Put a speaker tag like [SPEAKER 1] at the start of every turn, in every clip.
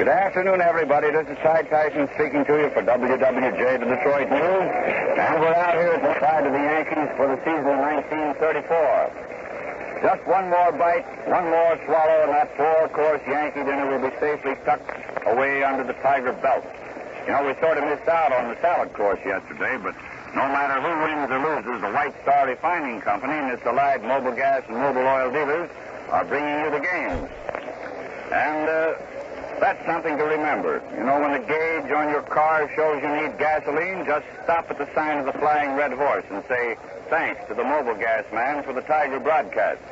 [SPEAKER 1] Good afternoon, everybody. This is Tyson speaking to you for WWJ, the Detroit News. And we're out here at the side of the Yankees for the season of 1934. Just one more bite, one more swallow, and that four-course Yankee dinner will be safely tucked away under the Tiger belt. You know, we sort of missed out on the salad course yesterday, but no matter who wins or loses, the White Star Refining Company and its allied Mobil Gas and Mobil Oil dealers are bringing you the games. And that's something to remember. You know, when the gauge on your car shows you need gasoline, just stop at the sign of the Flying Red Horse and say thanks to the Mobil Gas man for the Tiger broadcast.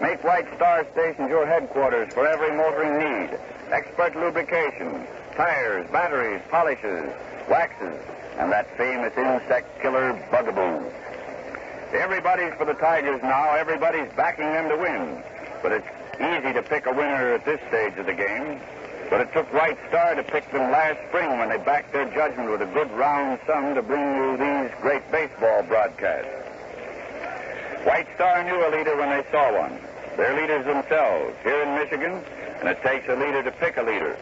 [SPEAKER 1] Make White Star stations your headquarters for every motoring need. Expert lubrication, tires, batteries, polishes, waxes, and that famous insect killer bugaboo. Everybody's for the Tigers now. Everybody's backing them to win. But it's easy to pick a winner at this stage of the game. But it took White Star to pick them last spring when they backed their judgment with a good round sum to bring you these great baseball broadcasts. White Star knew a leader when they saw one. They're leaders themselves here in Michigan, and it takes a leader to pick a leader.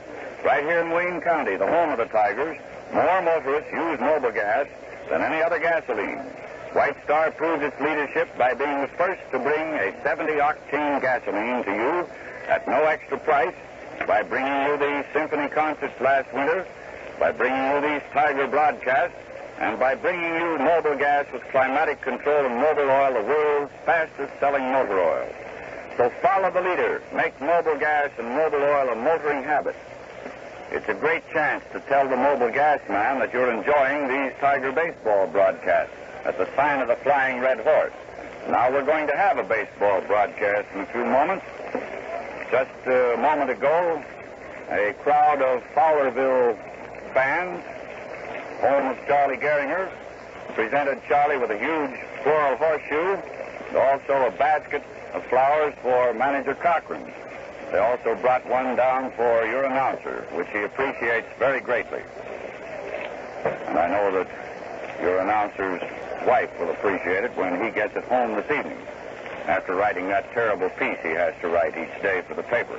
[SPEAKER 1] Right here in Wayne County, the home of the Tigers, more motorists use Mobil Gas than any other gasoline. White Star proved its leadership by being the first to bring a 70-octane gasoline to you at no extra price, by bringing you these symphony concerts last winter, by bringing you these Tiger broadcasts, and by bringing you Mobil Gas with climatic control and Mobil Oil, the world's fastest-selling motor oil. So follow the leader. Make Mobil Gas and Mobil Oil a motoring habit. It's a great chance to tell the Mobil Gas man that you're enjoying these Tiger baseball broadcasts at the sign of the Flying Red Horse. Now we're going to have a baseball broadcast in a few moments. Just a moment ago, a crowd of Fowlerville fans, home of Charlie Gehringer, presented Charlie with a huge floral horseshoe and also a basket of flowers for Manager Cochran. They also brought one down for your announcer, which he appreciates very greatly. And I know that your announcer's wife will appreciate it when he gets it home this evening, after writing that terrible piece he has to write each day for the paper.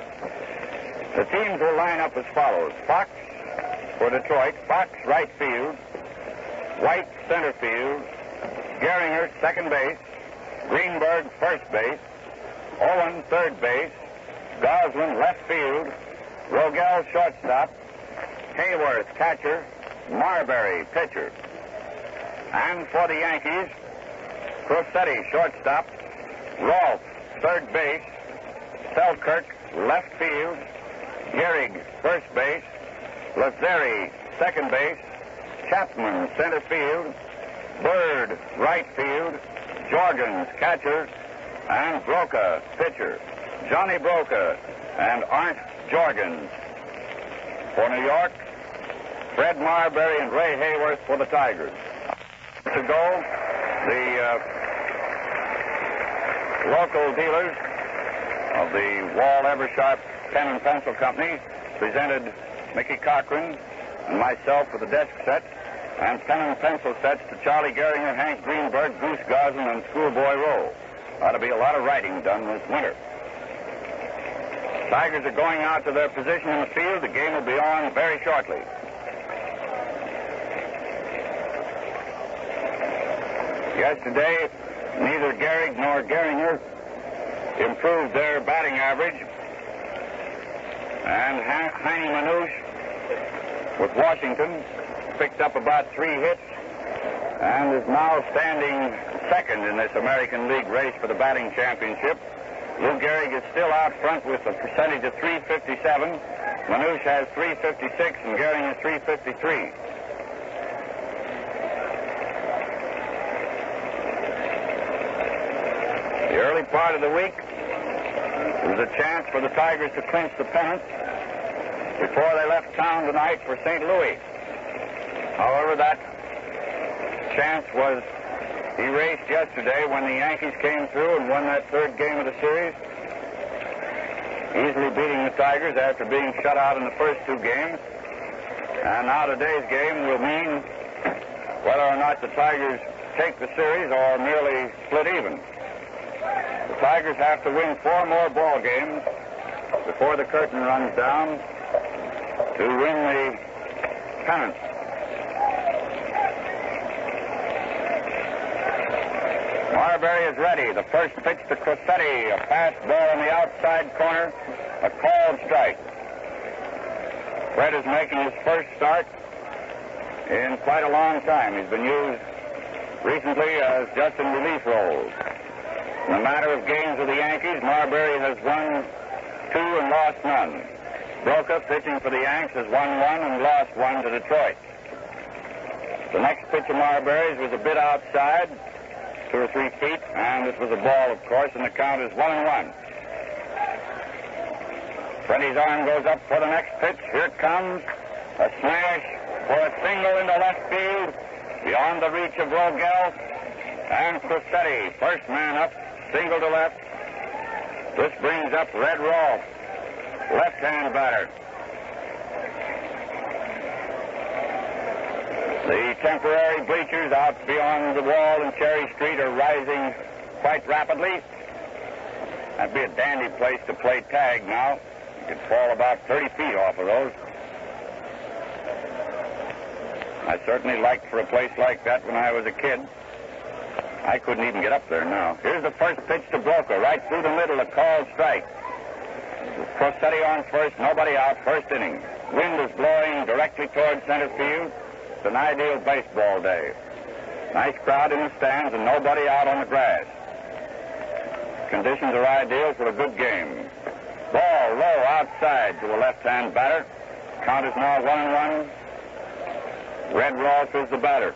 [SPEAKER 1] The teams will line up as follows. Fox for Detroit, Fox right field, White center field, Gehringer second base, Greenberg first base, Owen third base, Goslin left field, Rogel shortstop, Hayworth catcher, Marbury pitcher. And for the Yankees, Crosetti shortstop, Rolfe third base, Selkirk left field, Gehrig first base, Lazzeri second base, Chapman center field, Bird right field, Jorgens catcher, and Broca pitcher. Johnny Broca and Arndt Jorgens. For New York, Fred Marbury and Ray Hayworth for the Tigers. To go, the local dealers of the Wall Eversharp Pen and Pencil Company presented Mickey Cochran and myself with a desk set and pen and pencil sets to Charlie Gehringer, Hank Greenberg, Goose Goslin, and Schoolboy Rowe. Ought to be a lot of writing done this winter. Tigers are going out to their position in the field. The game will be on very shortly. Yesterday, neither Gehrig nor Gehringer improved their batting average. And Heine Manouche with Washington picked up about 3 hits and is now standing second in this American League race for the batting championship. Lou Gehrig is still out front with a percentage of .357. Manouche has .356 and Gehrig has .353. The early part of the week was a chance for the Tigers to clinch the pennant before they left town tonight for St. Louis. However, that chance was erased yesterday when the Yankees came through and won that third game of the series, easily beating the Tigers after being shut out in the first 2 games. And now today's game will mean whether or not the Tigers take the series or merely split even. The Tigers have to win 4 more ball games before the curtain runs down to win the pennant. Marbury is ready. The first pitch to Crissetti, a fast ball in the outside corner, a called strike. Fred is making his first start in quite a long time. He's been used recently as just in relief roles. In the matter of games with the Yankees, Marbury has won 2 and lost none. Broca, pitching for the Yanks, has won 1 and lost 1 to Detroit. The next pitch of Marbury's was a bit outside, 2 or 3 feet, and it was a ball, of course, and the count is 1-1. Freddie's arm goes up for the next pitch. Here it comes. A smash for a single into left field, beyond the reach of Rogel. And Crissetti, first man up, single to left. This brings up Red Rolfe, left-hand batter. The temporary bleachers out beyond the wall in Cherry Street are rising quite rapidly. That'd be a dandy place to play tag now. You could fall about 30 feet off of those. I certainly liked for a place like that when I was a kid. I couldn't even get up there now. Here's the first pitch to Broca, right through the middle, a called strike. Crissetti on first, nobody out, first inning. Wind is blowing directly toward center field. It's an ideal baseball day. Nice crowd in the stands and nobody out on the grass. Conditions are ideal for a good game. Ball low outside to a left-hand batter. Count is now 1-1. Red Rolfe is the batter.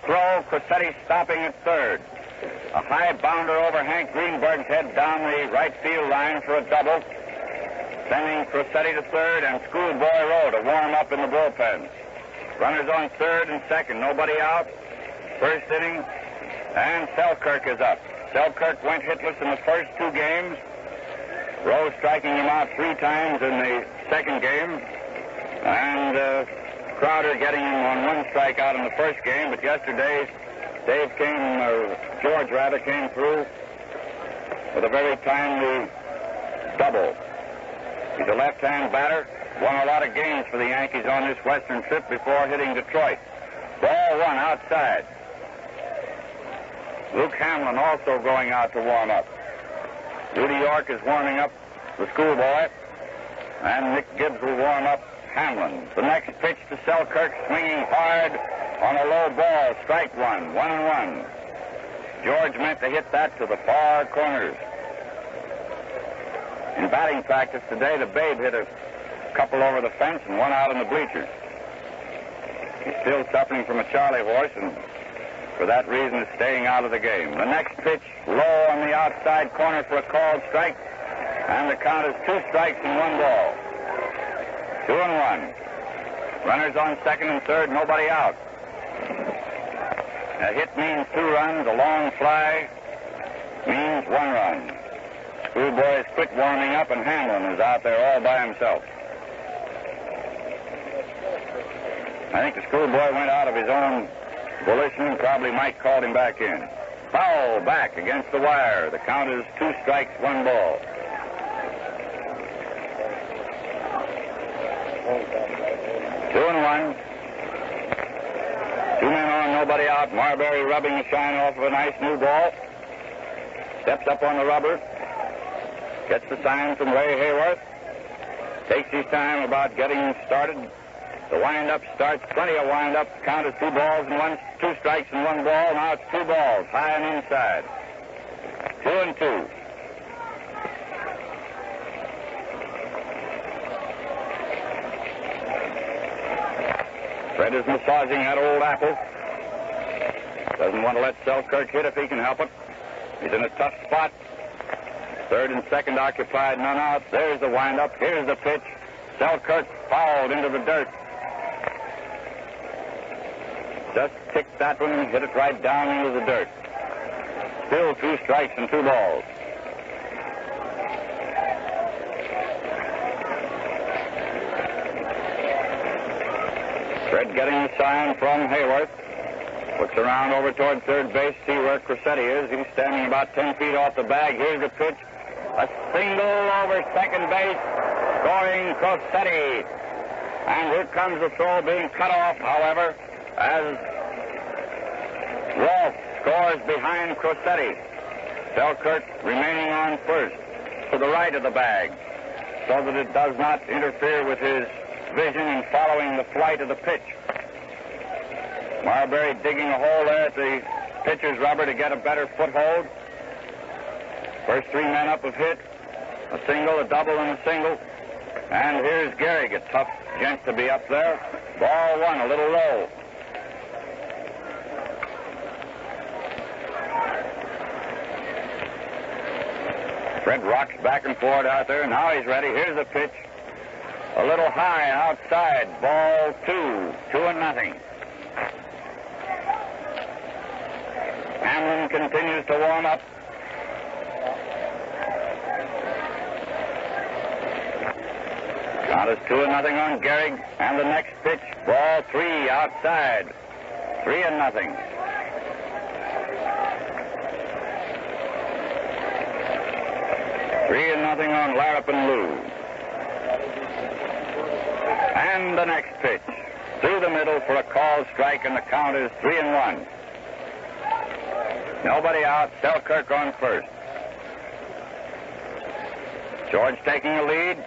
[SPEAKER 1] Throw, Crissetti stopping at third. A high bounder over Hank Greenberg's head down the right field line for a double. Sending Crissetti to third and Schoolboy Rowe to warm up in the bullpen. Runners on third and second, nobody out. First inning, and Selkirk is up. Selkirk went hitless in the first 2 games. Rowe striking him out 3 times in the second game. And Crowder getting him on 1 strikeout in the first game. But yesterday, George came through with a very timely double. He's a left-hand batter. Won a lot of games for the Yankees on this Western trip before hitting Detroit. Ball 1 outside. Luke Hamlin also going out to warm up. Rudy York is warming up the Schoolboy. And Nick Gibbs will warm up Hamlin. The next pitch to Selkirk, swinging hard on a low ball. Strike 1, 1-1. George meant to hit that to the far corners. In batting practice today, the Babe hit a couple over the fence and 1 out in the bleachers. He's still suffering from a Charlie horse, and for that reason is staying out of the game. The next pitch, low on the outside corner for a called strike, and the count is 2 strikes and 1 ball. 2-1. Runners on second and third, nobody out. A hit means 2 runs, a long fly means 1 run. Schoolboy has quit warming up, and Hamlin is out there all by himself. I think the Schoolboy went out of his own volition, and probably Mike called him back in. Foul back against the wire. The count is 2 strikes, 1 ball. Two and 1. 2 men on, nobody out. Marbury rubbing the shine off of a nice new ball. Steps up on the rubber. Gets the sign from Ray Hayworth. Takes his time about getting started. The windup starts, plenty of windup. Count is 2 balls and 2 strikes and 1 ball. Now it's 2 balls, high and inside. 2-2. Fred is massaging that old apple. Doesn't want to let Selkirk hit if he can help it. He's in a tough spot. Third and second occupied, none out. There's the windup. Here's the pitch. Selkirk fouled into the dirt. Just kicked that one and hit it right down into the dirt. Still 2 strikes and 2 balls. Fred getting the sign from Hayworth. Looks around over toward third base, see where Crissetti is. He's standing about 10 feet off the bag. Here's the pitch. A single over second base. Scoring Crissetti. And here comes the throw being cut off, however, as Rolfe scores behind Crosetti. Selkirk remaining on first to the right of the bag so that it does not interfere with his vision in following the flight of the pitch. Marbury digging a hole there at the pitcher's rubber to get a better foothold. First three men up have hit. A single, a double, and a single. And here's Gehrig, a tough gent to be up there. Ball one, a little low. Fred rocks back and forth out there. Now he's ready. Here's the pitch. A little high outside. Ball two. 2-0. Hamlin continues to warm up. Count is 2-0 on Gehrig. And the next pitch, ball three outside. 3-0. Nothing on Larapin Lou. And the next pitch. Through the middle for a called strike, and the count is 3-1. Nobody out. Selkirk on first. George taking the lead.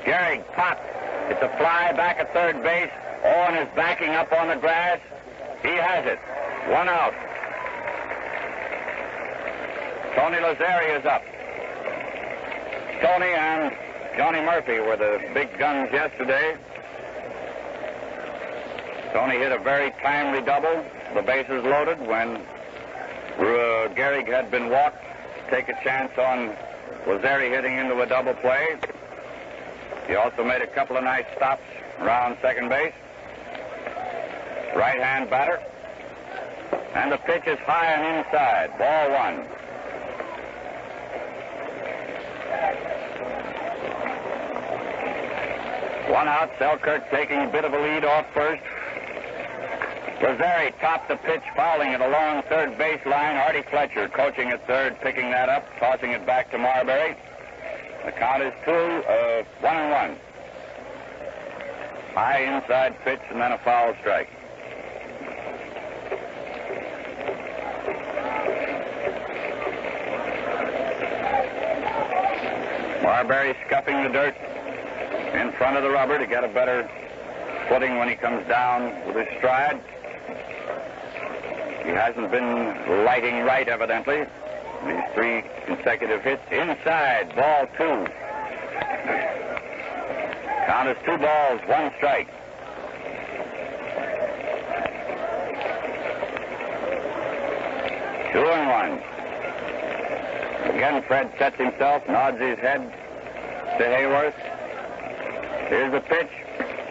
[SPEAKER 1] Gehrig pops. It's a fly back at third base. Owen is backing up on the grass. He has it. One out. Tony Lazzeri is up. Tony and Johnny Murphy were the big guns yesterday. Tony hit a very timely double. The bases loaded when Gehrig had been walked. Take a chance on Lazzeri hitting into a double play. He also made a couple of nice stops around second base. Right-hand batter. And the pitch is high and inside. Ball one. One out. Selkirk taking a bit of a lead off first. Lazzeri topped the pitch, fouling it along third base line. Artie Fletcher coaching at third, picking that up, tossing it back to Marbury. The count is 1-1. High inside pitch and then a foul strike. Marbury scuffing the dirt in front of the rubber to get a better footing when he comes down with his stride. He hasn't been lighting right, evidently. These three consecutive hits. Inside, ball two. Count is 2 balls, 1 strike. Two and one. Again, Fred sets himself, nods his head to Hayworth. Here's the pitch.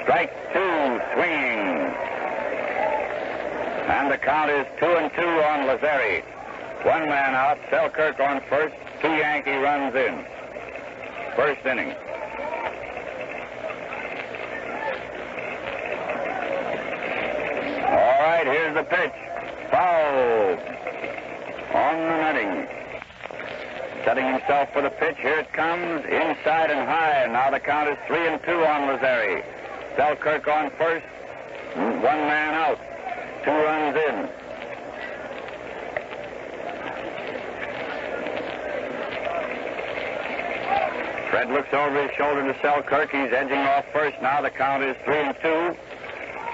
[SPEAKER 1] Strike 2, swinging. And the count is 2-2 on Lazzeri. 1 man out, Selkirk on first, 2 Yankee runs in. First inning. All right, here's the pitch. Foul. On the netting. Setting himself for the pitch. Here it comes. Inside and high. Now the count is 3-2 on Lazzeri. Selkirk on first. 1 man out. 2 runs in. Fred looks over his shoulder to Selkirk. He's edging off first. Now the count is 3-2.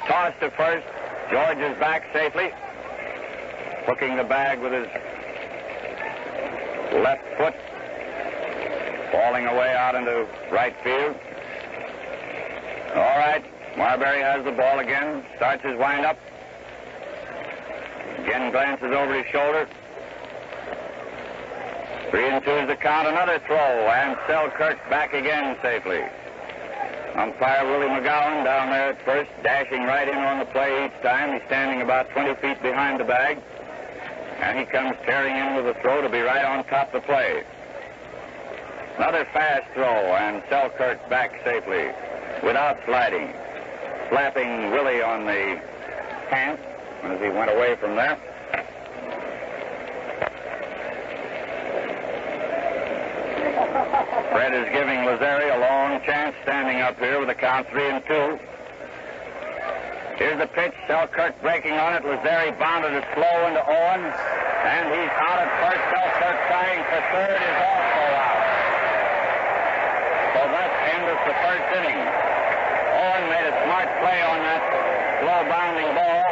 [SPEAKER 1] Toss to first. George is back safely. Hooking the bag with his left foot. Falling away out into right field. All right. Marbury has the ball again. Starts his windup. Again glances over his shoulder. 3-2 is the count. Another throw, and Selkirk back again safely. Umpire Willie McGowan down there at first, dashing right in on the play each time. He's standing about 20 feet behind the bag, and he comes tearing in with a throw to be right on top of the play. Another fast throw, and Selkirk back safely without sliding. Slapping Willie on the pants as he went away from there. Fred is giving Lazzeri a long chance standing up here with a count 3-2. Here's the pitch. Selkirk breaking on it. Lazari bounded it slow into Owen. And he's out at first. Selkirk trying for third is also out. So that ends the first inning. Owen made a smart play on that slow bounding ball,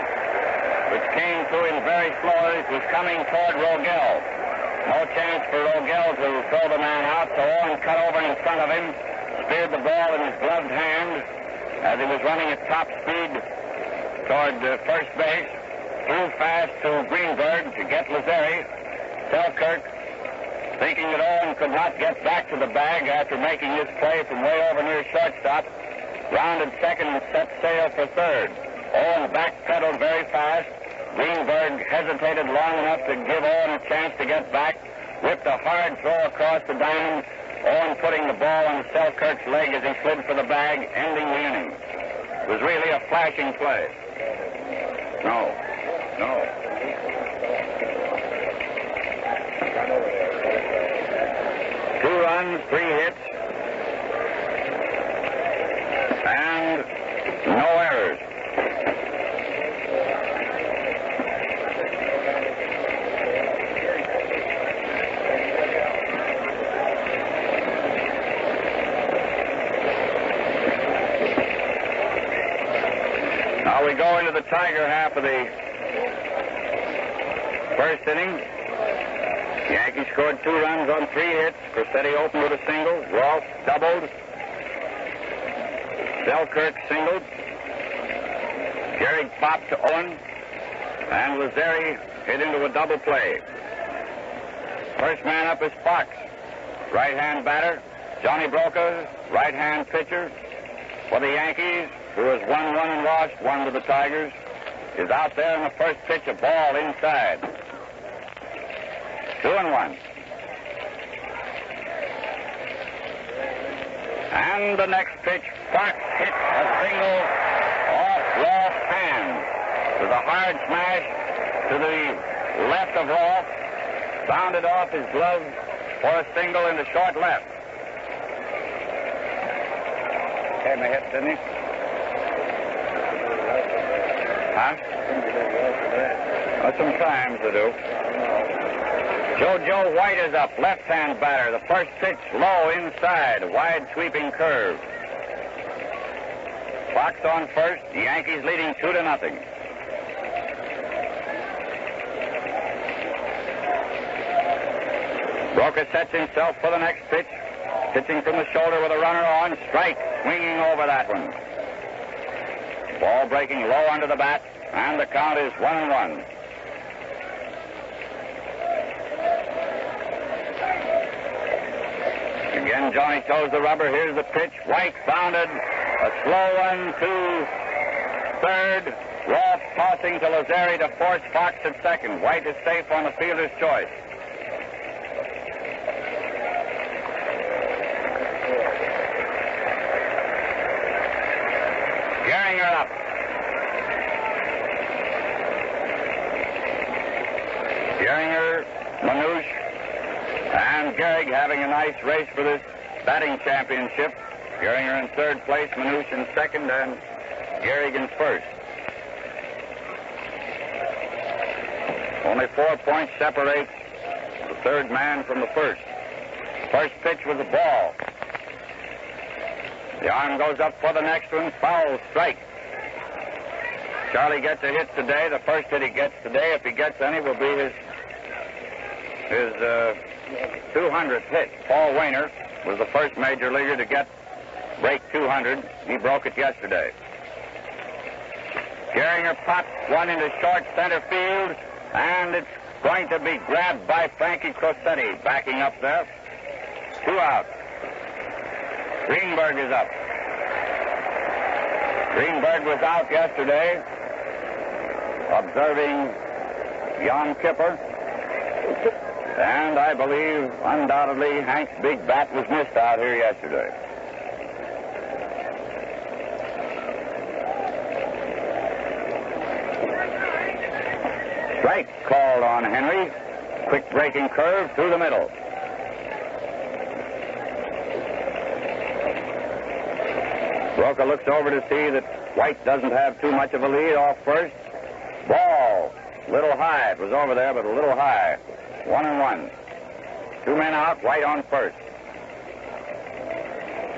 [SPEAKER 1] which came to him very slowly. It was coming toward Rogel. No chance for Rogel to throw the man out, so Owen cut over in front of him, speared the ball in his gloved hand as he was running at top speed toward first base, threw fast to Greenberg to get Lazari. Selkirk, thinking that Owen could not get back to the bag after making this play from way over near shortstop, rounded second and set sail for third. Owen backpedaled very fast. Greenberg hesitated long enough to give Owen a chance to get back, whipped a hard throw across the diamond, Owen putting the ball on Selkirk's leg as he slid for the bag, ending the inning. It was really a flashing play. No. 2 runs, 3 hits, and no errors. Now we go into the Tiger half of the first inning. The Yankees scored 2 runs on 3 hits. Corsetti opened with a single. Rolfe doubled. Selkirk singled. Gehrig popped to Owen. And Lazari hit into a double play. First man up is Fox, right-hand batter. Johnny Broca, right-hand pitcher for the Yankees, who has won 1 and lost 1 to the Tigers, is out there in the first pitch, a ball inside. 2-1. And the next pitch, Fox hit a single off Rolfe's hand. With a hard smash to the left of Rolfe, bounded off his glove for a single into short left. Came a hit, didn't he? Huh? Well, sometimes they do. Joe White is up, left-hand batter. The first pitch low inside, a wide sweeping curve. Fox on first, the Yankees leading 2-0. Broca sets himself for the next pitch, pitching from the shoulder with a runner on, strike, swinging over that one. Ball breaking low under the bat, and the count is 1-1. Again, Johnny toes the rubber. Here's the pitch. White bounded. A slow one to third. Rolfe tossing to Lazari to force Fox at second. White is safe on the fielder's choice. Gehringer up. Gehringer, Manouche, and Gehrig having a nice race for this batting championship. Gehringer in third place, Manouche in second, and Gehrig in first. Only 4 points separate the third man from the first. First pitch was a ball. The arm goes up for the next one. Foul, strike. Charlie gets a hit today. The first hit he gets today, if he gets any, will be his 200th hit. Paul Wainer was the first major leaguer to break 200. He broke it yesterday. Gehringer pops one into short center field, and it's going to be grabbed by Frankie Crosetti, backing up there. 2 out. Greenberg is up. Greenberg was out yesterday, observing Yom Kippur. And I believe, undoubtedly, Hank's big bat was missed out here yesterday. Strike called on Henry. Quick breaking curve through the middle. Broca looks over to see that White doesn't have too much of a lead off first. Ball. Little high. It was over there, but a little high. 1-1. 2 men out. White on first.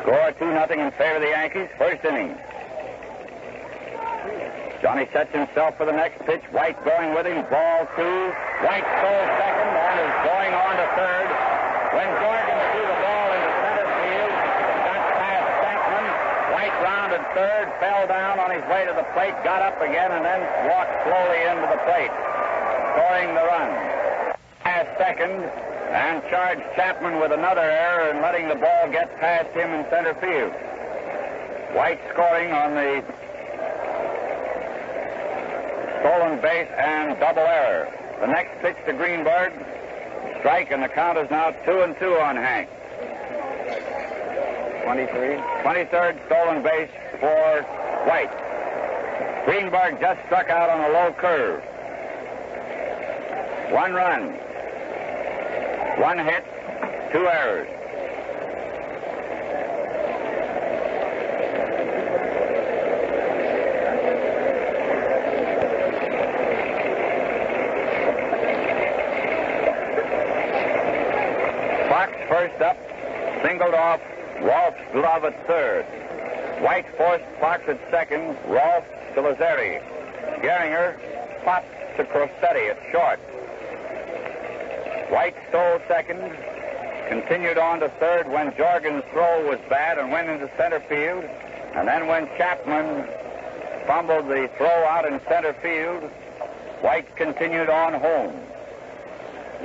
[SPEAKER 1] Score 2-0 in favor of the Yankees. First inning. Johnny sets himself for the next pitch. White going with him. Ball 2. White stole second and is going on to third. When Jordan threw the ball into center field, got past Stackman. White rounded third, fell down on his way to the plate, got up again, and then walked slowly into the plate, scoring the run. Past second, and charged Chapman with another error in letting the ball get past him in center field. White scoring on the stolen base and double error. The next pitch to Greenberg. Strike, and the count is now 2-2 on Hank. 23rd stolen base for White. Greenberg just struck out on a low curve. 1 run. 1 hit. 2 errors. First up, singled off Rolfe's glove at third. White forced Fox at second, Rolfe to Lazzeri. Gehringer popped to Crosetti at short. White stole second, continued on to third when Jorgen's throw was bad and went into center field. And then when Chapman fumbled the throw out in center field, White continued on home.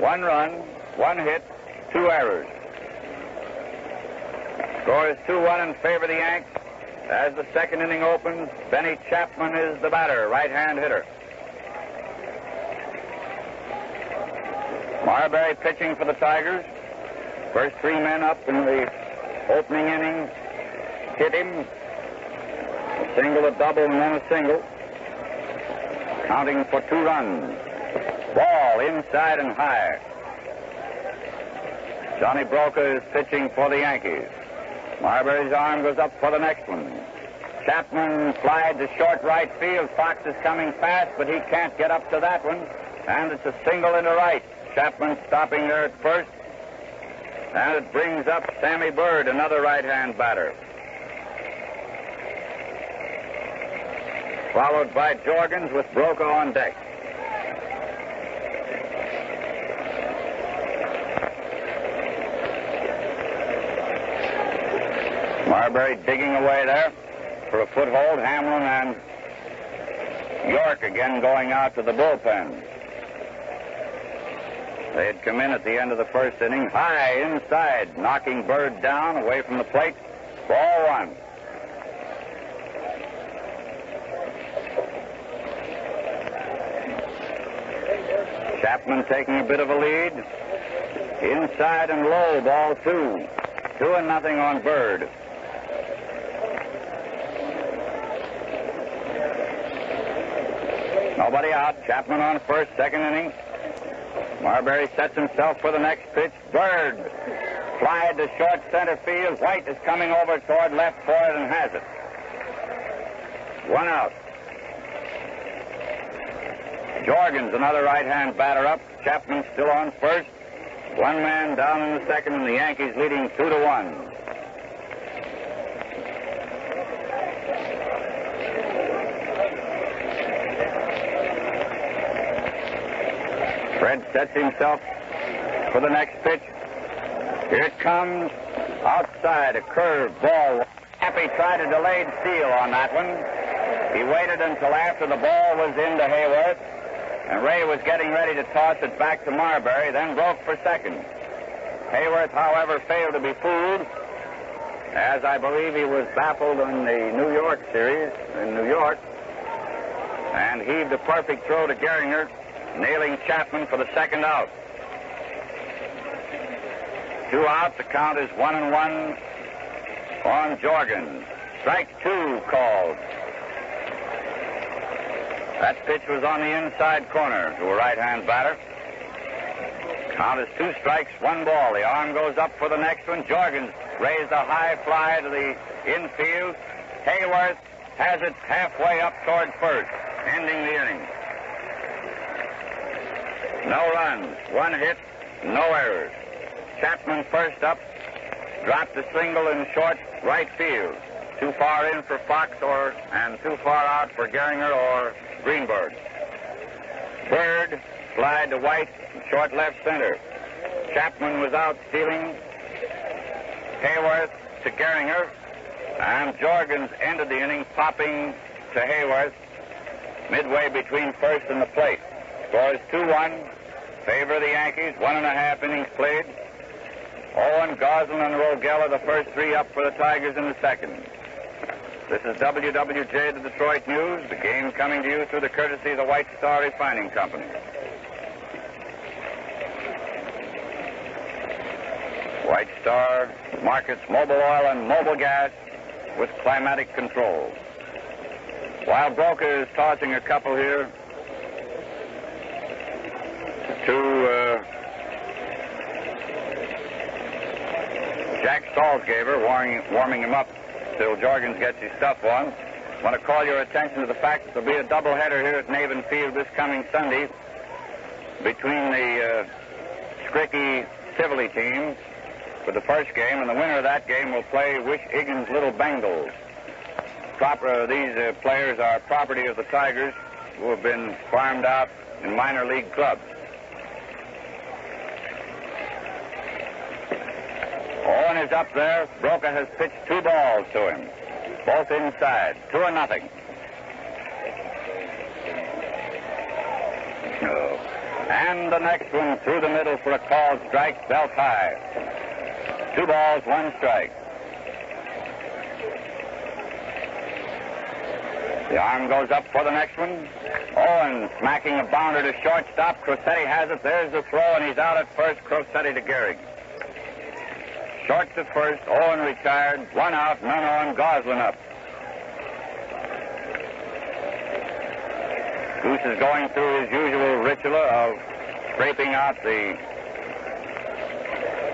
[SPEAKER 1] 1 run, 1 hit, 2 errors. Score is 2-1 in favor of the Yanks. As the second inning opens, Benny Chapman is the batter, right-hand hitter. Marbury pitching for the Tigers. First 3 men up in the opening inning hit him. A single, a double, and then a single. Counting for 2 runs. Ball inside and high. Johnny Broca is pitching for the Yankees. Marbury's arm goes up for the next one. Chapman flied to short right field. Fox is coming fast, but he can't get up to that one. And it's a single into right. Chapman stopping there at first. And it brings up Sammy Bird, another right-hand batter. Followed by Jorgens with Broca on deck. Marbury digging away there for a foothold. Hamlin and York again going out to the bullpen. They had come in at the end of the first inning. High inside, knocking Bird down away from the plate. Ball 1. Chapman taking a bit of a lead. Inside and low, ball 2. 2-0 on Bird. Nobody out. Chapman on first, second inning. Marbury sets himself for the next pitch. Bird flied to short center field. White is coming over toward left for it and has it. 1 out. Jorgens, another right-hand batter up. Chapman still on first. 1 man down in the second, and the Yankees leading 2-1. Fred sets himself for the next pitch. Here it comes. Outside, a curve ball. Happy tried a delayed steal on that one. He waited until after the ball was into Hayworth, and Ray was getting ready to toss it back to Marbury, then broke for second. Hayworth, however, failed to be fooled, as I believe he was baffled in the New York series in New York, and heaved a perfect throw to Gehringer, nailing Chapman for the second out. 2 out. The count is 1-1 on Jorgens. Strike 2 called. That pitch was on the inside corner to a right-hand batter. Count is 2 strikes, 1 ball. The arm goes up for the next one. Jorgens raised a high fly to the infield. Hayworth has it halfway up toward first, ending the inning. No runs, one hit, no errors. Chapman first up, dropped a single in short right field. Too far in for Fox and too far out for Gehringer or Greenberg. Bird slide to White, short left center. Chapman was out stealing. Hayworth to Gehringer, and Jorgens ended the inning popping to Hayworth midway between first and the plate. Scores 2-1, favor of the Yankees, 1.5 innings played. Owen, Goslin, and Rogel are the first three up for the Tigers in the second. This is WWJ, the Detroit News, the game coming to you through the courtesy of the White Star Refining Company. White Star markets mobile oil and mobile gas with climatic control. While Broca is tossing a couple here to Jack Salzgaber, warming him up till Jorgens gets his stuff on. I want to call your attention to the fact that there'll be a doubleheader here at Navin Field this coming Sunday between the Scricky Tivoli teams for the first game, and the winner of that game will play Wish-Iggins Little Bengals. These players are property of the Tigers, who have been farmed out in minor league clubs. Owen is up there. Broca has pitched 2 balls to him, both inside, 2-0. Oh. And the next one through the middle for a called strike, belt high. 2 balls, 1 strike. The arm goes up for the next one. Owen smacking a bounder to shortstop. Crosetti has it. There's the throw, and he's out at first. Crosetti to Gehrig. Short to first. Owen retired. 1 out, none on. Goslin up. Goose is going through his usual ritual of scraping out the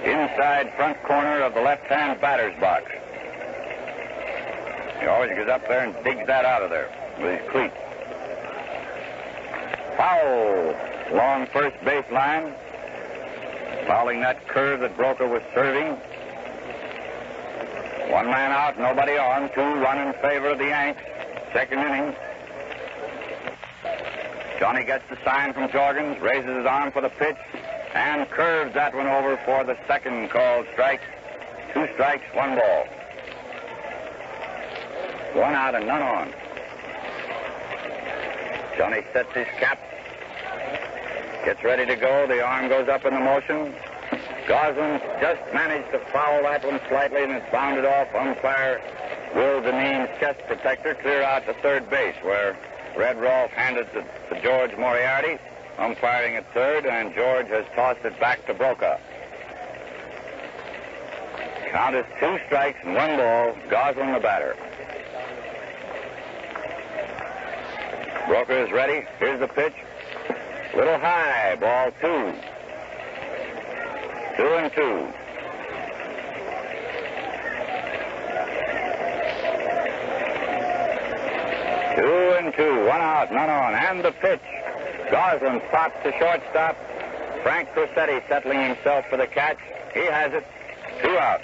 [SPEAKER 1] inside front corner of the left-hand batter's box. He always goes up there and digs that out of there with his cleat. Foul along first base line, fouling that curve that Broca was serving. 1 man out, nobody on. 2 run in favor of the Yanks. Second inning. Johnny gets the sign from Jorgens, raises his arm for the pitch, and curves that one over for the second called strike. 2 strikes, 1 ball. 1 out and none on. Johnny sets his cap, gets ready to go. The arm goes up in the motion. Goslin just managed to foul that one slightly, and it's bounded off. Umpire Will Dineen's chest protector clear out to third base, where Red Rolfe handed it to George Moriarty, umpiring at third, and George has tossed it back to Broca. Count is 2 strikes and 1 ball. Goslin the batter. Broca is ready. Here's the pitch. Little high, ball 2. 2-2. Two and two, 1 out, none on, and the pitch. Goslin pops to shortstop. Frank Crosetti settling himself for the catch. He has it. 2 out.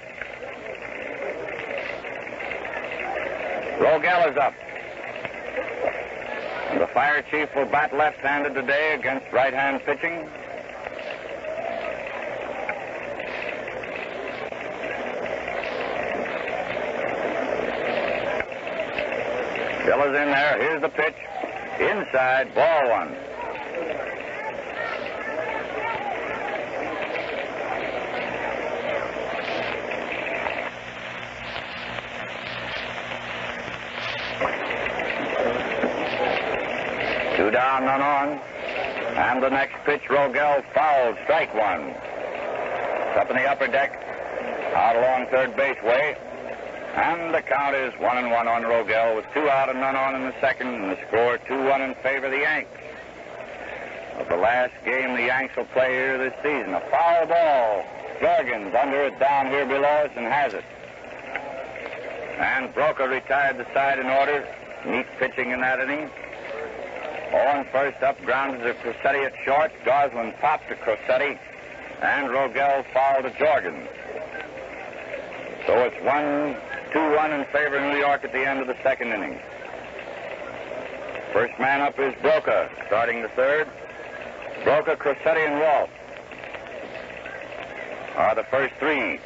[SPEAKER 1] Rogel is up. The fire chief will bat left-handed today against right-hand pitching. Bill is in there. Here's the pitch. Inside, ball 1. Two down, none on. And the next pitch, Rogel fouled, strike 1. It's up in the upper deck, out along third base way. And the count is 1-1 on Rogel with 2 out and none on in the second, and the score 2-1 in favor of the Yanks. Of the last game the Yanks will play here this season. A foul ball. Jorgens under it down here below us and has it. And Broca retired the side in order. neat pitching in that inning. On first up, grounded to Crosetti at short. Goslin popped to Crosetti, and Rogel fouled to Jorgens. So it's 2-1 in favor of New York at the end of the second inning. First man up is Broca, starting the third. Broca, Crosetti, and Rolfe are the first three.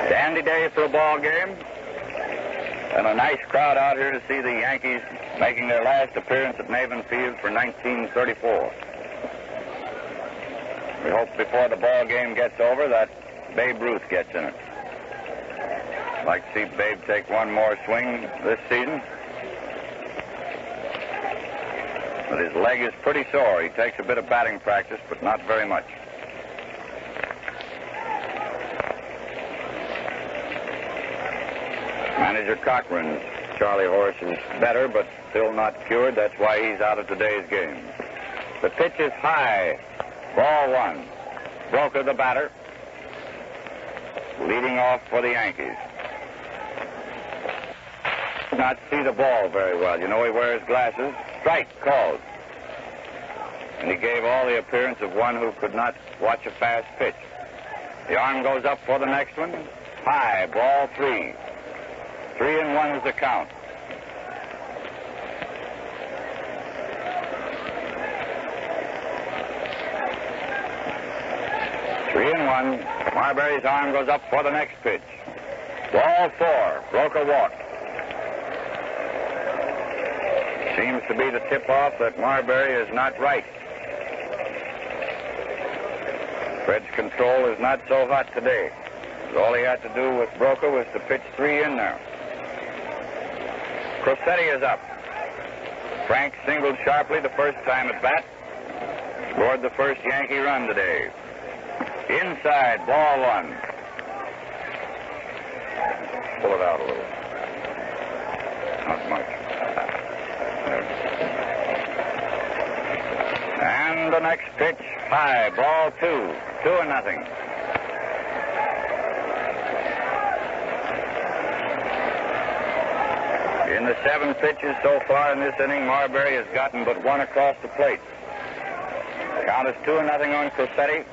[SPEAKER 1] Dandy day for a ball game, and a nice crowd out here to see the Yankees making their last appearance at Navin Field for 1934. We hope before the ball game gets over that Babe Ruth gets in it. I'd like to see Babe take one more swing this season. But his leg is pretty sore. He takes a bit of batting practice, but not very much. Manager Cochran's Charlie Horse is better, but still not cured. That's why he's out of today's game. The pitch is high. Ball one. Broca, the batter, leading off for the Yankees. Not see the ball very well. You know he wears glasses. Strike called. And he gave all the appearance of one who could not watch a fast pitch. The arm goes up for the next one. High. Ball three. 3-1 is the count. Marbury's arm goes up for the next pitch. Ball four. Broca walked. Seems to be the tip-off that Marbury is not right. Fred's control is not so hot today. All he had to do with Broca was to pitch three in there. Crosetti is up. Frank singled sharply the first time at bat. Scored the first Yankee run today. Inside, ball one. Pull it out a little. Not much. And the next pitch, high, ball two. 2-0. In the 7 pitches so far in this inning, Marbury has gotten but one across the plate. Count is 2-0 on Crosetti.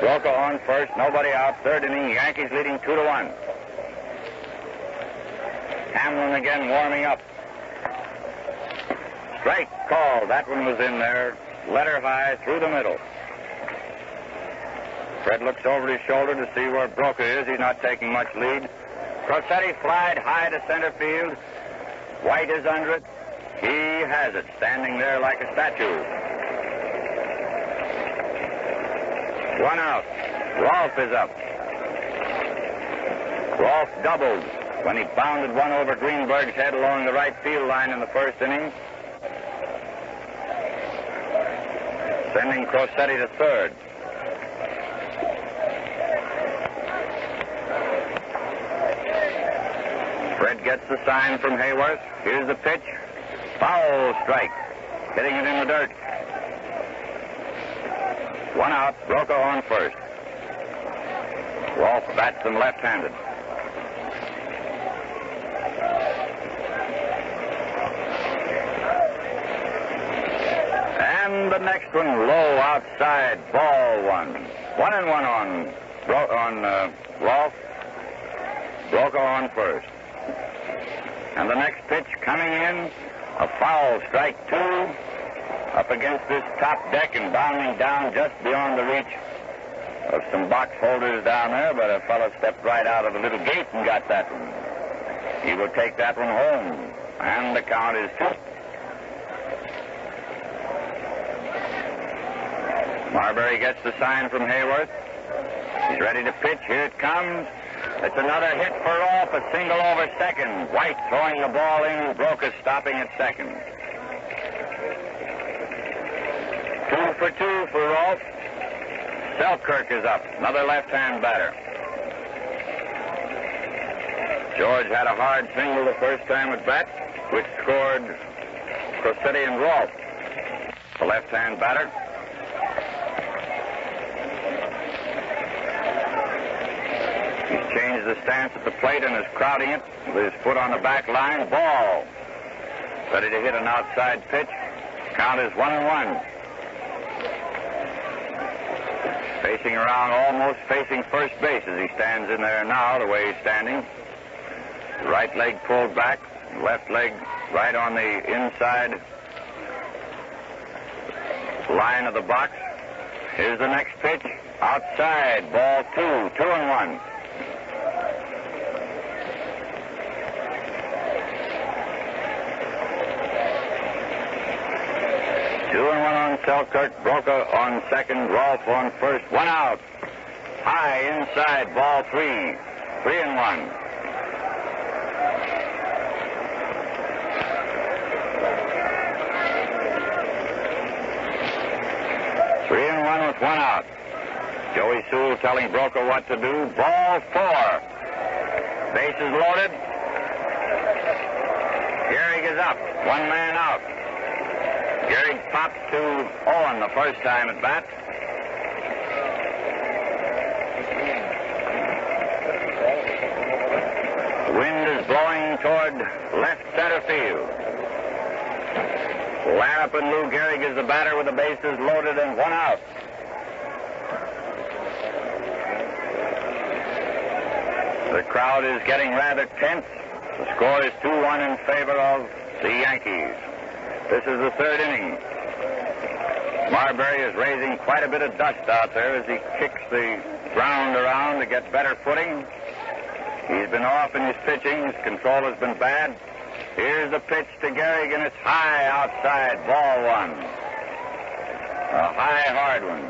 [SPEAKER 1] Broca on first, nobody out. Third inning, Yankees leading 2-1. Hamlin again warming up. Strike called. That one was in there. Letter high through the middle. Fred looks over his shoulder to see where Broca is. He's not taking much lead. Crosetti flied high to center field. White is under it. He has it, standing there like a statue. One out. Rolfe is up. Rolfe doubled when he bounded one over Greenberg's head along the right field line in the first inning, sending Crosetti to third. Fred gets the sign from Hayworth. Here's the pitch. Foul strike. Hitting it in the dirt. One out. Broca on first. Rolfe bats them left-handed. And the next one low outside. Ball one. 1-1 on Rolfe. Broca on first. And the next pitch coming in, a foul, strike two, up against this top deck and bounding down just beyond the reach of some box holders down there, but a fellow stepped right out of the little gate and got that one. He will take that one home, and the count is 2. Marbury gets the sign from Hayworth. He's ready to pitch. Here it comes. It's another hit for Rolfe, a single over second. White throwing the ball in, Broca stopping at second. 2 for 2 for Rolfe. Selkirk is up, another left-hand batter. George had a hard single the first time at bat, which scored Crosetti and Rolfe. The left-hand batter. changed the stance at the plate and is crowding it with his foot on the back line. Ball. Ready to hit an outside pitch. Count is 1-1. Facing around, almost facing first base as he stands in there now, the way he's standing. Right leg pulled back, left leg right on the inside line of the box. Here's the next pitch. Outside, ball 2, 2-1. On Selkirk, Broca on second, Rolfe on first, 1 out. High inside, ball 3, 3-1. With 1 out. Joey Sewell telling Broca what to do. Ball 4. Bases loaded. Gehrig is up. 1 man out. Gehrig pops to Owen the first time at bat. The wind is blowing toward left center field. Larup and Lou Gehrig is the batter with the bases loaded and 1 out. The crowd is getting rather tense. The score is 2-1 in favor of the Yankees. This is the 3rd inning. Marbury is raising quite a bit of dust out there as he kicks the ground around to get better footing. He's been off in his pitching. His control has been bad. Here's the pitch to Gehrig, and it's high outside, ball 1. A high, hard one.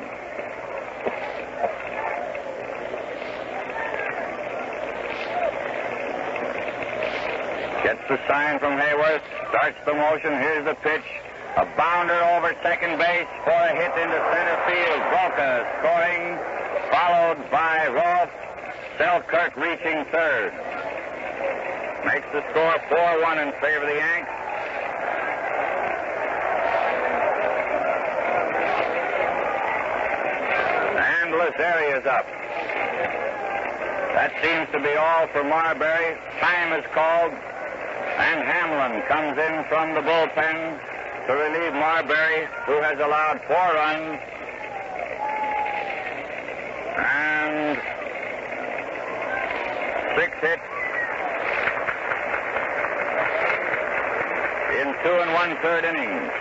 [SPEAKER 1] Gets the sign from Hayworth, starts the motion. Here's the pitch. A bounder over second base for a hit into center field. Broca scoring, followed by Rolfe. Selkirk reaching third. Makes the score 4-1 in favor of the Yanks. And Lazeri is up. That seems to be all for Marbury. Time is called. And Hamlin comes in from the bullpen to relieve Marbury, who has allowed 4 runs and 6 hits in 2 1/3 innings.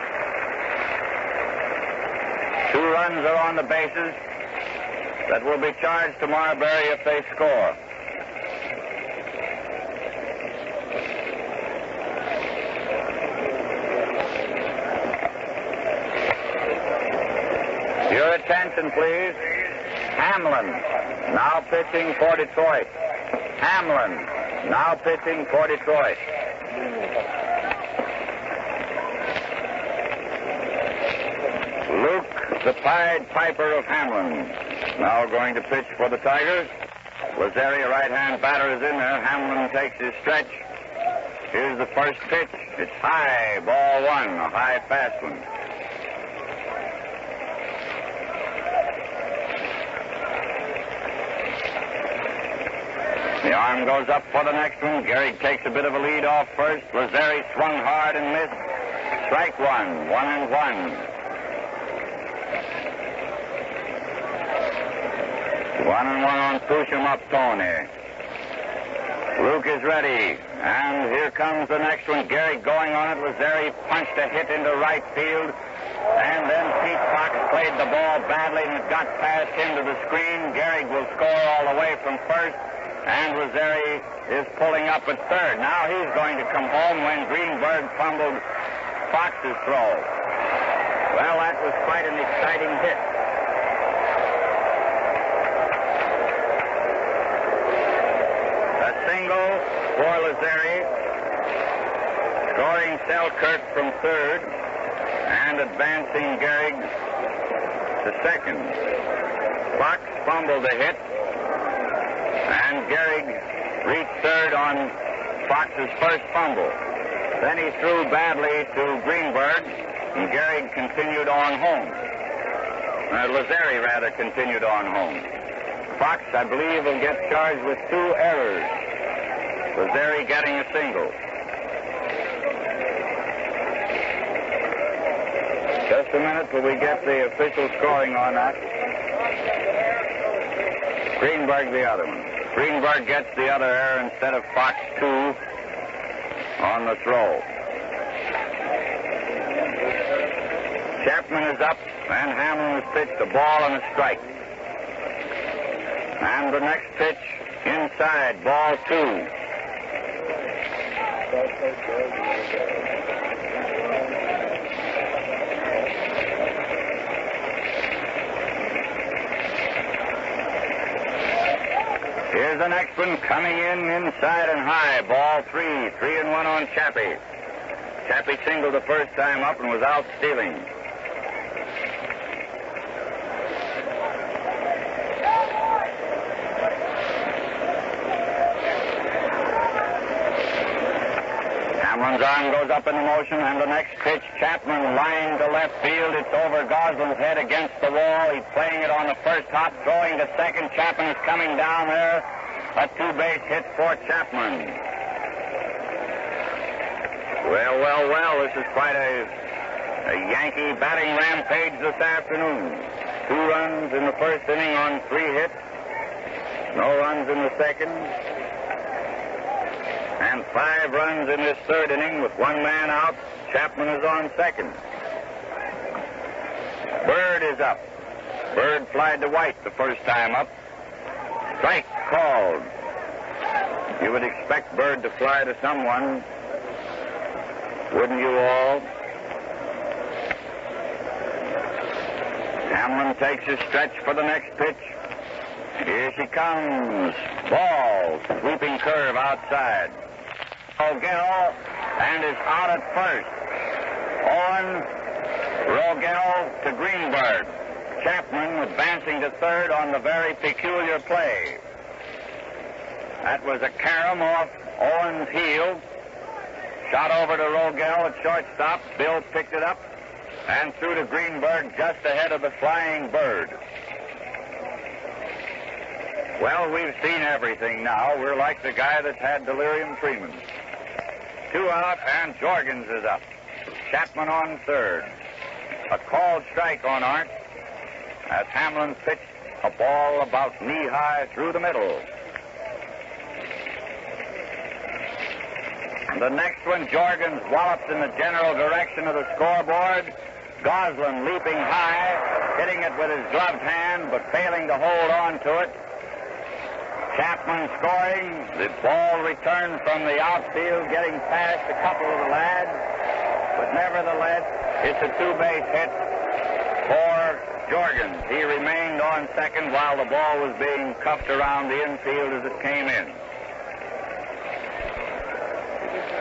[SPEAKER 1] 2 runs are on the bases that will be charged to Marbury if they score. Your attention, please. Hamlin, now pitching for Detroit. Hamlin, now pitching for Detroit. Luke, the Pied Piper of Hamlin, now going to pitch for the Tigers. Lazeri, a right-hand batter, is in there. Hamlin takes his stretch. Here's the first pitch. It's high, ball 1, a high fast one. The arm goes up for the next one. Gehrig takes a bit of a lead off first. Lazeri swung hard and missed. Strike 1, 1-1. 1-1 on Push'em up Tony. Luke is ready. And here comes the next one. Gehrig going on it. Lazeri punched a hit into right field. And then Pete Fox played the ball badly and it got past him to the screen. Gehrig will score all the way from first. And Lazeri is pulling up at third. Now he's going to come home when Greenberg fumbled Fox's throw. Well, that was quite an exciting hit. A single for Lazeri, scoring Selkirk from third and advancing Gehrig to second. Fox fumbled the hit. And Gehrig reached third on Fox's first fumble. Then he threw badly to Greenberg, and Gehrig continued on home. Lazeri, rather, continued on home. Fox, I believe, will get charged with 2 errors. Was there he getting a single? Just a minute till we get the official scoring on that. Greenberg the other one. Greenberg gets the other error instead of Fox 2 on the throw. Chapman is up, and Hamlin has pitched a ball and a strike. And the next pitch inside, ball 2. Here's the next one coming in inside and high, ball 3. 3-1 on Chappie. Chappie singled the first time up and was out stealing. Hamlin's arm goes up in the motion, and the next pitch, Chapman line to left field. It's over Goslin's head against the wall. He's playing it on the first hop, throwing to second. Chapman is coming down there. A 2-base hit for Chapman. Well, this is quite a Yankee batting rampage this afternoon. 2 runs in the first inning on 3 hits. No runs in the second. And 5 runs in this third inning with 1 man out. Chapman is on second. Bird is up. Bird flied to White the first time up. Strike called. You would expect Bird to fly to someone, wouldn't you all? Hamlin takes his stretch for the next pitch. Here she comes. Ball. Sweeping curve outside. Rogel, and is out at first. On Rogel to Greenberg. Chapman advancing to third on the very peculiar play. That was a carom off Owen's heel. Shot over to Rogel at shortstop. Bill picked it up and threw to Greenberg just ahead of the flying Bird. Well, we've seen everything now. We're like the guy that's had delirium tremens. 2 out, and Jorgens is up. Chapman on third. A called strike on Arndt as Hamlin pitched a ball about knee-high through the middle. And the next one, Jorgens wallops in the general direction of the scoreboard. Goslin leaping high, hitting it with his gloved hand, but failing to hold on to it. Chapman scoring. The ball returned from the outfield, getting past a couple of the lads. But nevertheless, it's a 2-base hit for Jorgens. He remained on second while the ball was being cuffed around the infield as it came in.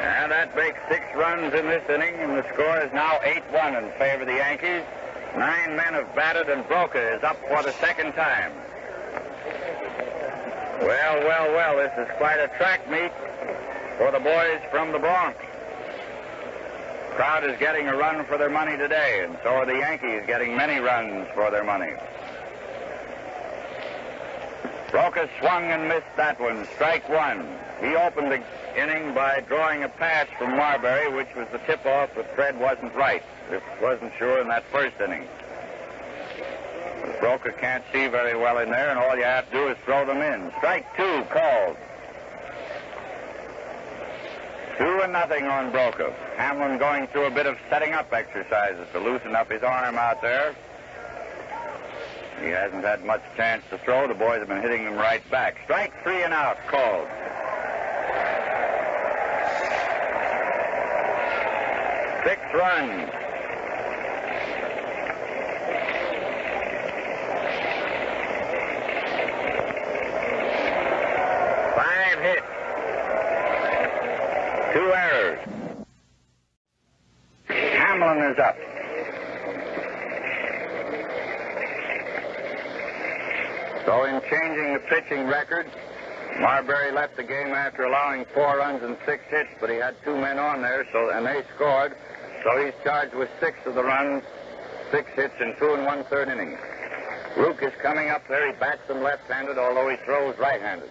[SPEAKER 1] And that makes 6 runs in this inning, and the score is now 8-1 in favor of the Yankees. 9 men have batted, and Broca is up for the second time. Well, this is quite a track meet for the boys from the Bronx. Crowd is getting a run for their money today, and so are the Yankees getting many runs for their money. Broca swung and missed that one. Strike 1. He opened the inning by drawing a pass from Marbury, which was the tip-off that Fred wasn't right. It wasn't sure in that first inning. Broca can't see very well in there, and all you have to do is throw them in. Strike 2 called. 2-0 on Broca. Hamlin going through a bit of setting up exercises to loosen up his arm out there. He hasn't had much chance to throw. The boys have been hitting him right back. Strike 3 and out called. Six runs. Hit. 2 errors. Hamlin is up. So in changing the pitching record, Marbury left the game after allowing 4 runs and 6 hits, but he had 2 men on there, and they scored. So he's charged with 6 of the runs, 6 hits in 2 1/3 innings. Luke is coming up there. He bats them left-handed, although he throws right-handed.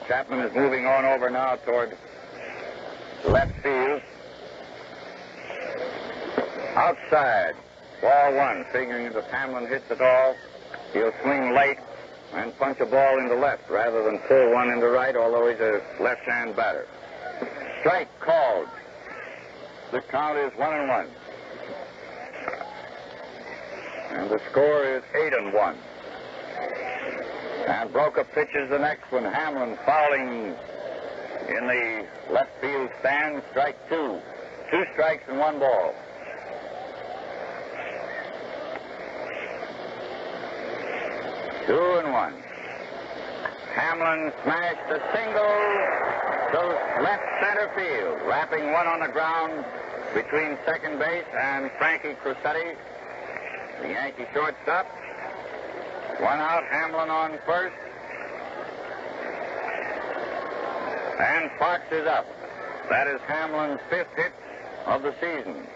[SPEAKER 1] Chapman is moving on over now toward left field. Outside, ball one, figuring if Hamlin hits it all, he'll swing late and punch a ball into left rather than pull one into right, although he's a left-hand batter. Strike called. The count is 1-1. And the score is 8-1. And Broca pitches the next one. Hamlin fouling in the left field stand. Strike two. 2 strikes and 1 ball. Two and 1. Hamlin smashed a single to left center field, wrapping one on the ground between second base and Frankie Crosetti, the Yankee shortstop. 1 out, Hamlin on first. And Fox is up. That is Hamlin's 5th hit of the season.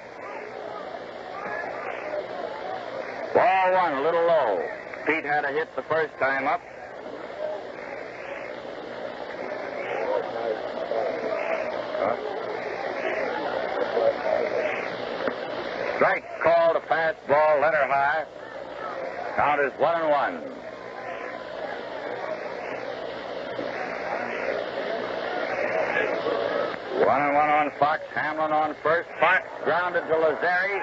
[SPEAKER 1] Ball one, a little low. Pete had a hit the first time up. Strike called, a fastball, letter high. Count is 1-1. One and one on Fox. Hamlin on first. Fox grounded to Lazzeri.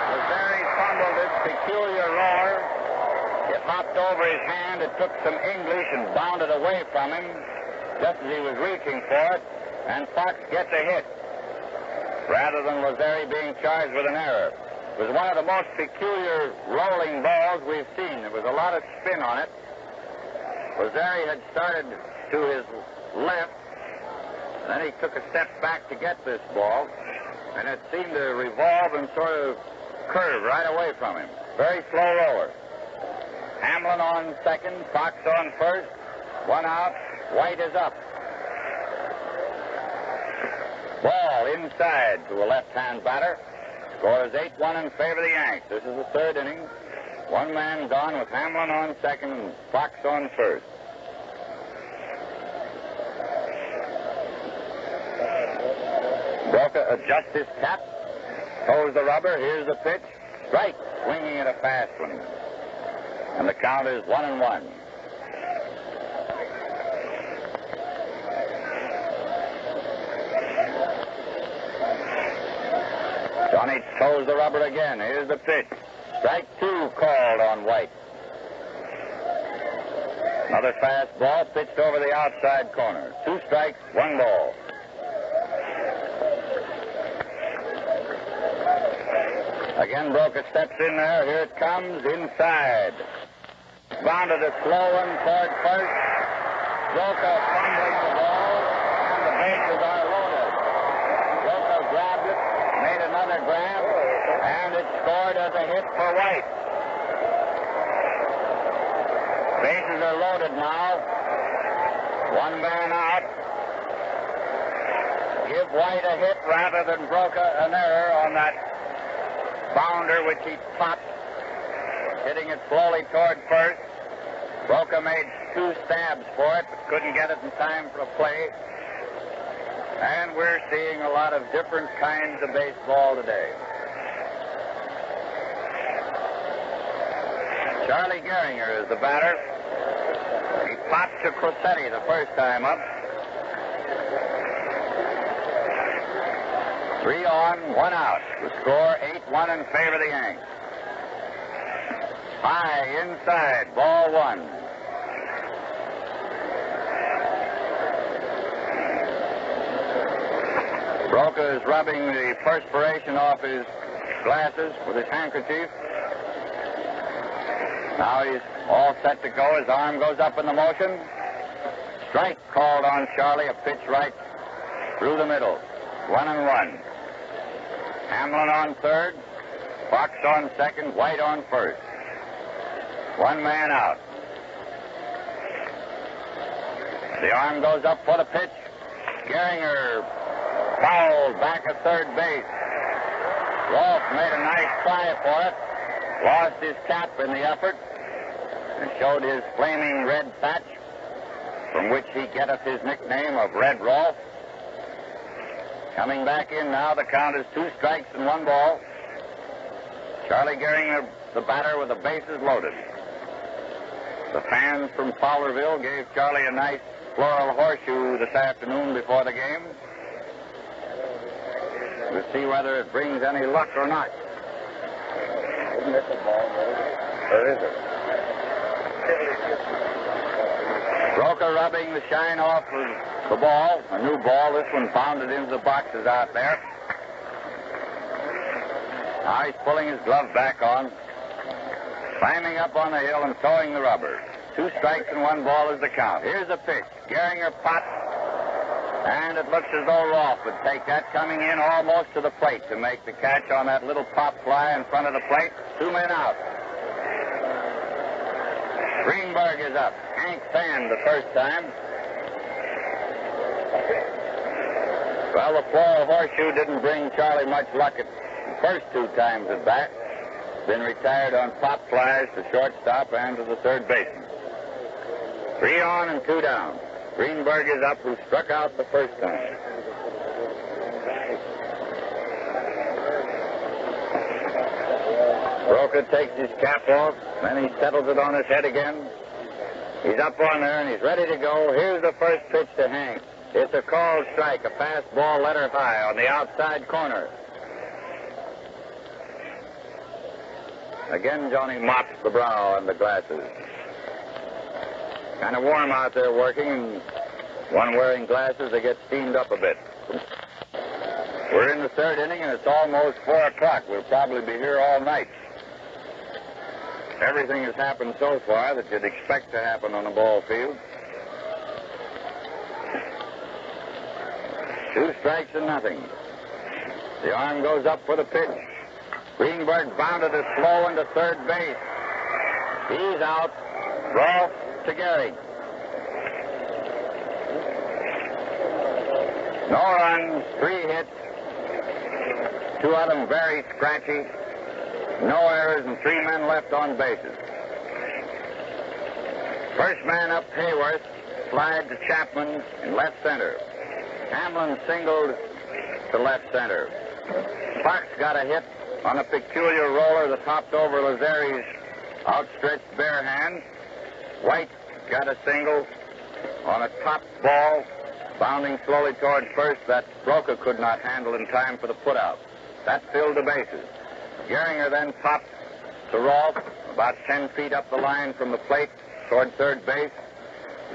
[SPEAKER 1] Lazzeri fumbled his peculiar roar. It hopped over his hand. It took some English and bounded away from him just as he was reaching for it. And Fox gets a hit rather than Lazzeri being charged with an error. It was one of the most peculiar rolling balls we've seen. There was a lot of spin on it. Lazzeri had started to his left. Then he took a step back to get this ball, and it seemed to revolve and sort of curve right away from him. Very slow roller. Hamlin on second, Fox on first. 1 out, White is up. Ball inside to a left-hand batter. Score is 8-1 in favor of the Yanks. This is the 3rd inning. 1 man gone with Hamlin on second and Fox on first. Broca adjusts his cap, toes the rubber. Here's the pitch. Strike, swinging at a fast one. And the count is 1-1. Johnny toes the rubber again. Here's the pitch. Strike 2 called on White. Another fastball pitched over the outside corner. 2 strikes, 1 ball. Again, Broca steps in there. Here it comes inside. Bounded a slow one toward first. Broca fumbling the ball, and the bases are loaded. Broca grabbed it, made another grab, and it scored as a hit for White. Bases are loaded now. 1 man out. Give White a hit rather than Broca an error on that bounder, which he popped, hitting it slowly toward first. Broca made 2 stabs for it, but couldn't get it in time for a play. And we're seeing a lot of different kinds of baseball today. Charlie Gehringer is the batter. He popped to Crosetti the first time up. 3 on, 1 out. The score 8-1 in favor of the Yanks. High inside, ball 1. Broca is rubbing the perspiration off his glasses with his handkerchief. Now he's all set to go. His arm goes up in the motion. Strike called on Charlie, a pitch right through the middle. 1-1. Hamlin on third, Fox on second, White on first. 1 man out. The arm goes up for the pitch. Gehringer fouled back at third base. Rolfe made a nice try for it. Lost his cap in the effort. and showed his flaming red patch, from which he getteth his nickname of Red Rolf. Coming back in now, the count is 2 strikes and 1 ball. Charlie Gehringer, the batter, with the bases loaded. The fans from Fowlerville gave Charlie a nice floral horseshoe this afternoon before the game. We'll see whether it brings any luck or not.
[SPEAKER 2] Isn't it the ball, or is it?
[SPEAKER 1] Broca rubbing the shine off of the ball, a new ball. This one pounded into the boxes out there. Now he's pulling his glove back on, climbing up on the hill and towing the rubber. 2 strikes and 1 ball is the count. Here's the pitch. Gehringer pots, and it looks as though Rolf would take that, coming in almost to the plate to make the catch on that little pop fly in front of the plate. 2 men out. Greenberg is up. Hank fanned the first time. Well, the floral horseshoe didn't bring Charlie much luck at the first 2 times at bat. Been retired on pop flies to shortstop and to the third baseman. 3 on and 2 down. Greenberg is up, who struck out the first time. Broca takes his cap off, then he settles it on his head again. He's up on there and he's ready to go. Here's the first pitch to Hank. It's a called strike, a fastball letter high on the outside corner. Again, Johnny mops the brow and the glasses. Kind of warm out there working, and one wearing glasses, they get steamed up a bit. We're in the 3rd inning, and it's almost 4 o'clock. We'll probably be here all night. Everything has happened so far that you'd expect to happen on a ball field. 2 strikes and nothing. The arm goes up for the pitch. Greenberg bounded it slow into third base. He's out. Rolf to Gehrig. No runs, 3 hits. 2 of them very scratchy. No errors and 3 men left on bases. First man up, Hayworth, slide to Chapman in left center. Hamlin singled to left center. Fox got a hit on a peculiar roller that hopped over Lazari's outstretched bare hand. White got a single on a top ball, bounding slowly toward first, that Broca could not handle in time for the putout. That filled the bases. Gehringer then popped to Rolf about 10 feet up the line from the plate toward third base.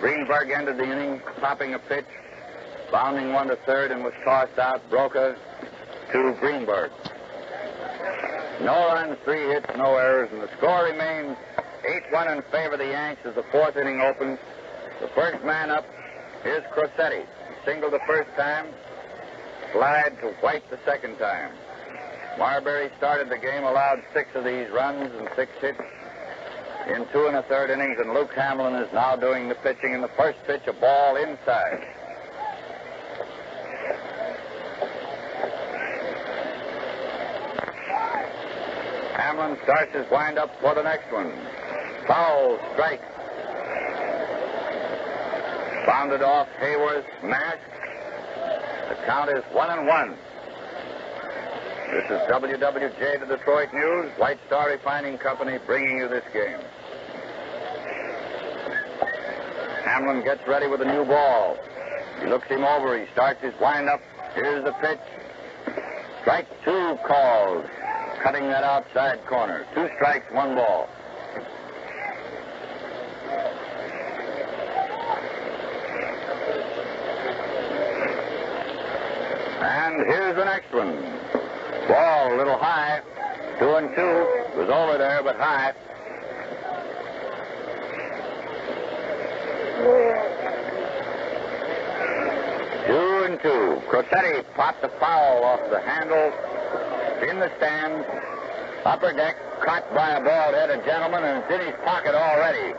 [SPEAKER 1] Greenberg ended the inning, popping a pitch, bounding 1 to third, and was tossed out. Broca to Greenberg. No runs, 3 hits, no errors, and the score remains 8-1 in favor of the Yanks as the 4th inning opens. The first man up is Crosetti. He singled the first time, slide to White the second time. Marbury started the game, allowed 6 of these runs and 6 hits in 2 1/3 innings, and Luke Hamlin is now doing the pitching. In the first pitch, a ball inside. Hamlin starts his windup for the next one. Foul strike. Bounded off Hayworth's mask. The count is 1-1. This is WWJ, the Detroit News, White Star Refining Company, bringing you this game. Hamlin gets ready with a new ball. He looks him over. He starts his windup. Here's the pitch. Strike 2 called, cutting that outside corner. 2 strikes, 1 ball. And here's the next one. Ball a little high. 2-2. It was over there, but high. Two and two. Crosetti popped the foul off the handle in the stand. Upper deck, caught by a bald-headed gentleman, and it's in his pocket already.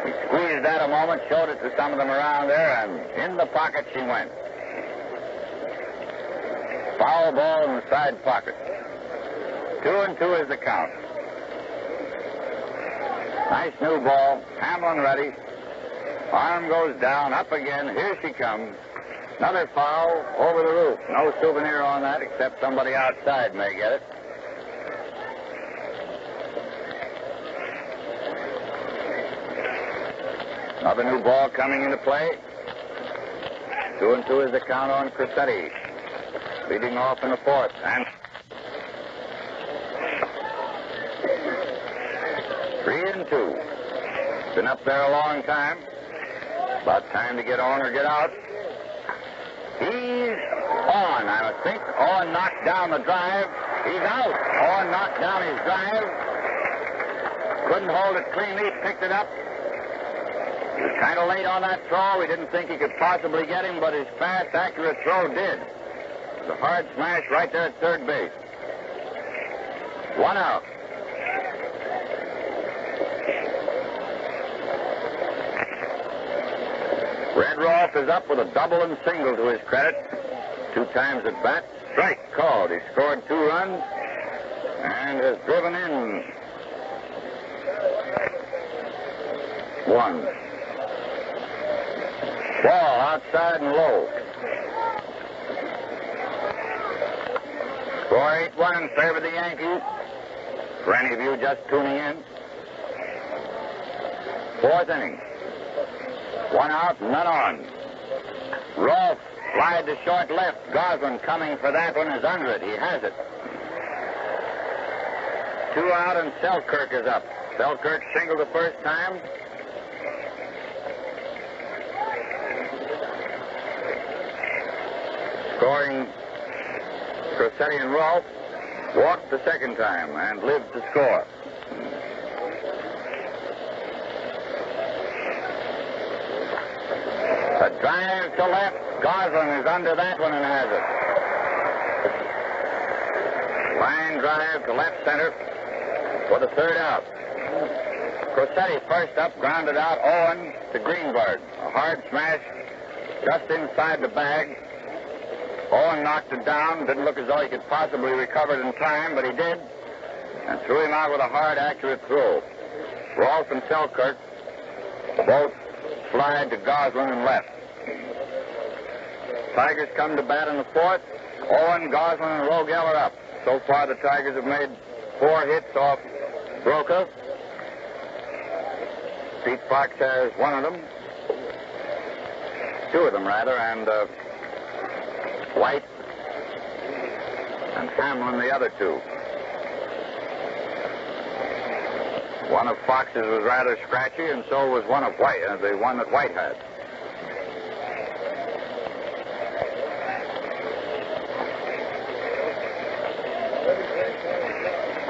[SPEAKER 1] He squeezed that a moment, showed it to some of them around there, and in the pocket she went. Foul ball in the side pocket. 2-2 is the count. Nice new ball. Hamlin ready. Arm goes down, up again. Here she comes. Another foul over the roof. No souvenir on that except somebody outside may get it. Another new ball coming into play. 2-2 is the count on Cressetti. Leading off in the fourth. And 3-2. Been up there a long time. About time to get on or get out. He's on, I think. On knocked down the drive. He's out. On knocked down his drive. Couldn't hold it cleanly. Picked it up. He was kind of late on that throw. We didn't think he could possibly get him, but his fast, accurate throw did. It was a hard smash right there at third base. 1 out. Red Rolfe is up with a double and single to his credit. 2 times at bat. Strike called. He scored 2 runs and has driven in 1. Ball outside and low. Score 8-1 in favor of the Yankees. For any of you just tuning in. 4th inning. 1 out, none on. Rolfe flied to short left. Goslin coming for that one is under it. He has it. 2 out and Selkirk is up. Selkirk singled the first time. Scoring Cressetti and Rolfe. Walked the second time and lived to score. A drive to left. Goslin is under that one and has it. Line drive to left center for the 3rd out. Cressetti first up, grounded out. Owen to Greenberg. A hard smash just inside the bag. Owen knocked it down. Didn't look as though he could possibly recover it in time, but he did. And threw him out with a hard, accurate throw. Rolfe and Selkirk both flied to Goslin and left. Tigers come to bat in the 4th. Owen, Goslin, and Rogel are up. So far, the Tigers have made 4 hits off Broca. Pete Fox has 1 of them. 2 of them, rather, and White and Hamlin the other 2. One of Fox's was rather scratchy, and so was one of White, the one that White had.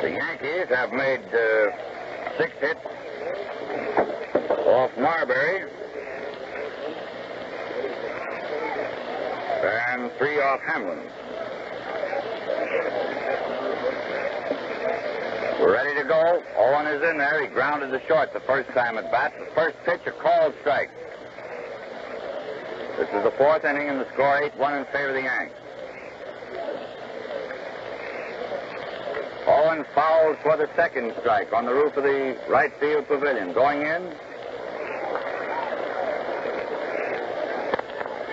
[SPEAKER 1] The Yankees have made 6 hits off Marbury and 3 off Hamlin. We're ready to go. Owen is in there. He grounded to short the first time at bat. The first pitch, a called strike. This is the 4th inning, and the score 8-1 in favor of the Yanks. Owen fouls for the 2nd strike on the roof of the right field pavilion. Going in.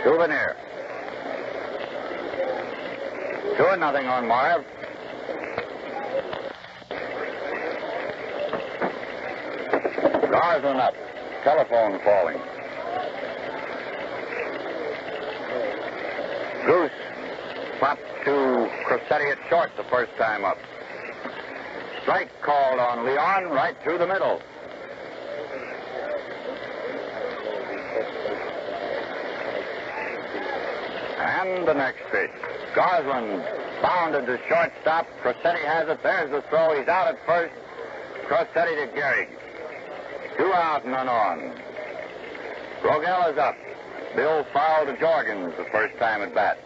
[SPEAKER 1] Souvenir. 2-0 on Marv. Goslin up. Telephone falling. Goose popped to Cressetti at short the first time up. Strike called on Leon right through the middle. And the next pitch. Goslin bounded to shortstop. Cressetti has it. There's the throw. He's out at first. Cressetti to Gehrig. 2 out and none on. Rogel is up. Bill fouled to Jorgens the first time at bat.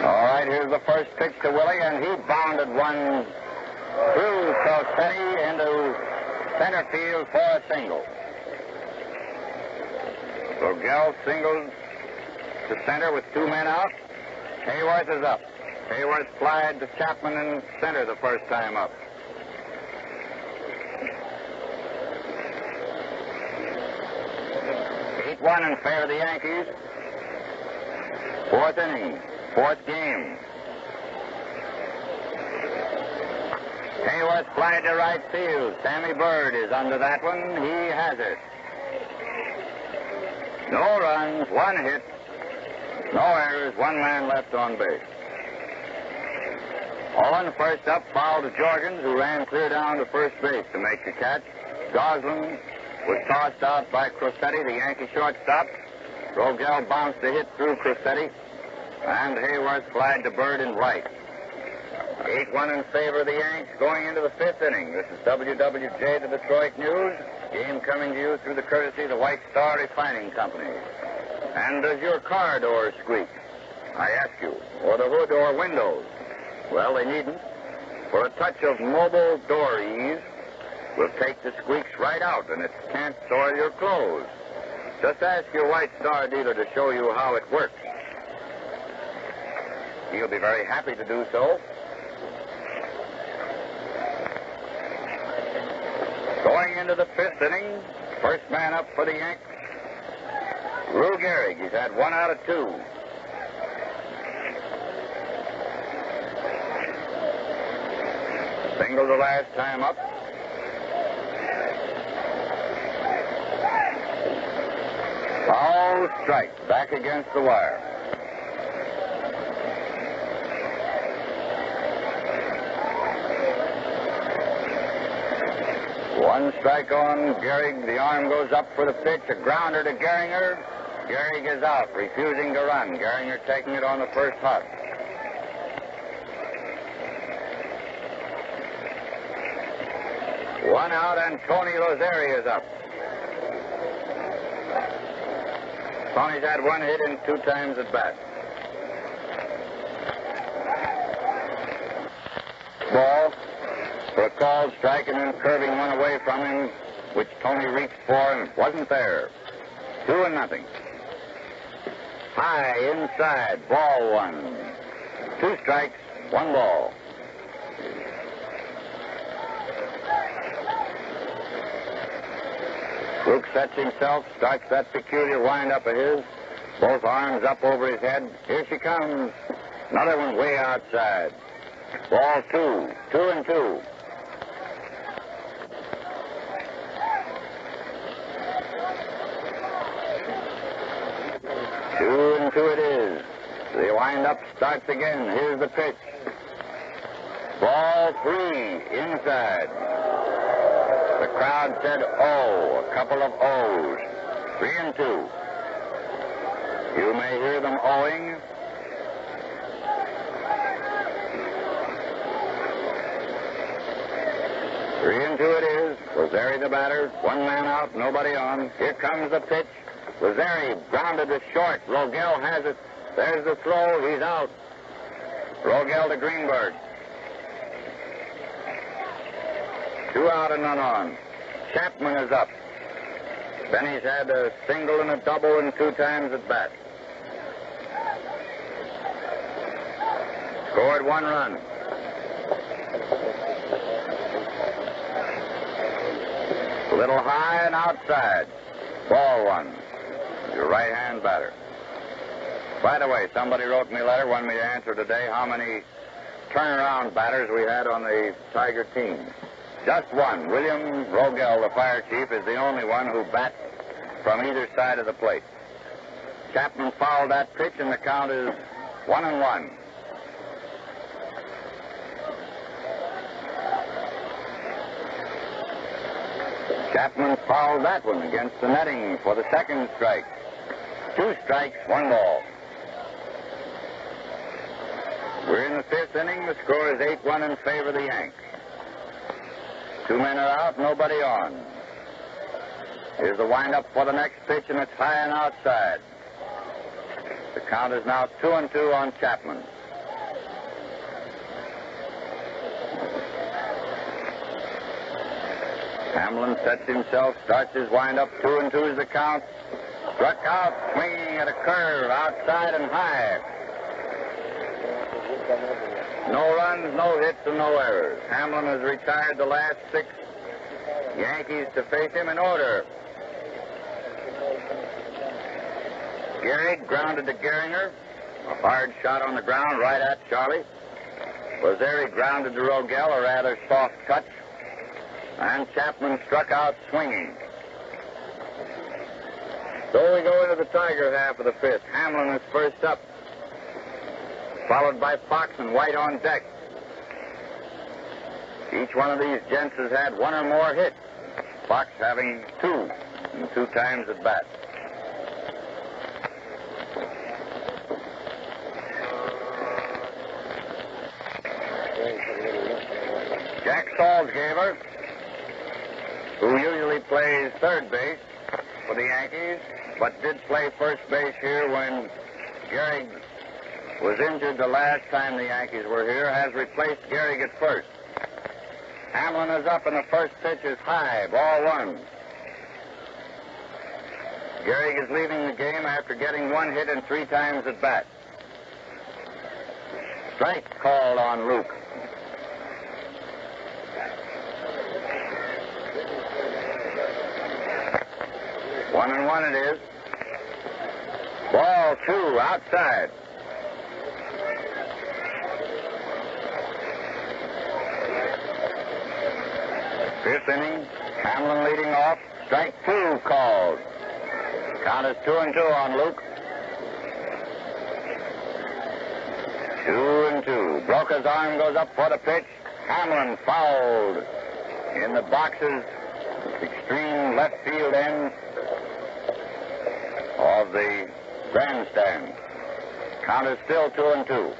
[SPEAKER 1] All right, here's the first pitch to Willie, and he bounded one through Cressetti into center field for a single. Rogel singles to center with 2 men out. Hayworth is up. Hayworth flied to Chapman in center the first time up. One in favor of the Yankees. 4th inning, 4th game. Hayworth flied to right field. Sammy Bird is under that one. He has it. No runs, 1 hit, no errors, 1 man left on base. Owen first up, fouled to Jorgens, who ran clear down to first base to make the catch. Goslin was tossed out by Crosetti, the Yankee shortstop. Rogel bounced a hit through Crosetti, and Hayworth flied to Bird in right. 8-1 in favor of the Yanks going into the 5th inning. This is WWJ, the Detroit News. Game coming to you through the courtesy of the White Star Refining Company. And does your car door squeak? I ask you. Or the hood or windows? Well, they needn't. For a touch of mobile door ease will take the squeaks right out, and it can't soil your clothes. Just ask your White Star dealer to show you how it works. He'll be very happy to do so. Going into the 5th inning, first man up for the Yanks, Lou Gehrig. He's had 1 out of 2. Single the last time up. Foul strike, back against the wire. One strike on Gehrig. The arm goes up for the pitch. A grounder to Gehringer. Gehrig is out, refusing to run. Gehringer taking it on the first hop. One out, and Tony Lozeri is up. Tony's had 1 hit in 2 times at bat. Ball for a called strike, and then curving one away from him, which Tony reached for and wasn't there. 2-0. High inside, ball 1. 2 strikes, 1 ball. Luke sets himself, starts that peculiar wind-up of his. Both arms up over his head. Here she comes. Another one way outside. Ball 2. 2-2. It is. The wind-up starts again. Here's the pitch. Ball 3, inside. The crowd said, oh, a couple of O's. 3-2. You may hear them owing. Three and 2 it is. Lozeri the batter. 1 man out, nobody on. Here comes the pitch. Lozeri grounded to short. Rogel has it. There's the throw. He's out. Rogel to Greenberg. 2 out and none on. Chapman is up. Benny's had a single and a double and 2 times at bat. Scored 1 run. A little high and outside. Ball 1. Your right-hand batter. By the way, somebody wrote me a letter, wanted me to answer today how many turnaround batters we had on the Tiger team. Just 1. William Rogel, the fire chief, is the only one who bats from either side of the plate. Chapman fouled that pitch, and the count is 1-1. Chapman fouled that one against the netting for the 2nd strike. 2 strikes, 1 ball. We're in the 5th inning. The score is 8-1 in favor of the Yanks. 2 men are out, nobody on. Here's the windup for the next pitch, and it's high and outside. The count is now 2-2 on Chapman. Hamlin sets himself, starts his windup. 2-2 is the count. Struck out, swinging at a curve, outside and high. No runs, no hits, and no errors. Hamlin has retired the last 6 Yankees to face him in order. Gehrig grounded to Gehringer. A hard shot on the ground right at Charlie. Lazeri grounded to Rogel, a rather soft touch. And Chapman struck out swinging. So we go into the Tiger half of the 5th. Hamlin is first up, followed by Fox and White on deck. Each one of these gents has had 1 or more hits. Fox having 2 and 2 times at bat. Jack Salzgaver, who usually plays third base for the Yankees, but did play first base here when Gehrig was injured the last time the Yankees were here, has replaced Gehrig at first. Hamlin is up, and the first pitch is high, ball 1. Gehrig is leaving the game after getting 1 hit and 3 times at bat. Strike called on Luke. One and 1 it is. Ball 2, outside. Fifth inning, Hamlin leading off. Strike 2 called. Count is 2-2 on Luke. 2-2. Broca's arm goes up for the pitch. Hamlin fouled in the boxes, extreme left field end of the grandstand. Count is still 2-2.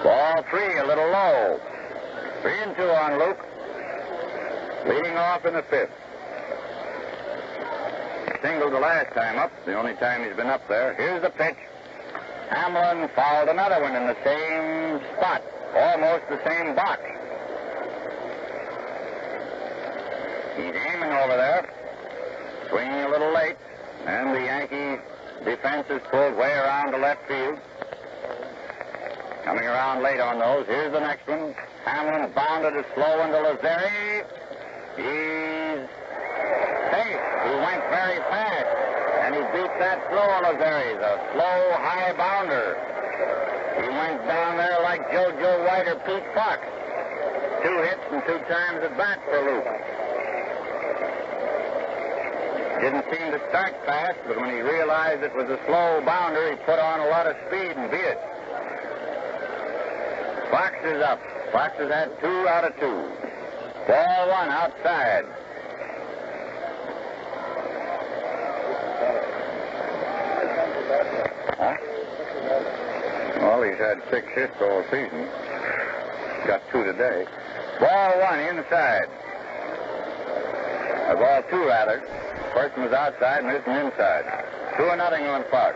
[SPEAKER 1] Ball 3, a little low. 3-2 on Luke. Leading off in the 5th. Singled the last time up, the only time he's been up there. Here's the pitch. Hamlin fouled another one in the same spot, almost the same box. He's aiming over there, swinging a little late, and the Yankee defense is pulled way around to left field. Coming around late on those. Here's the next one. Hamlin bounded a slow one to Lazeri. He's safe. He went very fast, and he beat that slow Lazeri, the slow, high bounder. He went down there like JoJo White or Pete Fox. 2 hits and 2 times at bat for Luke. Didn't seem to start fast, but when he realized it was a slow bounder, he put on a lot of speed and beat it. Fox is up. Fox has had 2 out of 2. Ball 1 outside. Huh? Well, he's had 6 hits all season. Got 2 today. Ball 1 inside. Ball 2 rather. First one was outside and this one inside. 2-0 on Fox.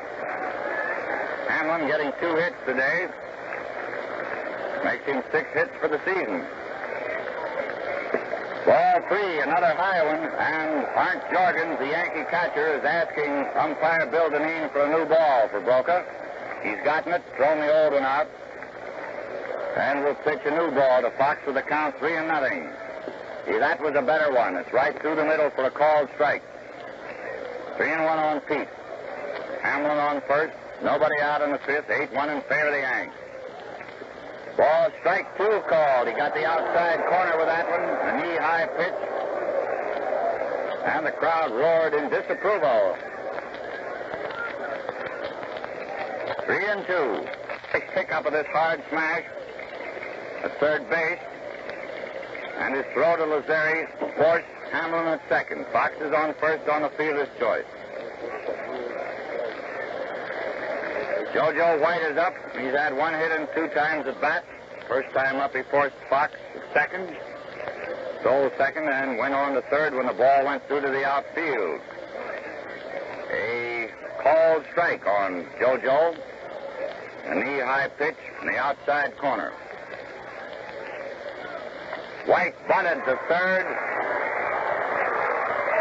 [SPEAKER 1] Hamlin getting 2 hits today. Makes him 6 hits for the season. Ball 3, another high one, and Arndt Jorgens, the Yankee catcher, is asking umpire Bill Dineen for a new ball for Broca. He's gotten it, thrown the old one out, and will pitch a new ball to Fox with a count 3-0. See, that was a better one. It's right through the middle for a called strike. 3-1 on Pete. Hamlin on first, nobody out in the 5th, 8-1 in favor of the Yanks. Ball strike 2 called. He got the outside corner with that one, a knee-high pitch. And the crowd roared in disapproval. 3-2. Nice pickup of this hard smash at third base. And his throw to Lazeri forced Hamlin at second. Fox is on first on the fielder's choice. JoJo White is up. He's had 1 hit and 2 times at bat. First time up, he forced Fox at second. Stole second and went on to third when the ball went through to the outfield. A called strike on JoJo. A knee-high pitch in the outside corner. White bunted to third.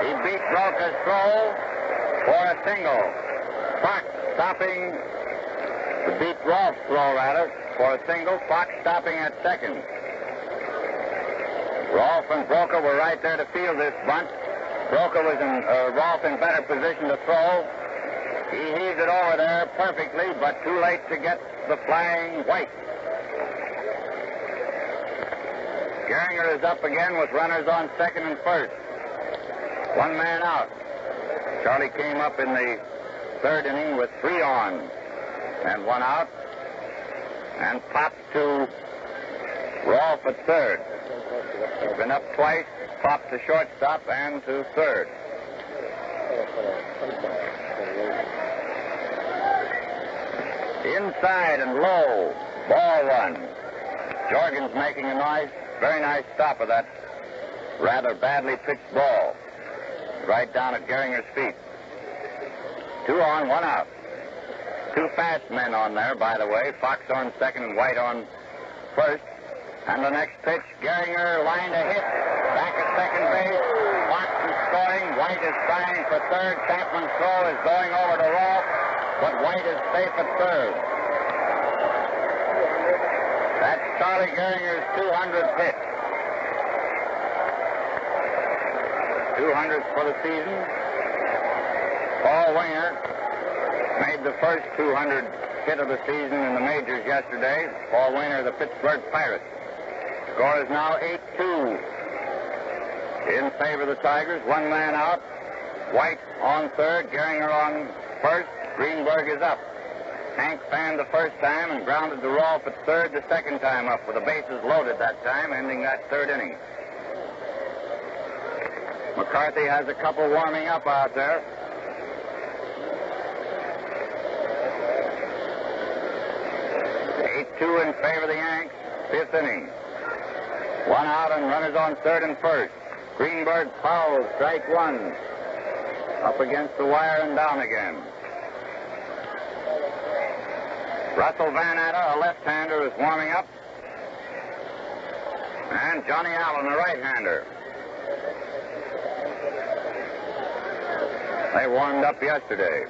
[SPEAKER 1] He beat Broca's throw for a single. Fox stopping, beat Rolf's throw, rather, for a single. Fox stopping at second. Rolf and Broca were right there to field this bunt. Rolf in better position to throw. He heaved it over there perfectly, but too late to get the flying White. Gehringer is up again with runners on second and first. One man out. Charlie came up in the third inning with 3 on and 1 out, and popped to Rolf at third. He's been up twice, popped to shortstop and to third. Inside and low, ball 1. Jorgen's making a very nice stop of that rather badly pitched ball. Right down at Gehringer's feet. 2 on, 1 out. 2 fast men on there, by the way. Fox on second and White on first. And the next pitch, Gehringer lined a hit. Back at second base. Fox is scoring. White is trying for third. Chapman's throw is going over to Rolf, but White is safe at third. That's Charlie Gehringer's 200th hit. 200th for the season. Paul Winger made the first 200 hit of the season in the majors yesterday. Paul Winger of the Pittsburgh Pirates. Score is now 8-2 in favor of the Tigers. 1 man out. White on third. Gehringer on first. Greenberg is up. Hank fanned the first time and grounded to Rolf at third the second time up with the bases loaded that time, ending that third inning. McCarthy has a couple warming up out there. Two in favor of the Yanks. 5th inning. 1 out and runners on third and first. Greenberg fouls, strike 1. Up against the wire and down again. Russell Van Atta, a left-hander, is warming up. And Johnny Allen, a right-hander. They warmed up yesterday,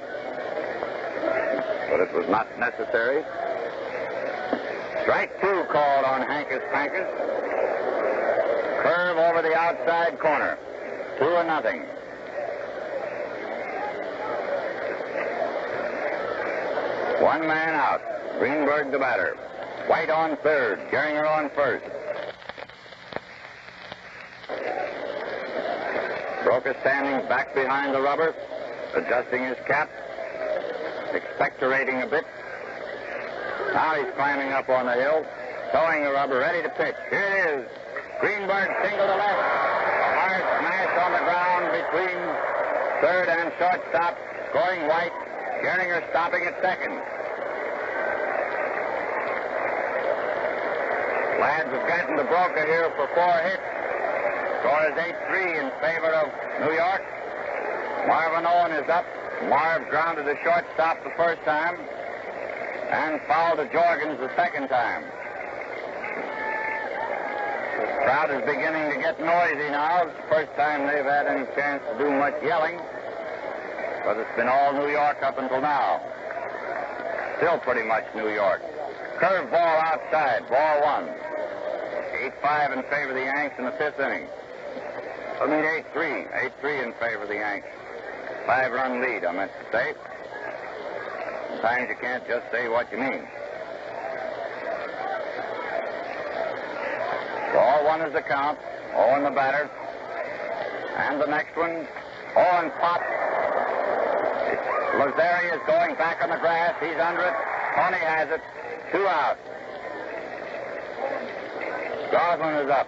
[SPEAKER 1] but it was not necessary. Strike 2 called on Hankus Pankus. Curve over the outside corner. 2-0. One man out. Greenberg the batter. White on third. Gehringer on first. Broca standing back behind the rubber, adjusting his cap, expectorating a bit. Now he's climbing up on the hill, towing the rubber, ready to pitch. Here it is. Greenberg single to left. A hard smash on the ground between third and shortstop. Scoring White. Gehringer stopping at second. Lads have gotten to Broca here for 4 hits. Score is 8-3 in favor of New York. Marvin Owen is up. Marv grounded to shortstop the first time and fouled to Jorgens the second time. The crowd is beginning to get noisy now. It's the first time they've had any chance to do much yelling, but it's been all New York up until now. Still pretty much New York. Curve ball outside, ball 1. 8-5 in favor of the Yanks in the 5th inning. 8-3. 8-3 in favor of the Yanks. 5-run lead, I meant to say. Sometimes you can't just say what you mean. Ball 1 is the count. Owen the batter. And the next one, Owen pops. Lazari is going back on the grass. He's under it. Tony has it. 2 out. Goslin is up.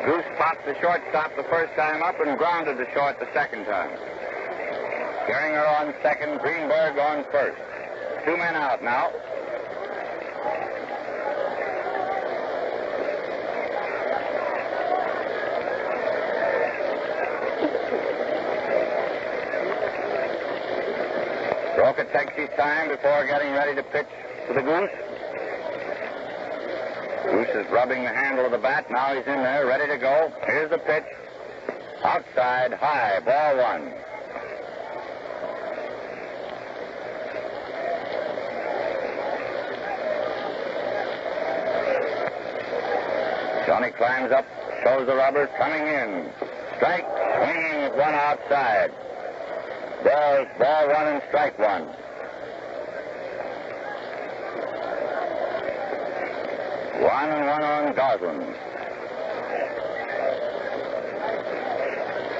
[SPEAKER 1] Goose popped the shortstop the first time up and grounded to short the second time. Gehringer on second, Greenberg on first. 2 men out now. Broca takes his time before getting ready to pitch to the Goose. Goose is rubbing the handle of the bat. Now he's in there, ready to go. Here's the pitch. Outside, high, ball one. Johnny climbs up, shows the rubber, coming in. Strike, swinging with one outside. There's ball one and strike one. One and one on Goslin.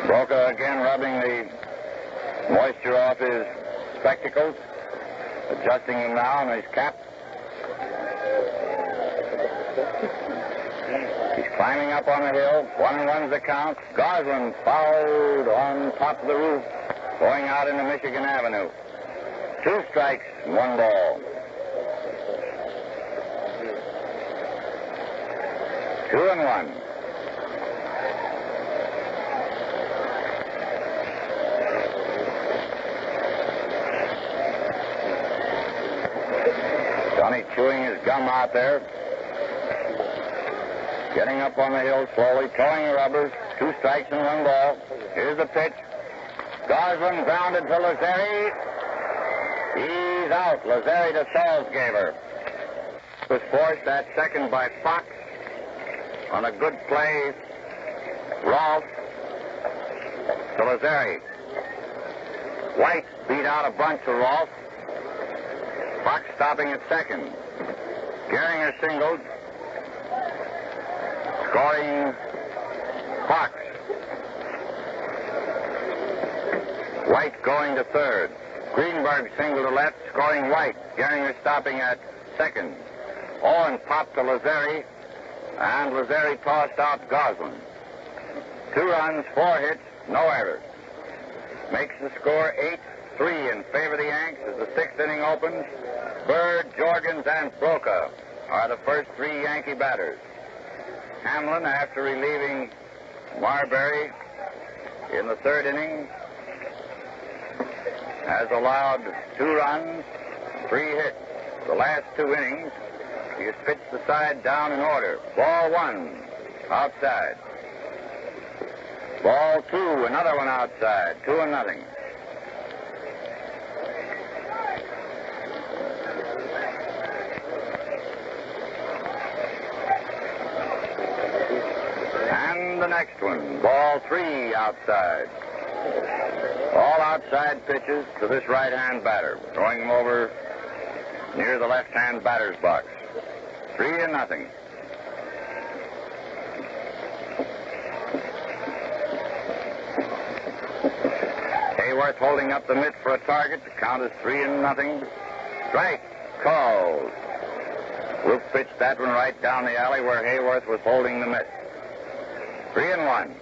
[SPEAKER 1] Broca again rubbing the moisture off his spectacles, adjusting them now on his cap. He's climbing up on the hill. 1-1's the count. Goslin fouled on top of the roof, going out into Michigan Avenue. 2 strikes, 1 ball. 2-1. Johnny chewing his gum out there. Getting up on the hill slowly, towing the rubbers. 2 strikes and 1 ball. Here's the pitch. Goslin grounded to Lazzeri. He's out. Lazzeri to Salzgeber. Was forced at second by Fox. On a good play, Rolfe to Lazzeri. White beat out a bunch of Rolfe. Fox stopping at second. Gehringer singled. Scoring Fox. White going to third. Greenberg singled to left, scoring White. Gehringer stopping at second. Owen popped to Lazzeri, and Lazzeri tossed out Goslin. 2 runs, 4 hits, no errors. Makes the score 8-3 in favor of the Yanks as the 6th inning opens. Bird, Jorgens, and Broca are the first 3 Yankee batters. Hamlin, after relieving Marbury in the 3rd inning, has allowed 2 runs, 3 hits. The last 2 innings, he has pitched the side down in order. Ball 1, outside. Ball 2, another one outside. 2-0. And the next one, ball 3, outside. All outside pitches to this right-hand batter, throwing him over near the left-hand batter's box. 3-0. Hayworth holding up the mitt for a target. The count is 3-0. Strike called. Luke pitched that one right down the alley where Hayworth was holding the mitt. 3-1.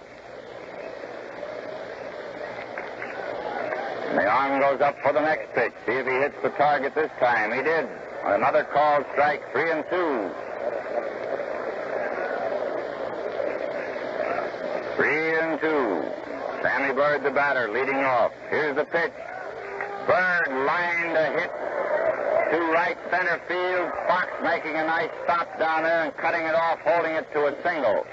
[SPEAKER 1] And the arm goes up for the next pitch. See if he hits the target this time. He did. Another called strike, 3-2. 3-2. Sammy Bird, the batter, leading off. Here's the pitch. Bird lined a hit to right center field. Fox making a nice stop down there and cutting it off, holding it to a single.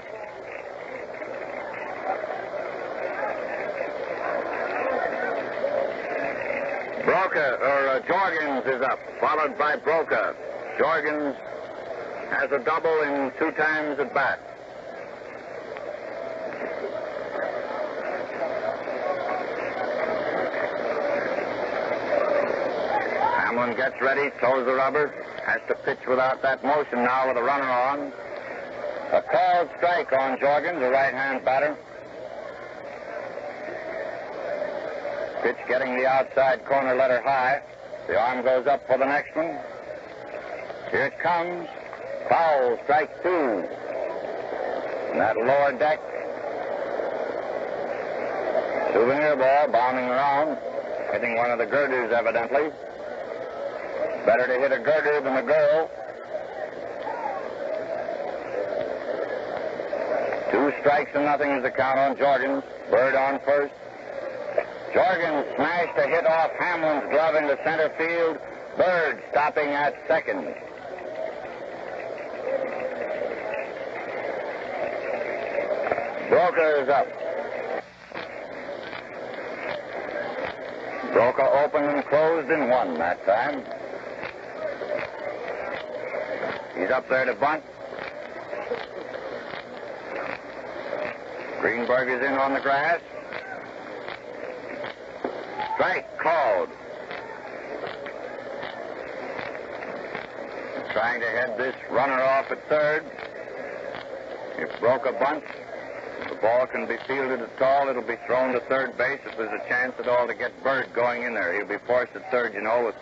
[SPEAKER 1] Jorgens is up, followed by Broca. Jorgens has a double in 2 times at bat. Hamlin gets ready, toes the rubber, has to pitch without that motion now with a runner on. A called strike on Jorgens, the right-hand batter. Pitch getting the outside corner letter high. The arm goes up for the next one. Here it comes. Foul, strike 2. And that lower deck. Souvenir ball bounding around, hitting one of the girders evidently. Better to hit a girder than a girl. 2 strikes and nothing is the count on Jorgens. Bird on first. Jorgens smashed a hit off Hamlin's glove into center field. Bird stopping at second. Broca is up. Broca opened and closed in one that time. He's up there to bunt. Greenberg is in on the grass. Strike called. Trying to head this runner off at third. If Broca bunts, the ball can be fielded at all. It'll be thrown to third base if there's a chance at all to get Bird going in there. He'll be forced at third, you know, with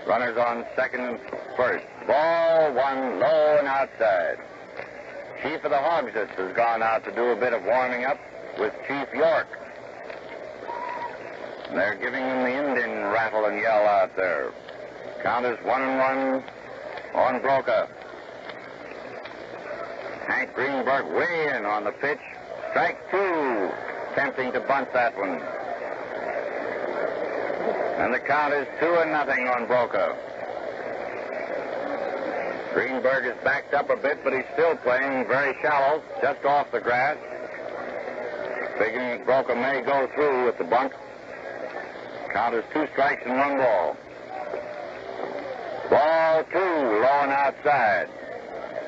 [SPEAKER 1] runners on second and first. Ball one, low and outside. Chief of the Hogsets has gone out to do a bit of warming up with Chief York. And they're giving him the Indian rattle and yell out there. Count is 1-1 on Broca. Hank Greenberg way in on the pitch. Strike two. Attempting to bunt that one. And the count is 2-0 on Broca. Greenberg is backed up a bit, but he's still playing very shallow, just off the grass. Figuring Broca may go through with the bunt. Count is 2 strikes and 1 ball. Ball 2, low and outside.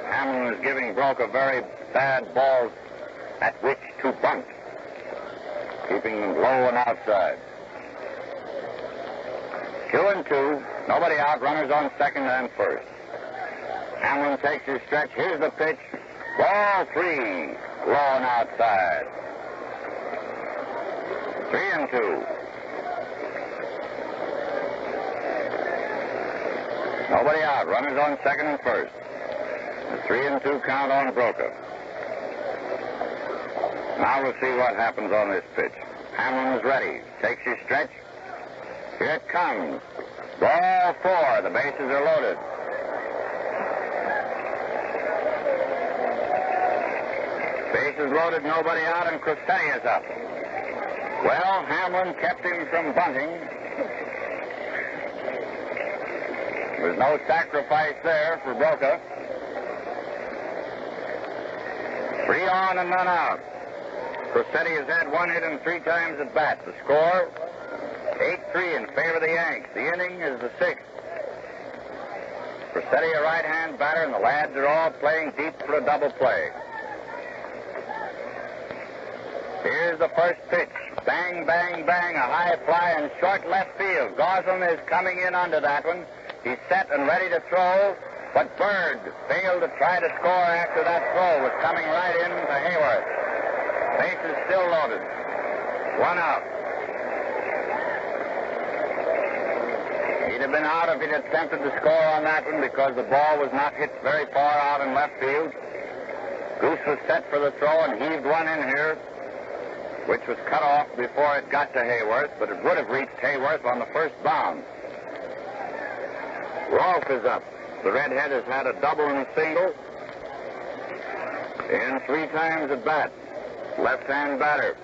[SPEAKER 1] Hamlin is giving Broca very bad balls at which to bunt, keeping them low and outside. 2-2, nobody out, runners on second and first. Hamlin takes his stretch. Here's the pitch. Ball 3, low and outside. 3-2. Nobody out. Runners on second and first. A 3-2 count on Broca. Now we'll see what happens on this pitch. Hamlin is ready. Takes his stretch. Here it comes. Ball 4. The bases are loaded. Bases loaded, nobody out, and Crosetti is up. Well, Hamlin kept him from bunting. There's no sacrifice there for Broca. 3 on and none out. Crosetti has had 1 hit and 3 times at bat. The score, 8-3 in favor of the Yanks. The inning is the 6th. Crosetti a right-hand batter, and the lads are all playing deep for a double play. Here's the first pitch. Bang, bang, bang. A high fly in short left field. Goslin is coming in under that one. He's set and ready to throw, but Bird failed to try to score after that throw. Was coming right in to Hayworth. Bases still loaded. 1 out. He'd have been out if he'd attempted to score on that one because the ball was not hit very far out in left field. Goose was set for the throw and heaved one in here, which was cut off before it got to Hayworth, but it would have reached Hayworth on the first bound. Rolfe is up. The redhead has had a double and a single in 3 times at bat. Left-hand batter.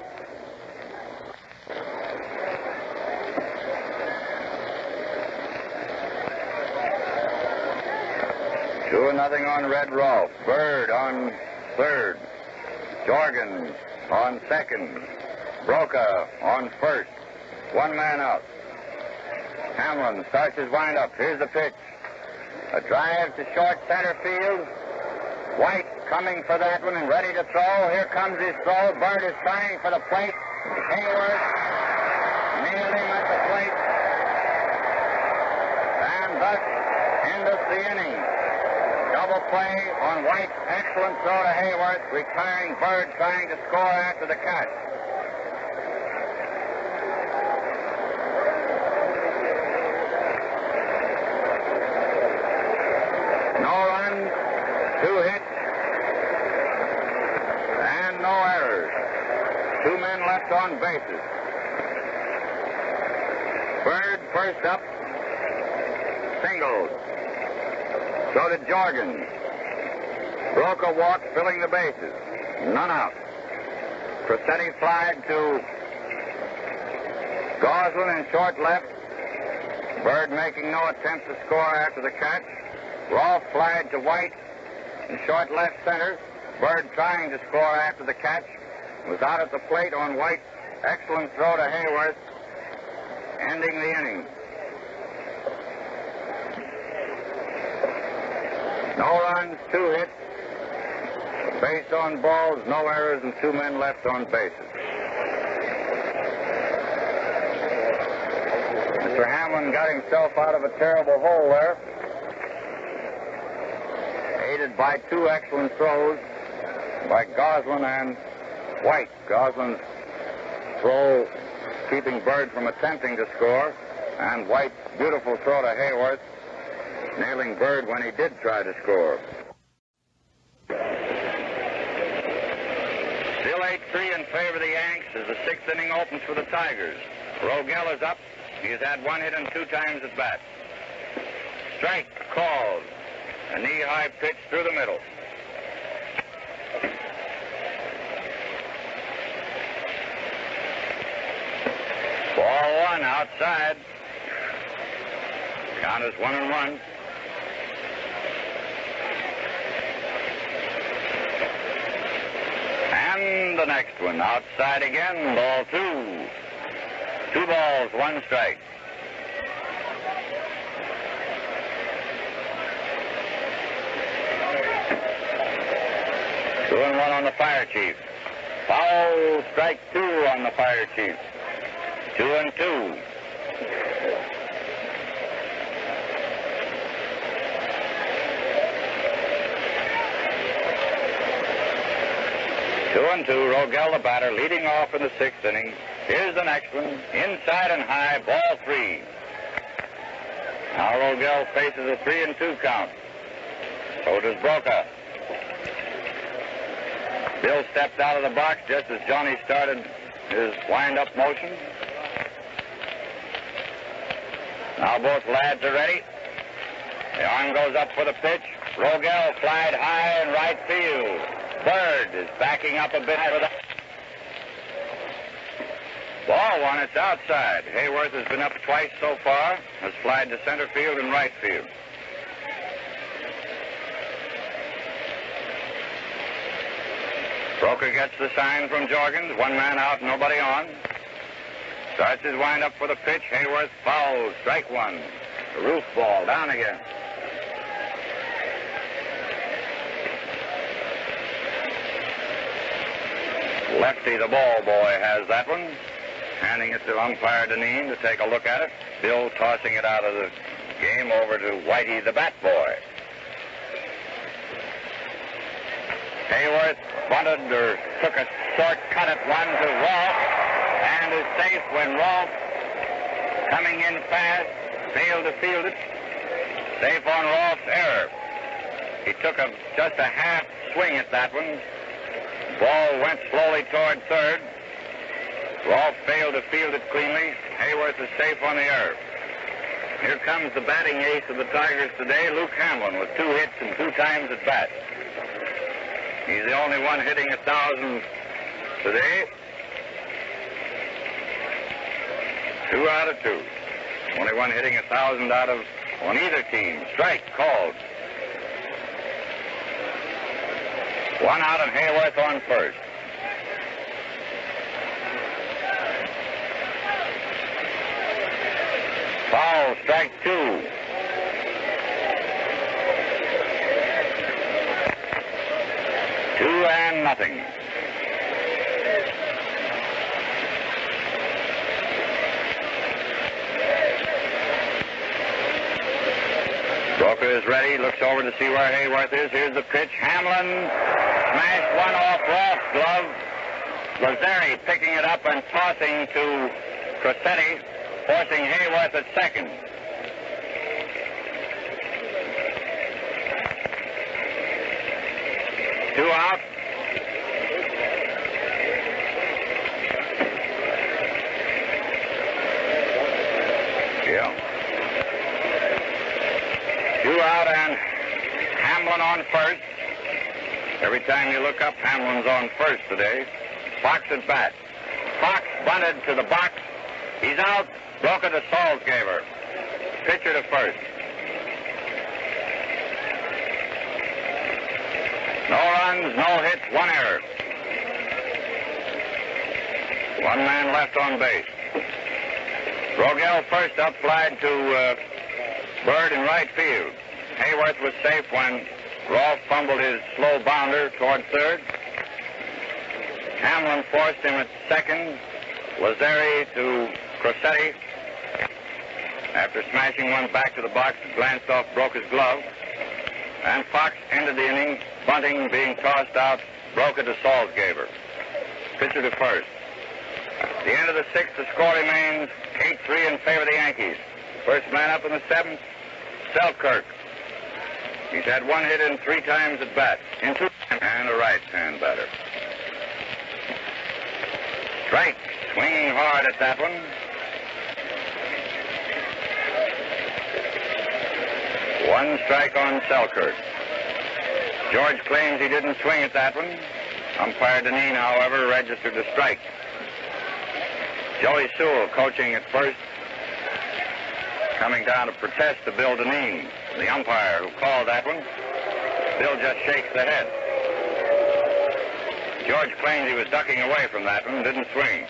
[SPEAKER 1] Two and nothing on Red Rolfe. Bird on third. Jorgens on second. Broca on first. 1 man out. Hamlin starts his windup. Here's the pitch. A drive to short center field. White coming for that one and ready to throw. Here comes his throw. Bird is trying for the plate. Hayworth nailed him at the plate. And thus endeth the inning. Double play on White's excellent throw to Hayworth, retiring Bird trying to score after the catch. No runs, 2 hits, and no errors. 2 men left on bases. Bird first up, singled. So did Jorgens. Broca walked, filling the bases. None out. Crosetti flied to Goslin in short left. Bird making no attempt to score after the catch. Rolfe flied to White in short left center. Bird trying to score after the catch. Was out at the plate on White's excellent throw to Hayworth. ending the inning. No runs, 2 hits, base on balls, no errors, and 2 men left on bases. Mr. Hamlin got himself out of a terrible hole there, aided by 2 excellent throws by Goslin and White. Goslin's throw keeping Bird from attempting to score, and White's beautiful throw to Hayworth, nailing Bird when he did try to score. Still 8-3 in favor of the Yanks as the 6th inning opens for the Tigers. Rogel is up. He has had 1 hit and 2 times at bat. Strike called. A knee-high pitch through the middle. Ball 1 outside. Count is 1-1. And the next one outside again. Ball 2. 2 balls, 1 strike. Two and 1 on the Fire Chief. Foul, strike 2 on the Fire Chief. 2-2. Rogel, the batter, leading off in the 6th inning. Here's the next one. Inside and high, ball 3. Now Rogel faces a 3-2 count. So does Broca. Bill stepped out of the box just as Johnny started his wind-up motion. Now both lads are ready. The arm goes up for the pitch. Rogel flied high in right field. Bird is backing up a bit for the... Ball 1, it's outside. Hayworth has been up twice so far, has flied to center field and right field. Broca gets the sign from Jorgens. 1 man out, nobody on. Starts his wind-up for the pitch. Hayworth fouls. Strike 1. The roof ball down again. Lefty, the ball boy, has that one. Handing it to umpire Deneen to take a look at it. Bill tossing it out of the game over to Whitey, the bat boy. Hayworth bunted or took a short cut at one to Rolfe and is safe when Rolfe, coming in fast, failed to field it. Safe on Rolfe's error. He took just a half swing at that one. Ball went slowly toward third. Rolfe failed to field it cleanly. Hayworth is safe on the error. Here comes the batting ace of the Tigers today, Luke Hamlin, with 2 hits and 2 times at bat. He's the only one hitting 1,000 today. 2 out of 2. Only one hitting 1,000 out of on either team. Strike called. 1 out and Hayworth on first. Foul, strike 2. 2-0. Broca is ready, looks over to see where Hayworth is. Here's the pitch. Hamlin smashed one off Rolfe's glove. Lazzari picking it up and tossing to Crosetti, forcing Hayworth at second. Two out. Yeah. 2 out and Hamlin on first. Every time you look up, Hamlin's on first today. Fox at bat. Fox bunted to the box. He's out. Broca to Salzgaber. Pitcher to first. No runs, no hits, 1 error. 1 man left on base. Rogel first up, flied to Bird in right field. Hayworth was safe when Rolfe fumbled his slow bounder toward third. Hamlin forced him at second. Lazeri to Crossetti. After smashing one back to the box, it glanced off, broke his glove. And Fox ended the inning, bunting, being tossed out, broke it to Salzgeber. Pitcher to first. At the end of the sixth, the score remains 8-3 in favor of the Yankees. First man up in the seventh, Selkirk. He's had one hit in 3 times at bat, and a right-hand batter. Strike, swinging hard at that one. One strike on Selkirk. George claims he didn't swing at that one. Umpire Deneen, however, registered a strike. Joey Sewell coaching at first, coming down to protest to Bill Deneen, the umpire who called that one. Bill just shakes the head. George claims he was ducking away from that one, didn't swing.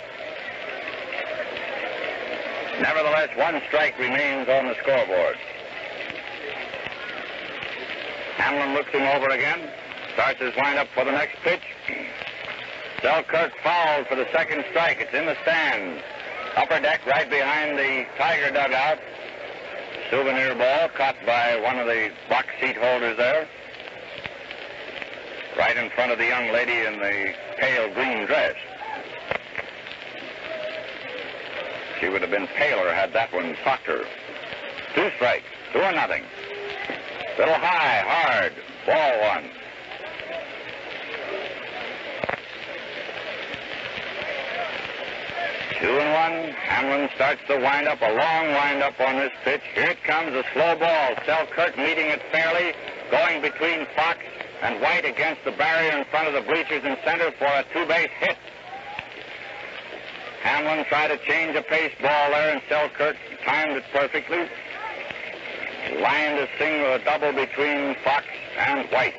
[SPEAKER 1] Nevertheless, one strike remains on the scoreboard. Hamlin looks him over again, starts his windup for the next pitch. Selkirk fouled for the second strike. It's in the stands. Upper deck right behind the Tiger dugout. Souvenir ball caught by one of the box seat holders there. Right in front of the young lady in the pale green dress. She would have been paler had that one fucked her. 2 strikes, 2-0. Little high, hard, ball one. Two and one. Hamlin starts the windup, a long windup on this pitch. Here it comes, a slow ball. Selkirk meeting it fairly, going between Fox and White against the barrier in front of the bleachers in center for a 2-base hit. Hamlin tried to change a pace ball there, and Selkirk timed it perfectly. Lined a single, a double between Fox and White.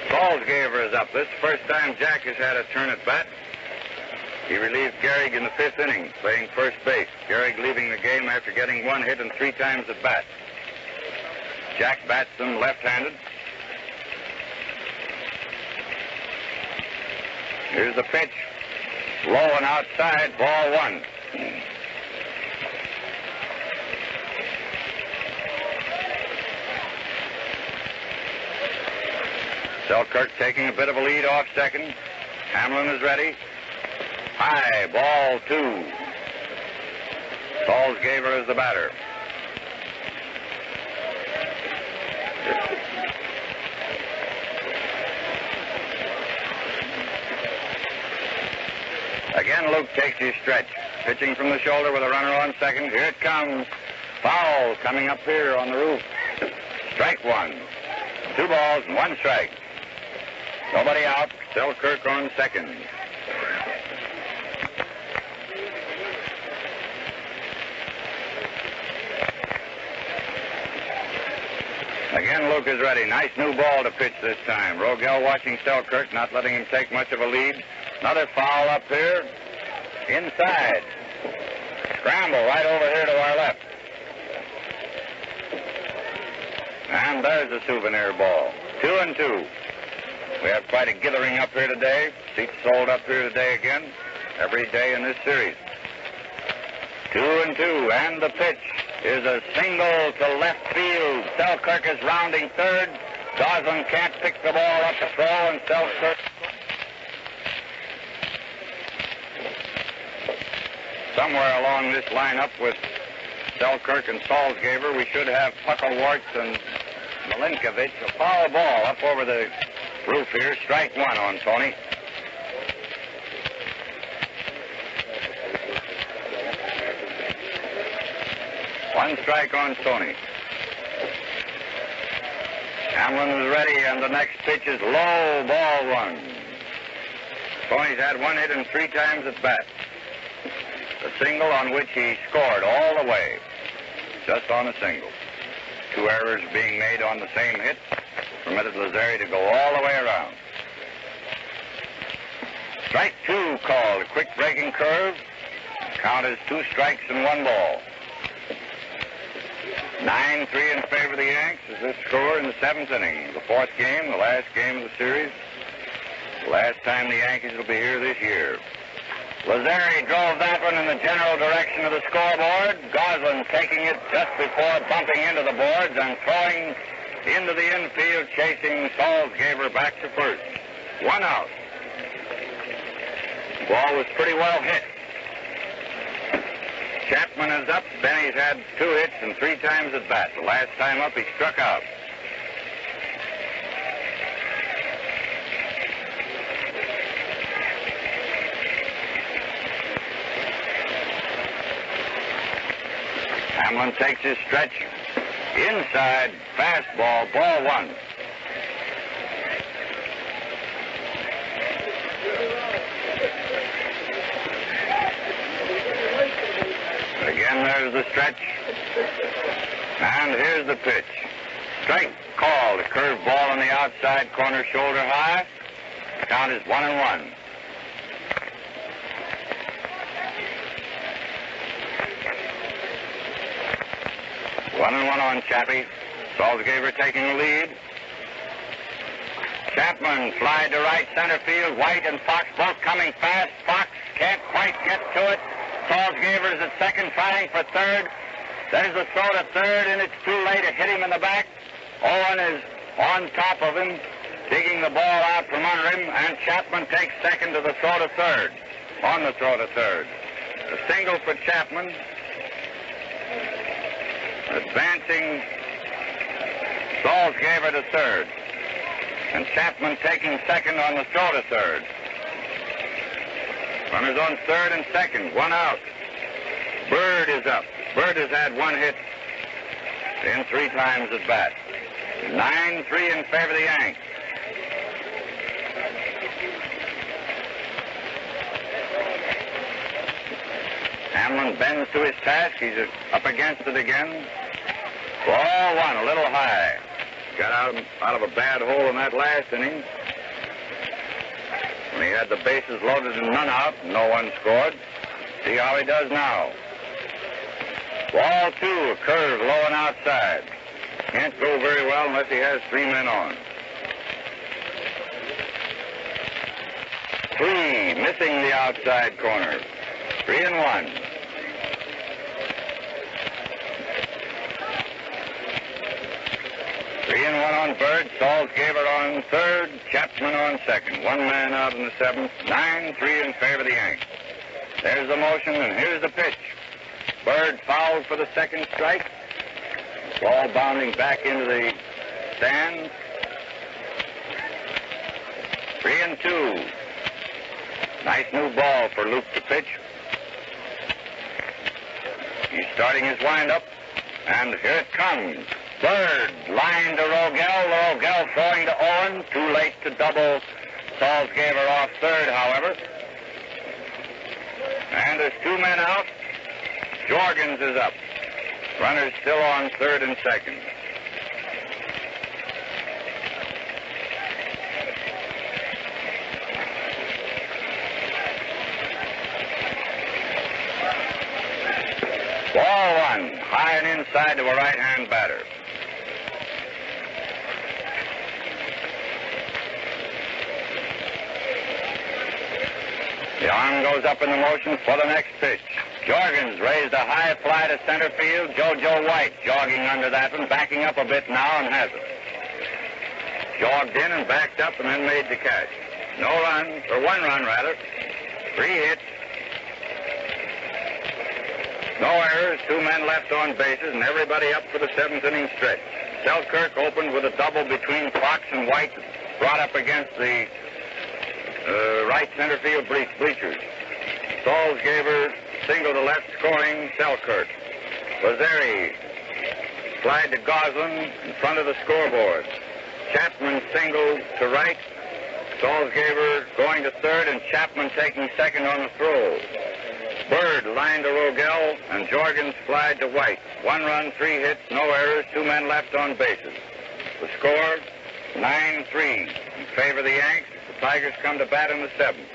[SPEAKER 1] Salzgeber is up. This is the first time Jack has had a turn at bat. He relieved Gehrig in the 5th inning, playing first base. Gehrig leaving the game after getting 1 hit and 3 times at bat. Jack bats them left-handed. Here's the pitch. Low and outside, ball 1. Selkirk taking a bit of a lead off second. Hamlin is ready. High, ball 2. Salzgeber is the batter. Again, Luke takes his stretch. Pitching from the shoulder with a runner on second. Here it comes. Foul coming up here on the roof. Strike 1. 2 balls and 1 strike. Nobody out. Selkirk on second. Again, Luke is ready. Nice new ball to pitch this time. Rogel watching Selkirk, not letting him take much of a lead. Another foul up here. Inside. Scramble right over here to our left. And there's a souvenir ball. 2-2. We have quite a gathering up here today. Seats sold up here today again. Every day in this series. 2-2. And the pitch is a single to left field. Selkirk is rounding third. Goslin can't pick the ball up to throw, and Selkirk. Somewhere along this lineup with Selkirk and Salzgeber, we should have Pucklewarts and Milinkovic. A foul ball up over the roof here. Strike 1 on Tony. One strike on Tony. Hamlin is ready, and the next pitch is low, ball 1. Tony's had 1 hit and 3 times at bat. A single on which he scored all the way, just on a single. 2 errors being made on the same hit permitted Lazeri to go all the way around. Strike two called, a quick breaking curve. Count is 2 strikes and 1 ball. 9-3 in favor of the Yanks is this score in the 7th inning. The 4th game, the last game of the series. The last time the Yankees will be here this year. Lazari drove that one in the general direction of the scoreboard. Goslin taking it just before bumping into the boards and throwing into the infield, chasing Salzgeber back to first. 1 out. Ball was pretty well hit. Chapman is up. Benny's had 2 hits and 3 times at bat. The last time up, he struck out. Hamlin takes his stretch. Inside, fastball, ball 1. Again, there's the stretch. And here's the pitch. Strike called. A curved ball on the outside corner, shoulder high. Count is 1-1. One on Chappie. Salzgeber taking the lead. Chapman fly to right center field. White and Fox both coming fast. Fox can't quite get to it. Salzgeber is at second, trying for third. There's a throw to third, and it's too late to hit him in the back. Owen is on top of him, digging the ball out from under him, and Chapman takes second to the throw to third. On the throw to third. A single for Chapman. Advancing Salzgeber to third. And Chapman taking second on the throw to third. Runners on third and second, 1 out. Bird is up. Bird has had 1 hit in 3 times at bat. 9-3 in favor of the Yanks. Hamlin bends to his task. He's up against it again. Ball 1, a little high. Got out of a bad hole in that last inning. When he had the bases loaded and none out, no one scored. See how he does now. Ball 2, a curve low and outside. Can't go very well unless he has 3 men on. 3, missing the outside corner. 3-1. On Bird, Salzgeber on third, Chapman on second. 1 man out in the 7th. 9-3 in favor of the Yanks. There's the motion, and here's the pitch. Bird fouled for the second strike. Ball bounding back into the stands. 3-2. Nice new ball for Luke to pitch. He's starting his windup, and here it comes. Bird, line to Rogel. Rogel throwing to Owen. Too late to double Salzgeber off third, however. And there's 2 men out. Jorgens is up. Runners still on third and second. Ball 1, high and inside to a right-hand batter. The arm goes up in the motion for the next pitch. Jorgens raised a high fly to center field. JoJo White jogging under that one, backing up a bit now and has it. Jogged in and backed up and then made the catch. No runs, or 1 run rather. 3 hits. No errors, 2 men left on bases, and everybody up for the 7th inning stretch. Selkirk opened with a double between Fox and White, brought up against the right center field bleachers. Salzgeber single to left, scoring Selkirk. Lazari slide to Goslin in front of the scoreboard. Chapman single to right. Salzgeber going to third, and Chapman taking second on the throw. Bird line to Rogel, and Jorgens flied to White. 1 run, 3 hits, no errors, 2 men left on bases. The score, 9-3 in favor of the Yanks. The Tigers come to bat in the 7th.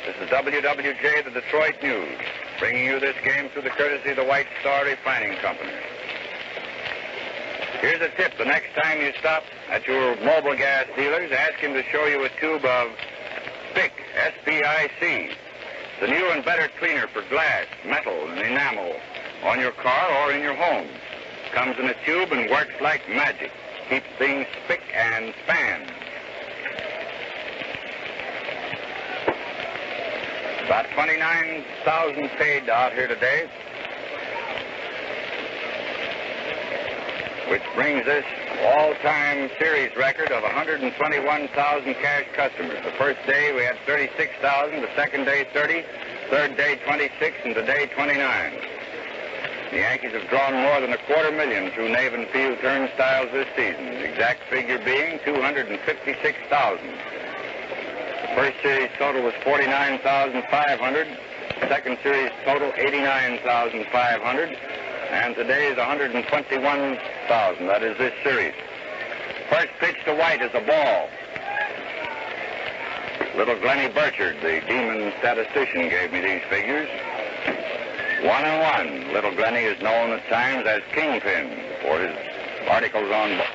[SPEAKER 1] This is WWJ, the Detroit News, bringing you this game through the courtesy of the White Star Refining Company. Here's a tip. The next time you stop at your mobile gas dealers, ask him to show you a tube of SPIC, S-P-I-C. It's a new and better cleaner for glass, metal, and enamel on your car or in your home. Comes in a tube and works like magic. Keeps things spick and span. About 29,000 paid out here today, which brings us all-time series record of 121,000 cash customers. The first day we had 36,000, the second day 30, third day 26, and today 29. The Yankees have drawn more than 250,000 through Navin Field turnstiles this season, the exact figure being 256,000. The first series total was 49,500, second series total 89,500, and today is 121,000. That is this series. First pitch to White is a ball. Little Glennie Burchard, the demon statistician, gave me these figures. 1-1. Little Glennie is known at times as Kingpin for his articles on ball.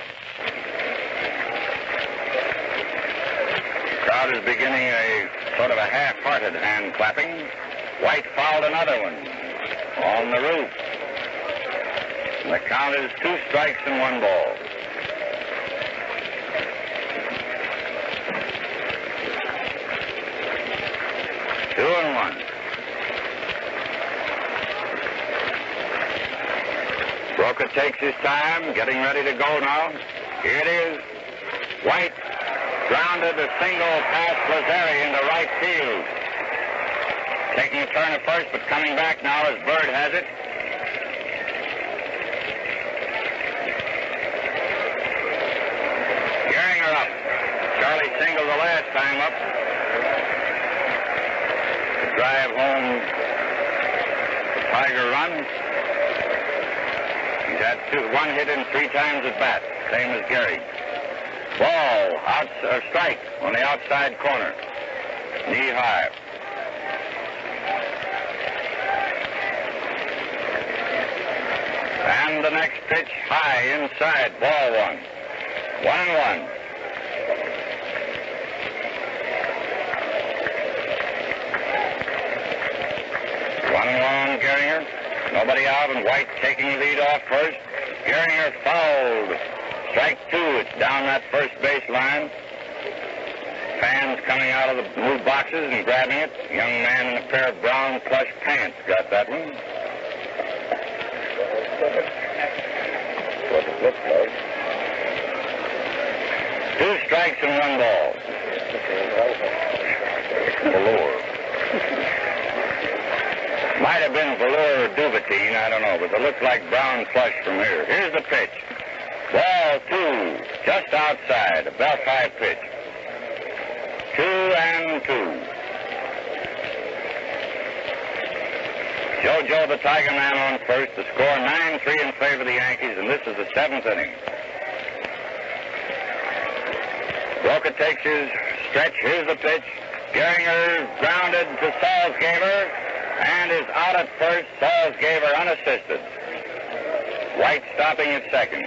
[SPEAKER 1] The crowd is beginning a sort of a half-hearted hand clapping. White fouled another one on the roof. And the count is 2 strikes and 1 ball. Two and one. Broca takes his time, getting ready to go now. Here it is. White grounded a single past Lazari into right field. Taking a turn at first, but coming back now as Bird has it. Gehringer up. Charlie singled the last time up. To drive home the Tiger run. He's had 1 hit and 3 times at bat, same as Gehrig. Ball, strike on the outside corner, knee high. And the next pitch high inside, ball 1. 1-1. On Gehringer. Nobody out, and White taking the lead off first. Gehringer fouled. Strike 2. It's down that first base line. Fans coming out of the blue boxes and grabbing it. A young man in a pair of brown plush pants got that one. What it looks like. 2 strikes and 1 ball. Velour. Might have been velour or duvetine, I don't know, but it looks like brown plush from here. Here's the pitch. Ball 2, just outside, a belt high pitch. 2-2. JoJo, the Tiger man, on first. The score 9-3 in favor of the Yankees, and this is the 7th inning. Broca takes his stretch. Here's the pitch. Gehringer grounded to Salzgeber and is out at first. Salzgeber unassisted. White stopping at second.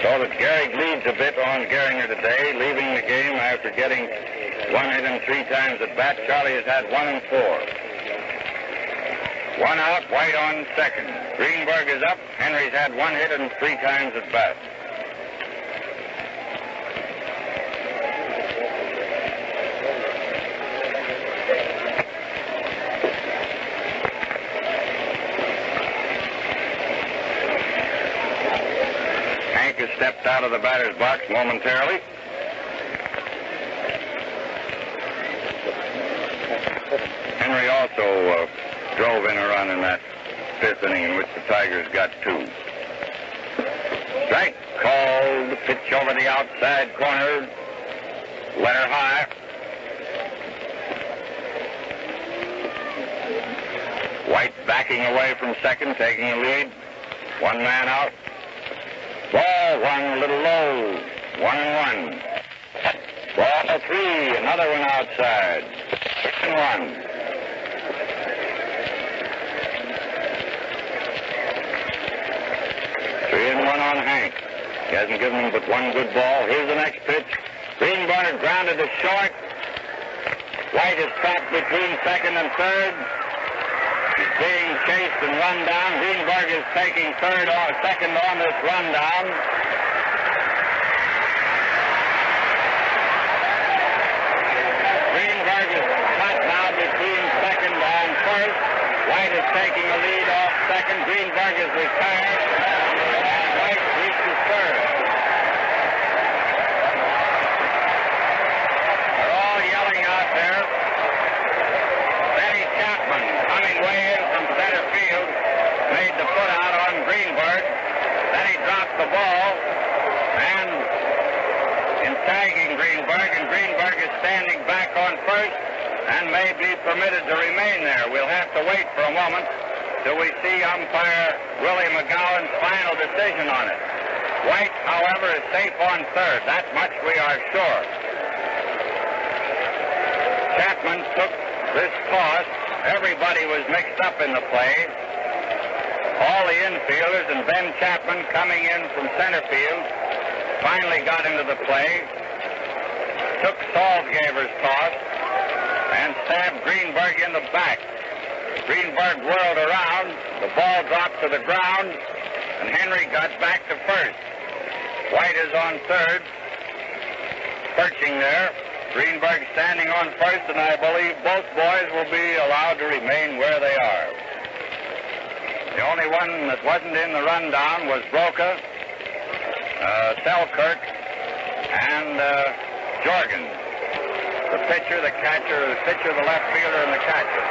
[SPEAKER 1] So that Gehrig leads a bit on Gehringer today, leaving the game after getting 1 hit and 3 times at bat. Charlie has had 1 and 4. 1 out, White on second. Greenberg is up. Henry's had 1 hit and 3 times at bat. Hank has stepped out of the batter's box momentarily. Henry also drove in a run in that 5th inning in which the Tigers got 2. Strike called. Pitch over the outside corner. Letter high. White backing away from second, taking a lead. 1 man out. Ball 1, a little low. 1-1. Ball 3, another one outside. 3-1. On Hank. He hasn't given him but one good ball. Here's the next pitch. Greenberg grounded to short. White is trapped between second and third. He's being chased and run down. Greenberg is taking second on this rundown. Greenberg is caught now between second and first. White is taking a lead off second. Greenberg is retired. The ball, and in tagging Greenberg, and Greenberg is standing back on first and may be permitted to remain there. We'll have to wait for a moment till we see umpire Willie McGowan's final decision on it. White, however, is safe on third. That much we are sure. Chapman took this toss. Everybody was mixed up in the play. All the infielders and Ben Chapman coming in from center field finally got into the play, took Salzgeber's toss, and stabbed Greenberg in the back. Greenberg whirled around, the ball dropped to the ground, and Henry got back to first. White is on third, perching there. Greenberg standing on first, and I believe both boys will be allowed to remain where they are. The only one that wasn't in the rundown was Broca, Selkirk, and Jorgen. The pitcher, the catcher, the left fielder, and the catcher.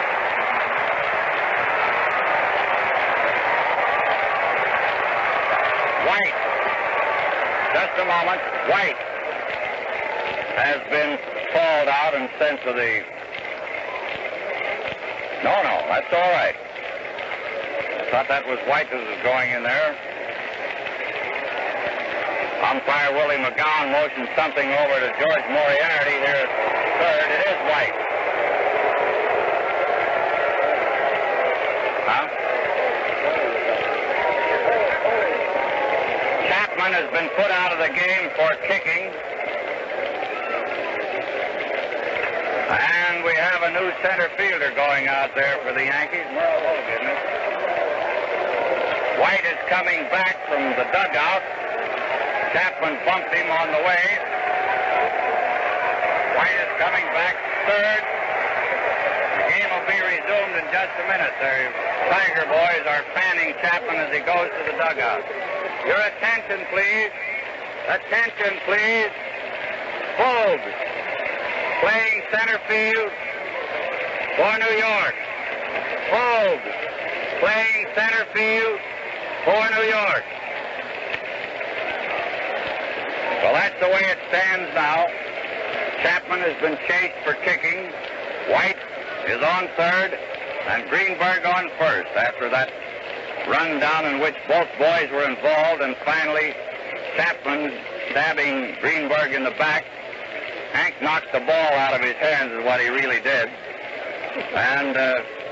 [SPEAKER 1] White. Just a moment. White has been called out and sent to the... No, that's all right. Thought that was White that was going in there. Umpire Willie McGowan motioned something over to George Moriarty here at third. It is White. Huh? Chapman has been put out of the game for kicking. And we have a new center fielder going out there for the Yankees. Oh, goodness. White is coming back from the dugout. Chapman bumped him on the way. White is coming back third. The game will be resumed in just a minute. The Tiger boys are fanning Chapman as he goes to the dugout. Your attention, please. Attention, please. Hold. Playing center field for New York. Hold. Playing center field for New York. Well, that's the way it stands now. Chapman has been chased for kicking. White is on third, and Greenberg on first after that rundown in which both boys were involved, and finally Chapman stabbing Greenberg in the back. Hank knocked the ball out of his hands is what he really did, and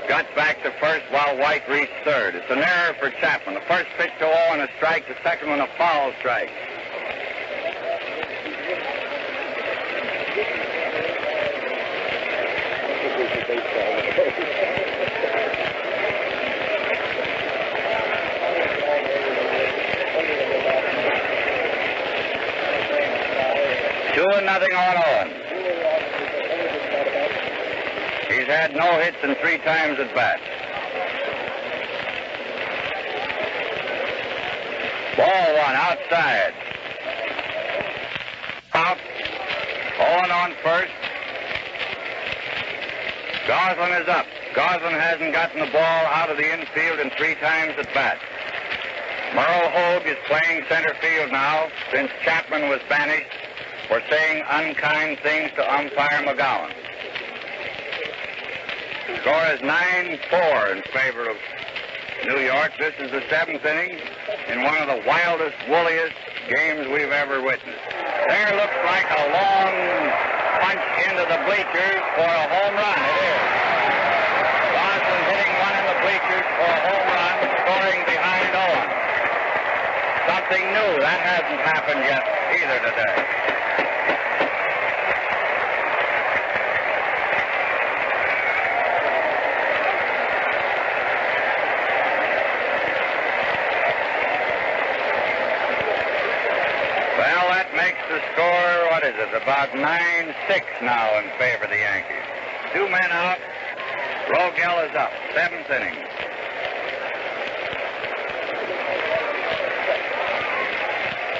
[SPEAKER 1] got back to first while White reached third. It's an error for Chapman. The first pitch to 0 and a strike, the second one a foul strike. Two and nothing on Owen. He's had no hits and 3 times at bat. Ball 1 outside. Out. Owen on first. Goslin is up. Goslin hasn't gotten the ball out of the infield in 3 times at bat. Merle Hogue is playing center field now since Chapman was banished for saying unkind things to umpire McGowan. The score is 9-4 in favor of New York. This is the 7th inning in one of the wildest, woolliest games we've ever witnessed. There looks like a long punch into the bleachers for a home run. It is. Gosling hitting one in the bleachers for a home run, scoring behind Owen. Something new. That hasn't happened yet either today. Well, that makes the score, what is it, about 9-6 now in favor of the Yankees. 2 men out. Rogel is up. 7th inning.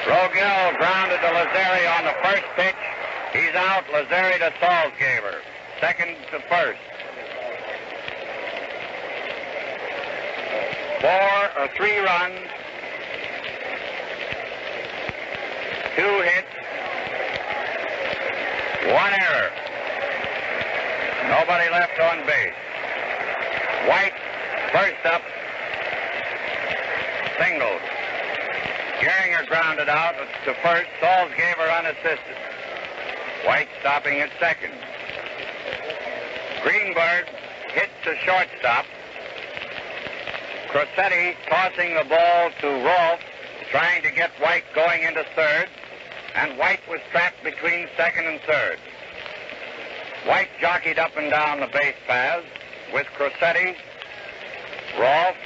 [SPEAKER 1] Rogel grounded to Lazzeri on the first pitch. He's out. Lazzeri to Salzgeber. Second to first. 3 runs. 2 hits. 1 error. Nobody left on base. White first up. Singled. Gehringer grounded out to first. Salzgeber unassisted. White stopping at second. Greenberg hit to shortstop. Crosetti tossing the ball to Rolfe, trying to get White going into third, and White was trapped between second and third. White jockeyed up and down the base paths with Crosetti, Rolfe,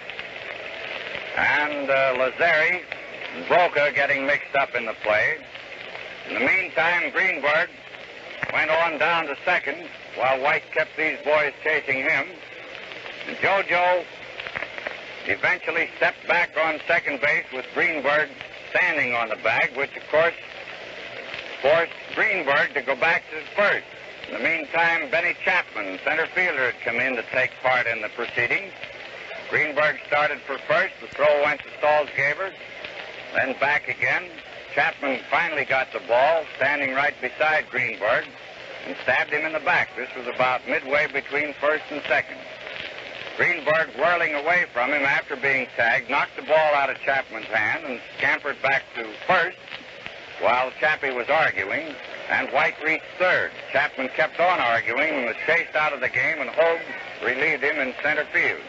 [SPEAKER 1] and Lazzeri, and Broca getting mixed up in the play. In the meantime, Greenberg went on down to second while White kept these boys chasing him. And JoJo eventually stepped back on second base with Greenberg standing on the bag, which, of course, forced Greenberg to go back to first. In the meantime, Benny Chapman, center fielder, had come in to take part in the proceedings. Greenberg started for first. The throw went to Salzgeber, then back again. Chapman finally got the ball, standing right beside Greenberg, and stabbed him in the back. This was about midway between first and second. Greenberg, whirling away from him after being tagged, knocked the ball out of Chapman's hand and scampered back to first while Chappie was arguing, and White reached third. Chapman kept on arguing and was chased out of the game, and Hogue relieved him in center field.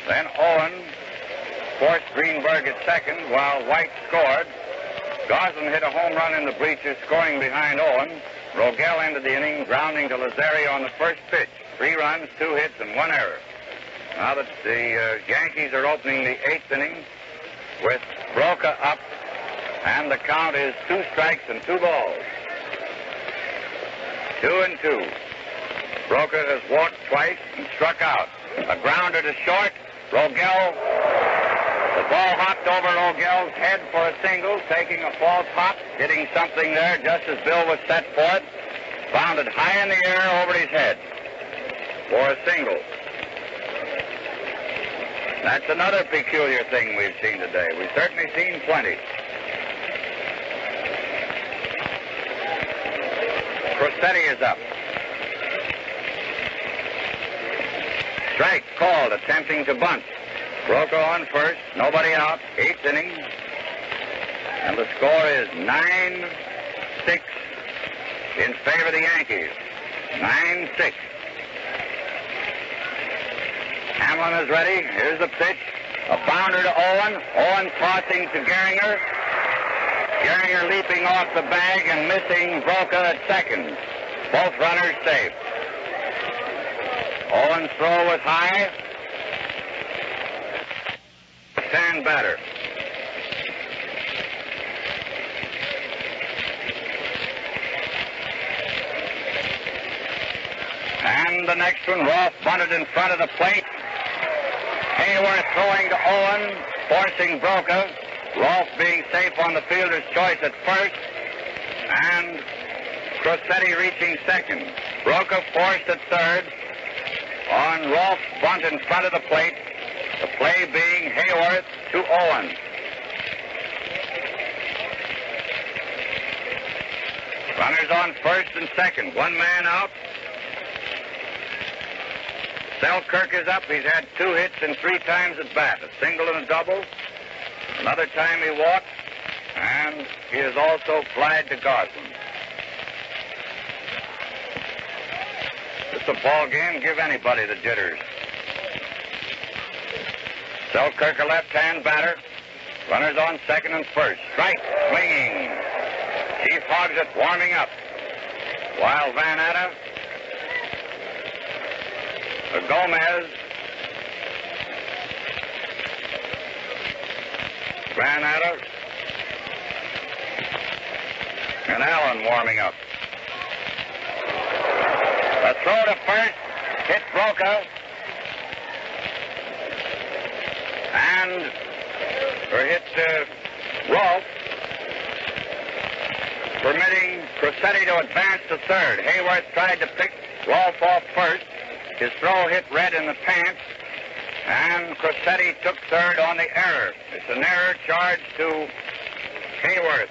[SPEAKER 1] Then Owen forced Greenberg at second while White scored. Gosling hit a home run in the bleachers, scoring behind Owen. Rogel ended the inning, grounding to Lazzeri on the first pitch. 3 runs, 2 hits, and 1 error. Now that the Yankees are opening the 8th inning with Broca up, and the count is 2 strikes and 2 balls. 2-2. Broca has walked twice and struck out. A grounder to short. Rogel. The ball hopped over Rogel's head for a single, taking a false hop, hitting something there just as Bill was set for it. Bounded high in the air over his head for a single. That's another peculiar thing we've seen today. We've certainly seen plenty. Crosetti is up. Strike called, attempting to bunt. Broca on first, nobody out, 8th inning. And the score is 9-6 in favor of the Yankees. 9-6. Hamlin is ready. Here's the pitch. A bounder to Owen. Owen tossing to Gehringer. Gehringer leaping off the bag and missing Broca at second. Both runners safe. Owen's throw was high. Stand batter. And the next one, Rolfe bunted in front of the plate. Hayworth throwing to Owen, forcing Broca. Rolfe being safe on the fielder's choice at first. And Crosetti reaching second. Broca forced at third on Rolfe's bunt in front of the plate. The play being Hayworth to Owen. Runners on first and second. 1 man out. Selkirk is up. He's had 2 hits and 3 times at bat. A single and a double. Another time he walked. And he is also flied to Garson. It's a ball game. Give anybody the jitters. Selkirk, a left-hand batter. Runners on second and first. Strike, swinging. Chief hogs it, warming up. While Van Atta, Gomez, Van Atta, and Allen warming up. A throw to first, hit Broca, and hit Rolfe, permitting Crosetti to advance to third. Hayworth tried to pick Rolfe off first. His throw hit Red in the pants, and Crosetti took third on the error. It's an error charged to Hayworth.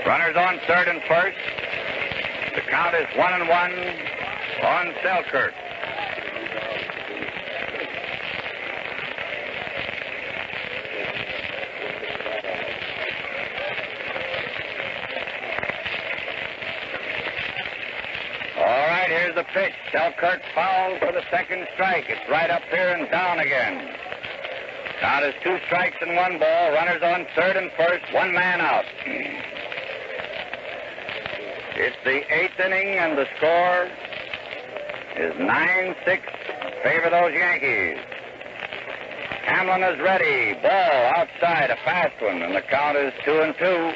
[SPEAKER 1] Runners on third and first. The count is 1-1 on Selkirk. All right, here's the pitch. Selkirk fouled for the second strike. It's right up here and down again. Count is 2 strikes and 1 ball. Runners on third and first. 1 man out. It's the 8th inning, and the score is 9-6. Favor those Yankees. Hamlin is ready. Ball outside, a fast one, and the count is 2-2.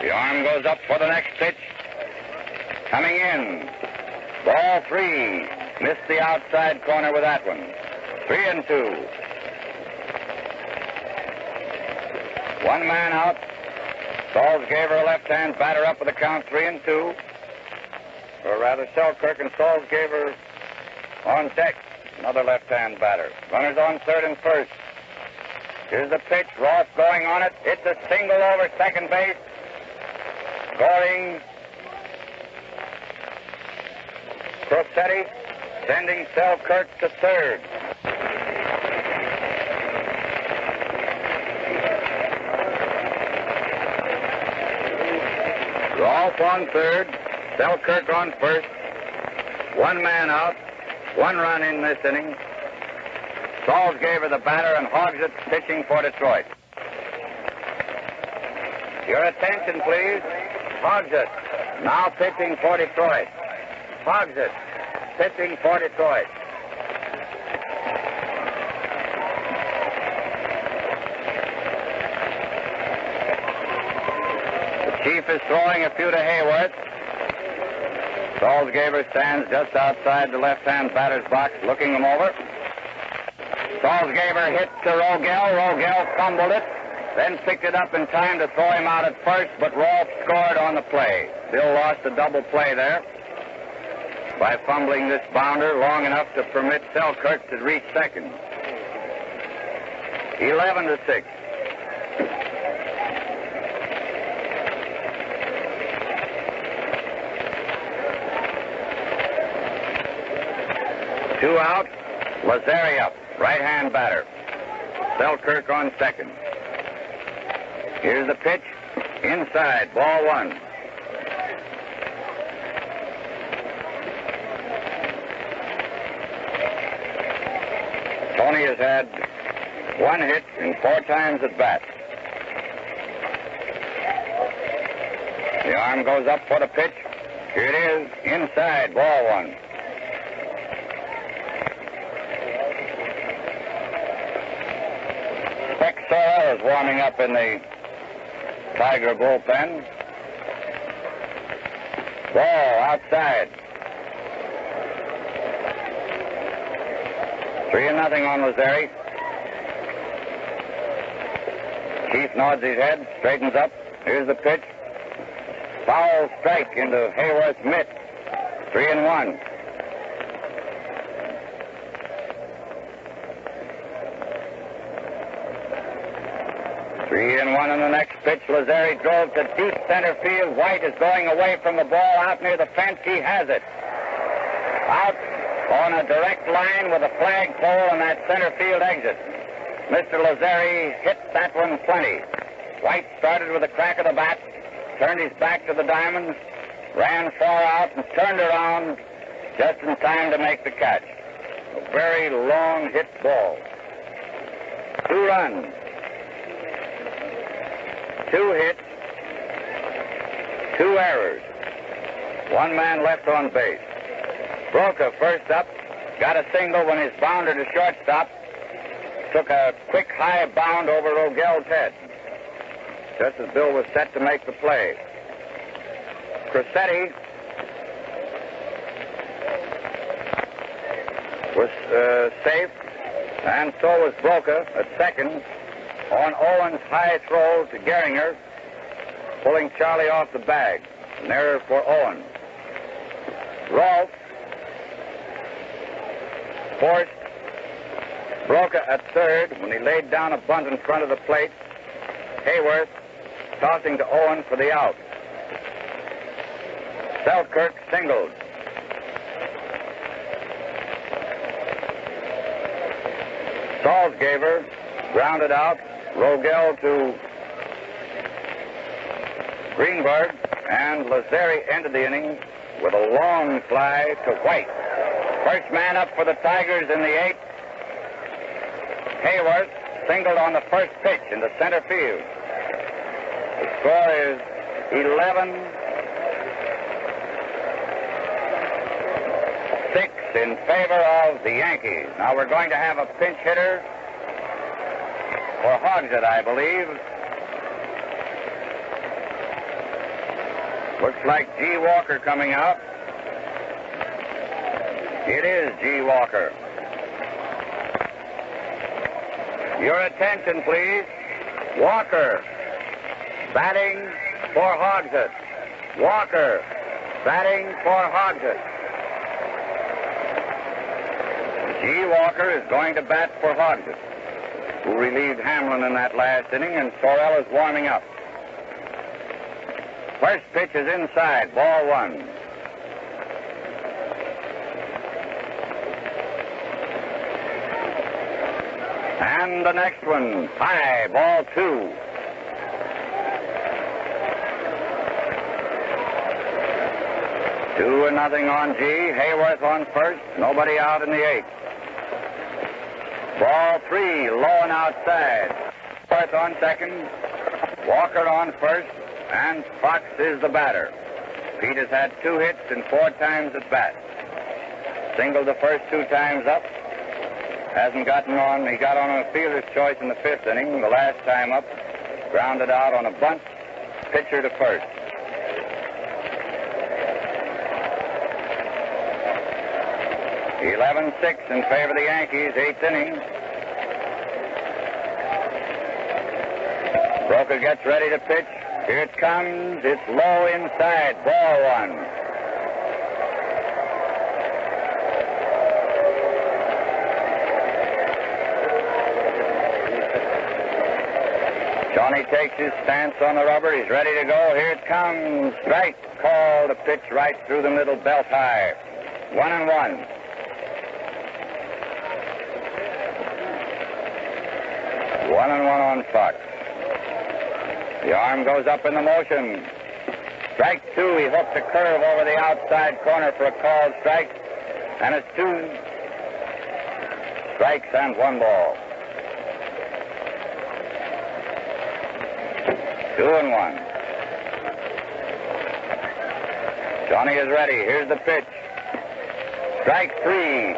[SPEAKER 1] The arm goes up for the next pitch. Coming in. Ball 3. Missed the outside corner with that one. 3-2. 1 man out. Salzgaver, a left-hand batter, up with the count 3-2. Or rather, Selkirk and Salzgaver on deck. Another left-hand batter. Runners on third and first. Here's the pitch. Ross going on it. It's a single over second base. Scoring Crosetti, sending Selkirk to third. Rolfe on third. Selkirk on first. 1 man out. 1 run in this inning. Salzgaver the batter, and Hogsett pitching for Detroit. Your attention, please. Hogsett now pitching for Detroit. Hogsett pitching for Detroit. The Chief is throwing a few to Hayworth. Salzgaver stands just outside the left-hand batter's box, looking him over. Salzgaver hit to Rogel. Rogel fumbled it, then picked it up in time to throw him out at first, but Rolfe scored on the play. Bill lost a double play there by fumbling this bounder long enough to permit Selkirk to reach second. 11-6. Two out. Lazzeri up. Right-hand batter. Selkirk on second. Here's the pitch. Inside. Ball 1. Tony has had 1 hit in 4 times at bat. The arm goes up for the pitch. Here it is. Inside. Ball 1. Sorrell is warming up in the Tiger bullpen. Ball outside. 3-0 on Lazzeri. Chief nods his head, straightens up. Here's the pitch. Foul strike into Hayworth's mitt. 3-1. On the next pitch, Lazzeri drove to deep center field. White is going away from the ball out near the fence. He has it. Out on a direct line with a flagpole and that center field exit. Mr. Lazzeri hit that one plenty. White started with a crack of the bat, turned his back to the diamond, ran far out and turned around just in time to make the catch. A very long hit ball. 2 runs. 2 hits. 2 errors. 1 man left on base. Broca first up, got a single when his bounder to shortstop took a quick high bound over Rogel's head, just as Bill was set to make the play. Cressetti was safe, and so was Broca at second on Owen's high throw to Gehringer, pulling Charlie off the bag. An error for Owen. Rolfe forced Broca at third when he laid down a bunt in front of the plate. Hayworth tossing to Owen for the out. Selkirk singled. Salzgeber grounded out. Rogel to Greenberg, and Lazzeri ended the inning with a long fly to White. First man up for the Tigers in the 8th. Hayworth singled on the first pitch in the center field. The score is 11-6 in favor of the Yankees. Now we're going to have a pinch hitter for Hogsett, I believe. Looks like G. Walker coming out. It is G. Walker. Your attention, please. Walker batting for Hogsett. Walker batting for Hogsett. G. Walker is going to bat for Hogsett, who relieved Hamlin in that last inning, and Sorrell is warming up. First pitch is inside, ball 1. And the next one, high, ball 2. Two and nothing on G. Hayworth on first, nobody out in the 8th. Ball 3, low and outside. Hayworth on second, Walker on first, and Fox is the batter. Pete has had 2 hits and 4 times at bat. Singled the first 2 times up. Hasn't gotten on. He got on a fielder's choice in the 5th inning. The last time up, grounded out on a bunt. Pitcher to first. (11-6) in favor of the Yankees, 8th inning. Broca gets ready to pitch. Here it comes. It's low inside. Ball 1. Johnny takes his stance on the rubber. He's ready to go. Here it comes. Strike called. A pitch right through the middle, belt high. 1-1. One on Fox. The arm goes up in the motion. Strike 2. He hooked a curve over the outside corner for a called strike. And it's 2 strikes and 1 ball. 2-1. Johnny is ready. Here's the pitch. Strike 3.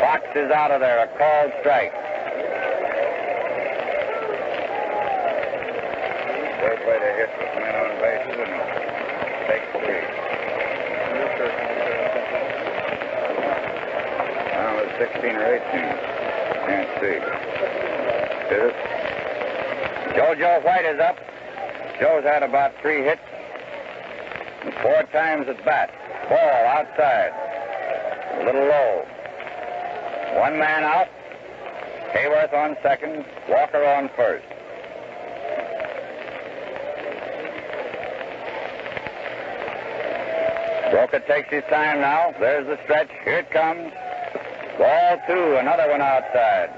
[SPEAKER 1] Fox is out of there. A called strike. Great way to hit with men on bases and take 3. Now it's 16 or 18. Can't see. Is it? Joe White is up. Joe's had about 3 hits and 4 times at bat. Ball outside. A little low. 1 man out. Hayworth on second. Walker on first. Broca takes his time now. There's the stretch. Here it comes. Ball 2, another one outside.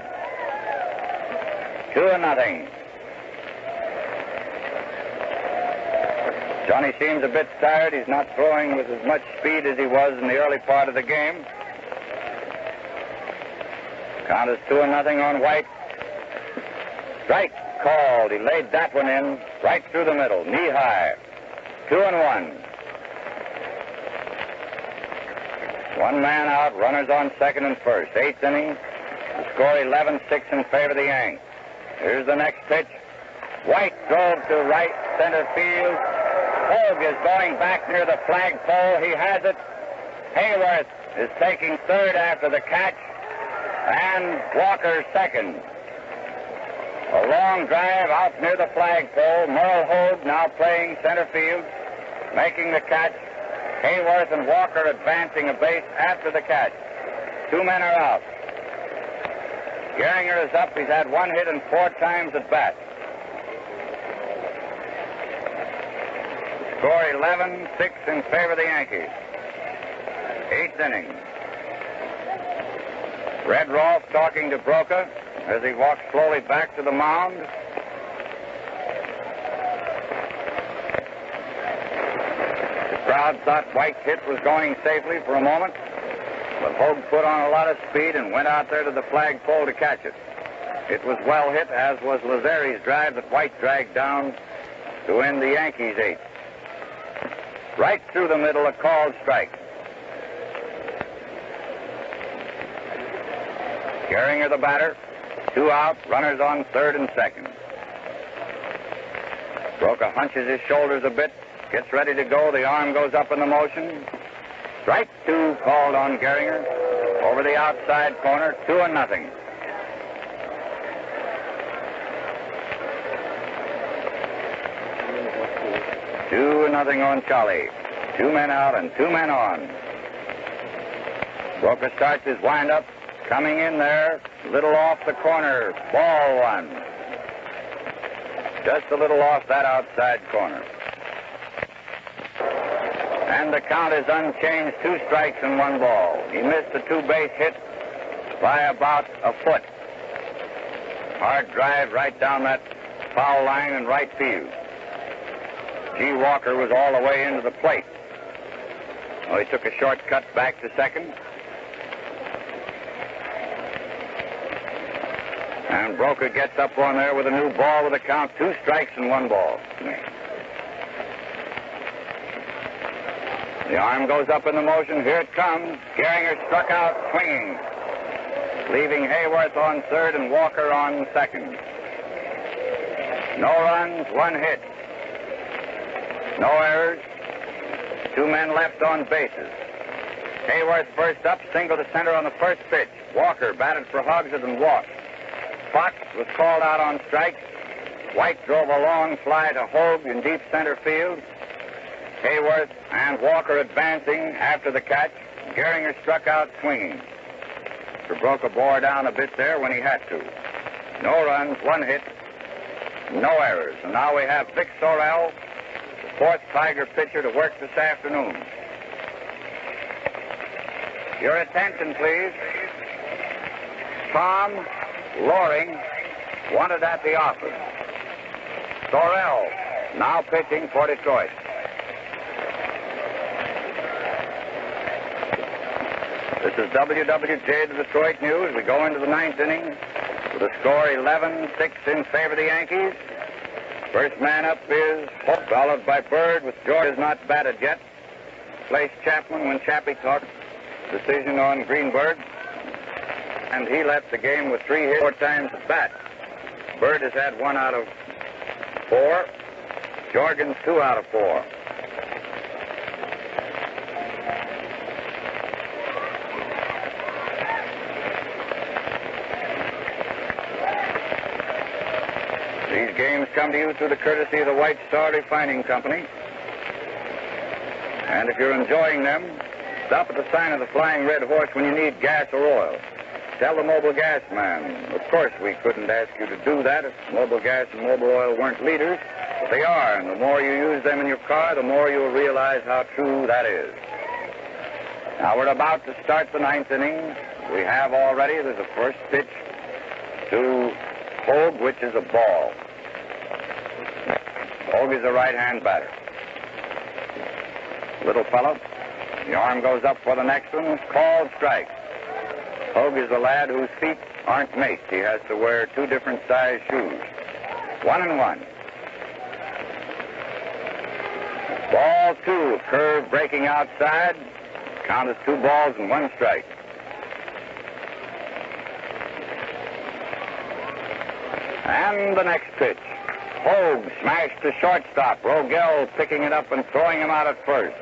[SPEAKER 1] 2-0. Johnny seems a bit tired. He's not throwing with as much speed as he was in the early part of the game. Count is 2-0 on White. Strike called. He laid that one in right through the middle, knee high. 2-1. One man out, runners on second and first. 8th inning. The score 11-6 in favor of the Yanks. Here's the next pitch. White drove to right center field. Hogue is going back near the flagpole. He has it. Hayworth is taking third after the catch. And Walker second. A long drive out near the flagpole. Merle Hogue now playing center field, making the catch. Hayworth and Walker advancing a base after the catch. 2 men are out. Gehringer is up. He's had 1 hit and 4 times at bat. Score 11-6 in favor of the Yankees. 8th inning. Red Rolfe talking to Broca as he walks slowly back to the mound. The crowd thought White's hit was going safely for a moment, but Hogue put on a lot of speed and went out there to the flagpole to catch it. It was well hit, as was Lazzeri's drive that White dragged down to end the Yankees' 8th. Right through the middle, a called strike. Gehringer the batter. 2 out, runners on third and second. Broca hunches his shoulders a bit, gets ready to go. The arm goes up in the motion. Strike 2 called on Gehringer. Over the outside corner, 2-0. Nothing on Charlie. 2 men out and 2 men on. Broca starts his windup. Coming in there, little off the corner. Ball 1. Just a little off that outside corner. And the count is unchanged. 2 strikes and 1 ball. He missed the 2-base hit by about a foot. Hard drive right down that foul line in right field. G. Walker was all the way into the plate. Well, he took a shortcut back to second. And Broca gets up on there with a new ball with a count. 2 strikes and 1 ball. The arm goes up in the motion. Here it comes. Gehringer struck out swinging, leaving Hayworth on third and Walker on second. No runs, 1 hit. No errors. 2 men left on bases. Hayworth first up, single to center on the first pitch. Walker batted for Hogshead and walked. Fox was called out on strikes. White drove a long fly to Hogue in deep center field. Hayworth and Walker advancing after the catch. Gehringer struck out swinging. Broca bore down a bit there when he had to. No runs, 1 hit, no errors. And now we have Vic Sorrell, the 4th Tiger pitcher, to work this afternoon. Your attention, please. Tom Loring wanted at the office. Sorrell now pitching for Detroit. This is WWJ, the Detroit News. We go into the 9th inning with a score 11-6 in favor of the Yankees. First man up is Hope, followed by Bird, with George has not batted yet. Placed Chapman when Chappie talked. Decision on Greenberg. And he left the game with 3 hits, 4 times at bat. Bird has had 1 out of 4. Jorgens 2 out of 4. These games come to you through the courtesy of the White Star Refining Company. And if you're enjoying them, stop at the sign of the Flying Red Horse when you need gas or oil. Tell the Mobile Gas man. Of course, we couldn't ask you to do that if Mobile Gas and Mobile Oil weren't leaders, but they are, and the more you use them in your car, the more you'll realize how true that is. Now we're about to start the ninth inning. We have already, there's a first pitch to Hogue, which is a ball. Hogue is a right-hand batter. Little fellow. The arm goes up for the next one. Called strike. Hogue is a lad whose feet aren't maced. He has to wear two different size shoes. 1-1. Ball 2. Curve breaking outside. Count is 2 balls and 1 strike. And the next pitch. Hogue smashed to shortstop. Rogel picking it up and throwing him out at first.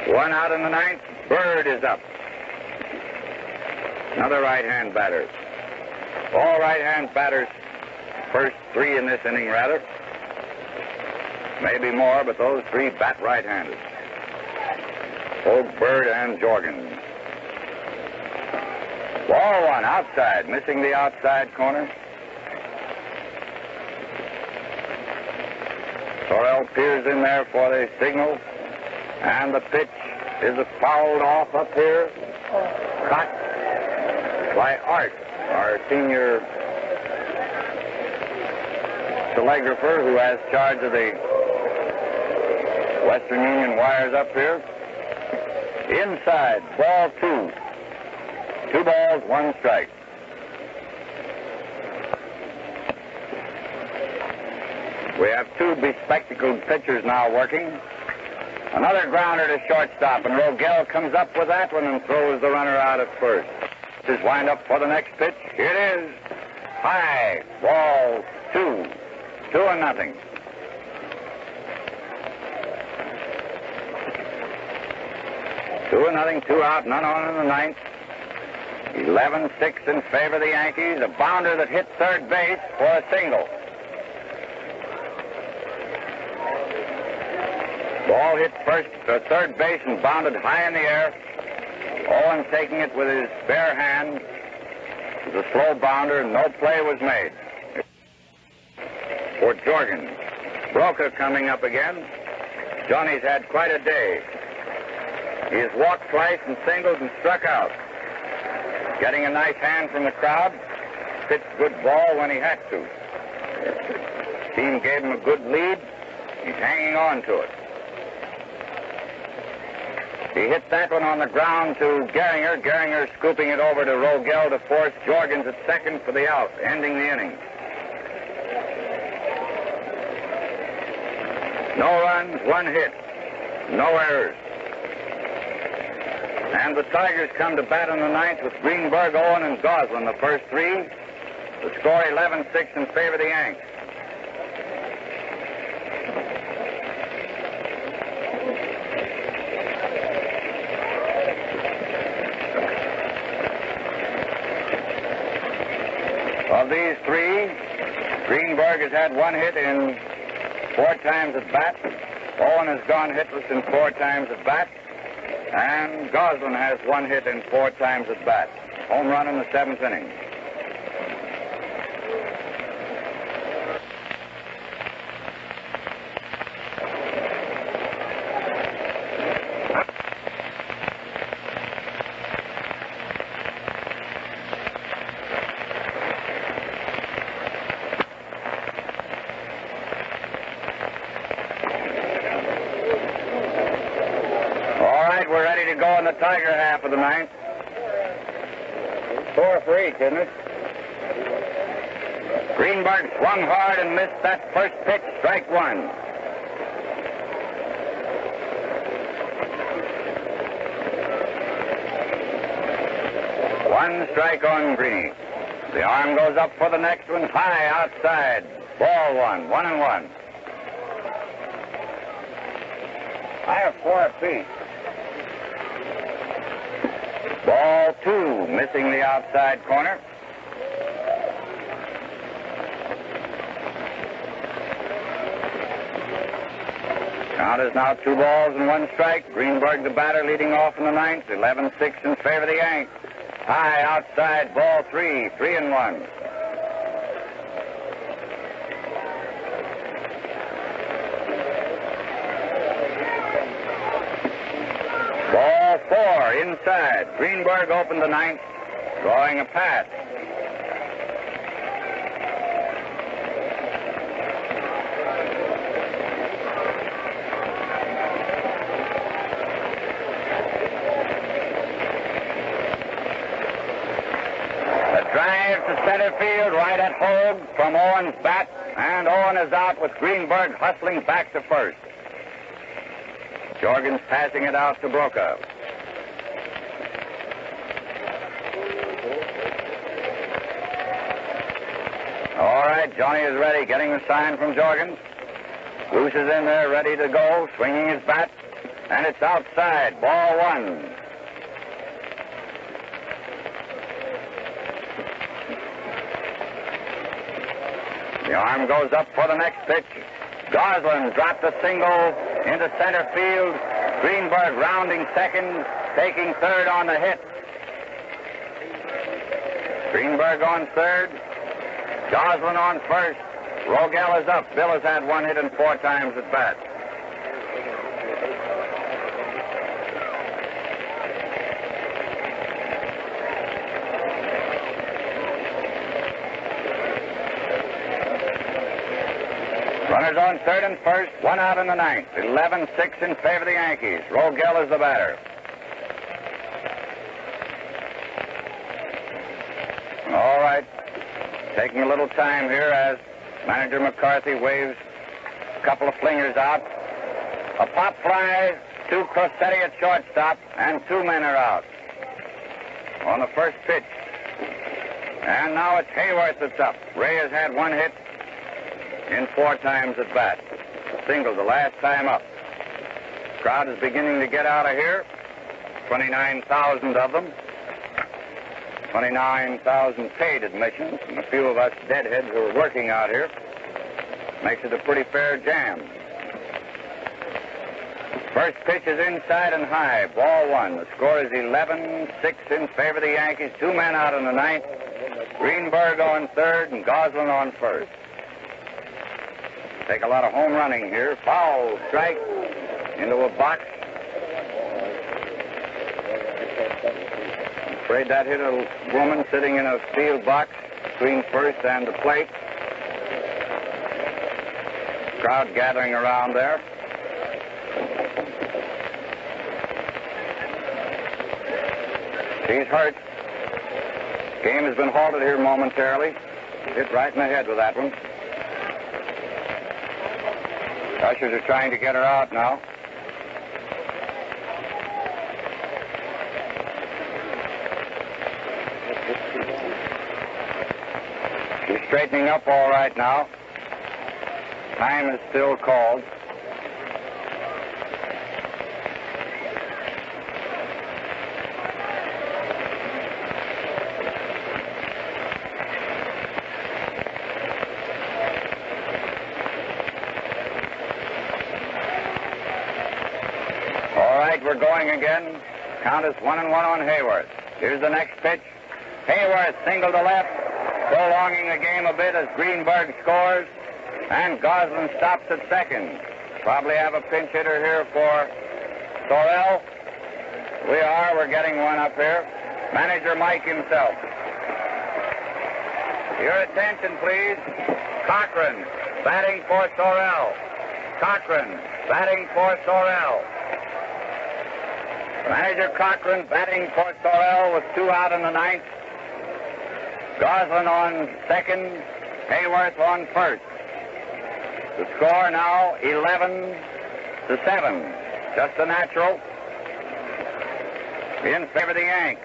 [SPEAKER 1] 1 out in the ninth. Bird is up. Another right-hand batter. All right-hand batters. First 3 in this inning, rather. Maybe more, but those 3 bat right-handed. Hogue, Bird, and Jorgen. Ball 1 outside, missing the outside corner. Sorrell peers in there for the signal. And the pitch is fouled off up here. Caught by Art, our senior telegrapher who has charge of the Western Union wires up here. Inside, ball 2. 2 balls, 1 strike. We have 2 bespectacled pitchers now working. Another grounder to shortstop, and Rogel comes up with that one and throws the runner out at first. This is wind up for the next pitch. Here it is. High. Ball 2. 2-0. Two and nothing, 2 out, none on in the ninth. 11-6 in favor of the Yankees. A bounder that hit third base for a single. Ball hit third base and bounded high in the air. Owen taking it with his bare hand. It was a slow bounder and no play was made. For Jorgen. Broca coming up again. Johnny's had quite a day. He has walked twice and singled and struck out. Getting a nice hand from the crowd. Pitched good ball when he had to. Team gave him a good lead. He's hanging on to it. He hit that one on the ground to Gehringer. Gehringer scooping it over to Rogel to force Jorgens at second for the out, ending the inning. No runs, 1 hit. No errors. And the Tigers come to bat in the ninth with Greenberg, Owen, and Goslin, the first 3. The score 11-6 in favor of the Yanks. Of these 3, Greenberg has had 1 hit in 4 times at bat. Owen has gone hitless in 4 times at bat. And Goslin has 1 hit in 4 times at bat. Home run in the 7th inning. We're ready to go in the Tiger half of the ninth. 4 for each, isn't it? Greenberg swung hard and missed that first pitch, strike 1. One strike on Green. The arm goes up for the next one, high outside. Ball 1, 1-1. I have 4 apiece. Ball 2, missing the outside corner. Count is now 2 balls and 1 strike. Greenberg, the batter, leading off in the ninth. 11-6 in favor of the Yanks. High outside, ball 3, 3-1. Ball 4 inside. Greenberg opened the ninth, drawing a pass. Drive to center field, right at Hogue from Owen's bat, and Owen is out with Greenberg hustling back to first. Jorgens passing it out to Brokaw. All right, Johnny is ready, getting the sign from Jorgens. Bruce is in there, ready to go, swinging his bat, and it's outside, ball 1. The arm goes up for the next pitch. Goslin dropped a single into center field. Greenberg rounding second, taking third on the hit. Greenberg on third. Goslin on first. Rogel is up. Bill has had 1 hit and 4 times at bat. Runners on third and first, 1 out in the ninth. 11-6 in favor of the Yankees. Rogel is the batter. All right. Taking a little time here as manager McCarthy waves a couple of flingers out. A pop fly to Crossetti at shortstop, and 2 men are out on the first pitch. And now it's Hayworth that's up. Ray has had 1 hit in 4 times at bat. Single the last time up. Crowd is beginning to get out of here. 29,000 of them. 29,000 paid admissions, and a few of us deadheads who are working out here. Makes it a pretty fair jam. First pitch is inside and high, ball 1. The score is 11-6 in favor of the Yankees. 2 men out in the ninth. Greenberg on third and Goslin on first. Take a lot of home running here. Foul strike into a box. I'm afraid that hit a woman sitting in a field box between first and the plate. Crowd gathering around there. She's hurt. Game has been halted here momentarily. Hit right in the head with that one. Ushers are trying to get her out now. She's straightening up all right now. Time is still called. We're going again. Count is 1-1 on Hayworth. Here's the next pitch. Hayworth single to left, prolonging the game a bit as Greenberg scores, and Goslin stops at second. Probably have a pinch hitter here for Sorrell. We're getting one up here. Manager Mike himself. Your attention, please. Cochran batting for Sorrell. Cochran batting for Sorrell. Manager Cochran batting for Sorrell with 2 out in the ninth. Goslin on second, Hayworth on first. The score now 11-7. Just a natural in favor of the Yanks.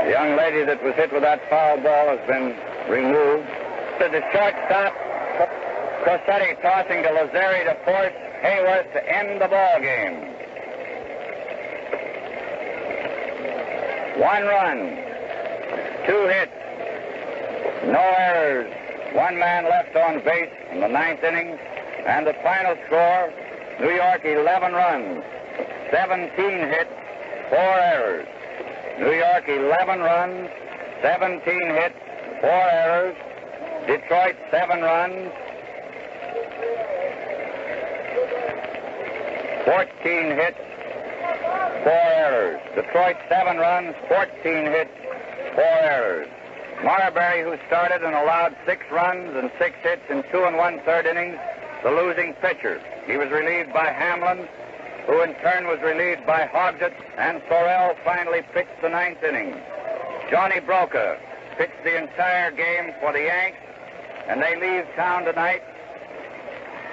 [SPEAKER 1] The young lady that was hit with that foul ball has been removed. To the shortstop, Crossetti tossing to Lazzeri to force Hayworth to end the ball game. 1 run, 2 hits, no errors, 1 man left on base in the 9th inning, and the final score, New York 11 runs, 17 hits, 4 errors. New York 11 runs, 17 hits, 4 errors. Detroit, 7 runs. 14 hits, 4 errors. Detroit, 7 runs, 14 hits, 4 errors. Marbury, who started and allowed 6 runs and 6 hits in 2 1/3 innings, the losing pitcher. He was relieved by Hamlin, who in turn was relieved by Hogsett, and Sorrell finally pitched the 9th inning. Johnny Broca pitched the entire game for the Yanks, and they leave town tonight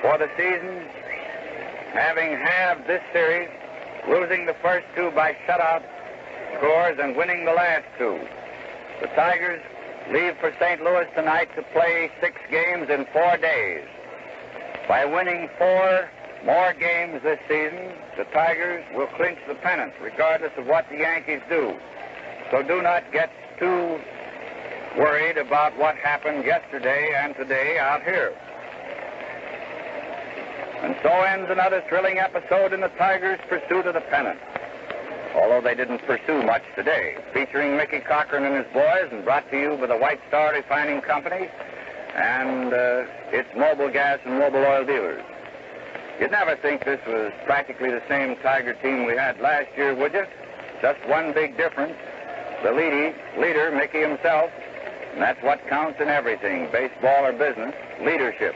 [SPEAKER 1] for the season, having halved this series, losing the first 2 by shutout scores and winning the last 2. The Tigers leave for St. Louis tonight to play 6 games in 4 days. By winning 4 more games this season, the Tigers will clinch the pennant, regardless of what the Yankees do. So do not get too worried about what happened yesterday and today out here. And so ends another thrilling episode in the Tigers' pursuit of the pennant. Although they didn't pursue much today. Featuring Mickey Cochran and his boys, and brought to you by the White Star Refining Company and its mobile gas and mobile oil dealers. You'd never think this was practically the same Tiger team we had last year, would you? Just one big difference. The leader, Mickey himself, and that's what counts in everything, baseball or business, leadership.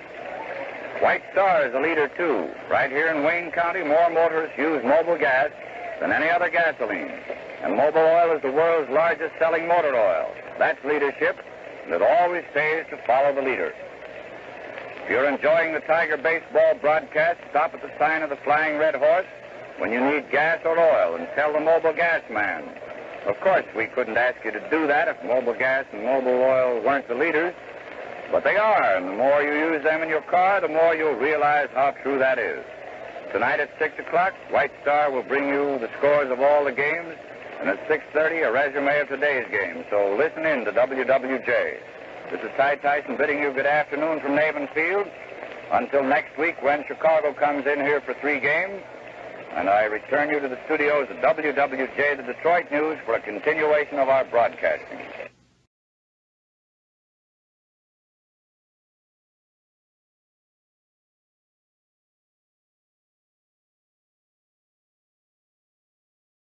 [SPEAKER 1] White Star is a leader, too. Right here in Wayne County, more motorists use mobile gas than any other gasoline. And mobile oil is the world's largest selling motor oil. That's leadership, and it always pays to follow the leader. If you're enjoying the Tiger baseball broadcast, stop at the sign of the Flying Red Horse when you need gas or oil and tell the mobile gas man. Of course, we couldn't ask you to do that if mobile gas and mobile oil weren't the leaders, but they are, and the more you use them in your car, the more you'll realize how true that is. Tonight at 6 o'clock, White Star will bring you the scores of all the games, and at 6:30, a resume of today's game. So listen in to WWJ. This is Tyson bidding you good afternoon from Navin Field. Until next week when Chicago comes in here for 3 games, and I return you to the studios of WWJ, the Detroit News, for a continuation of our broadcasting.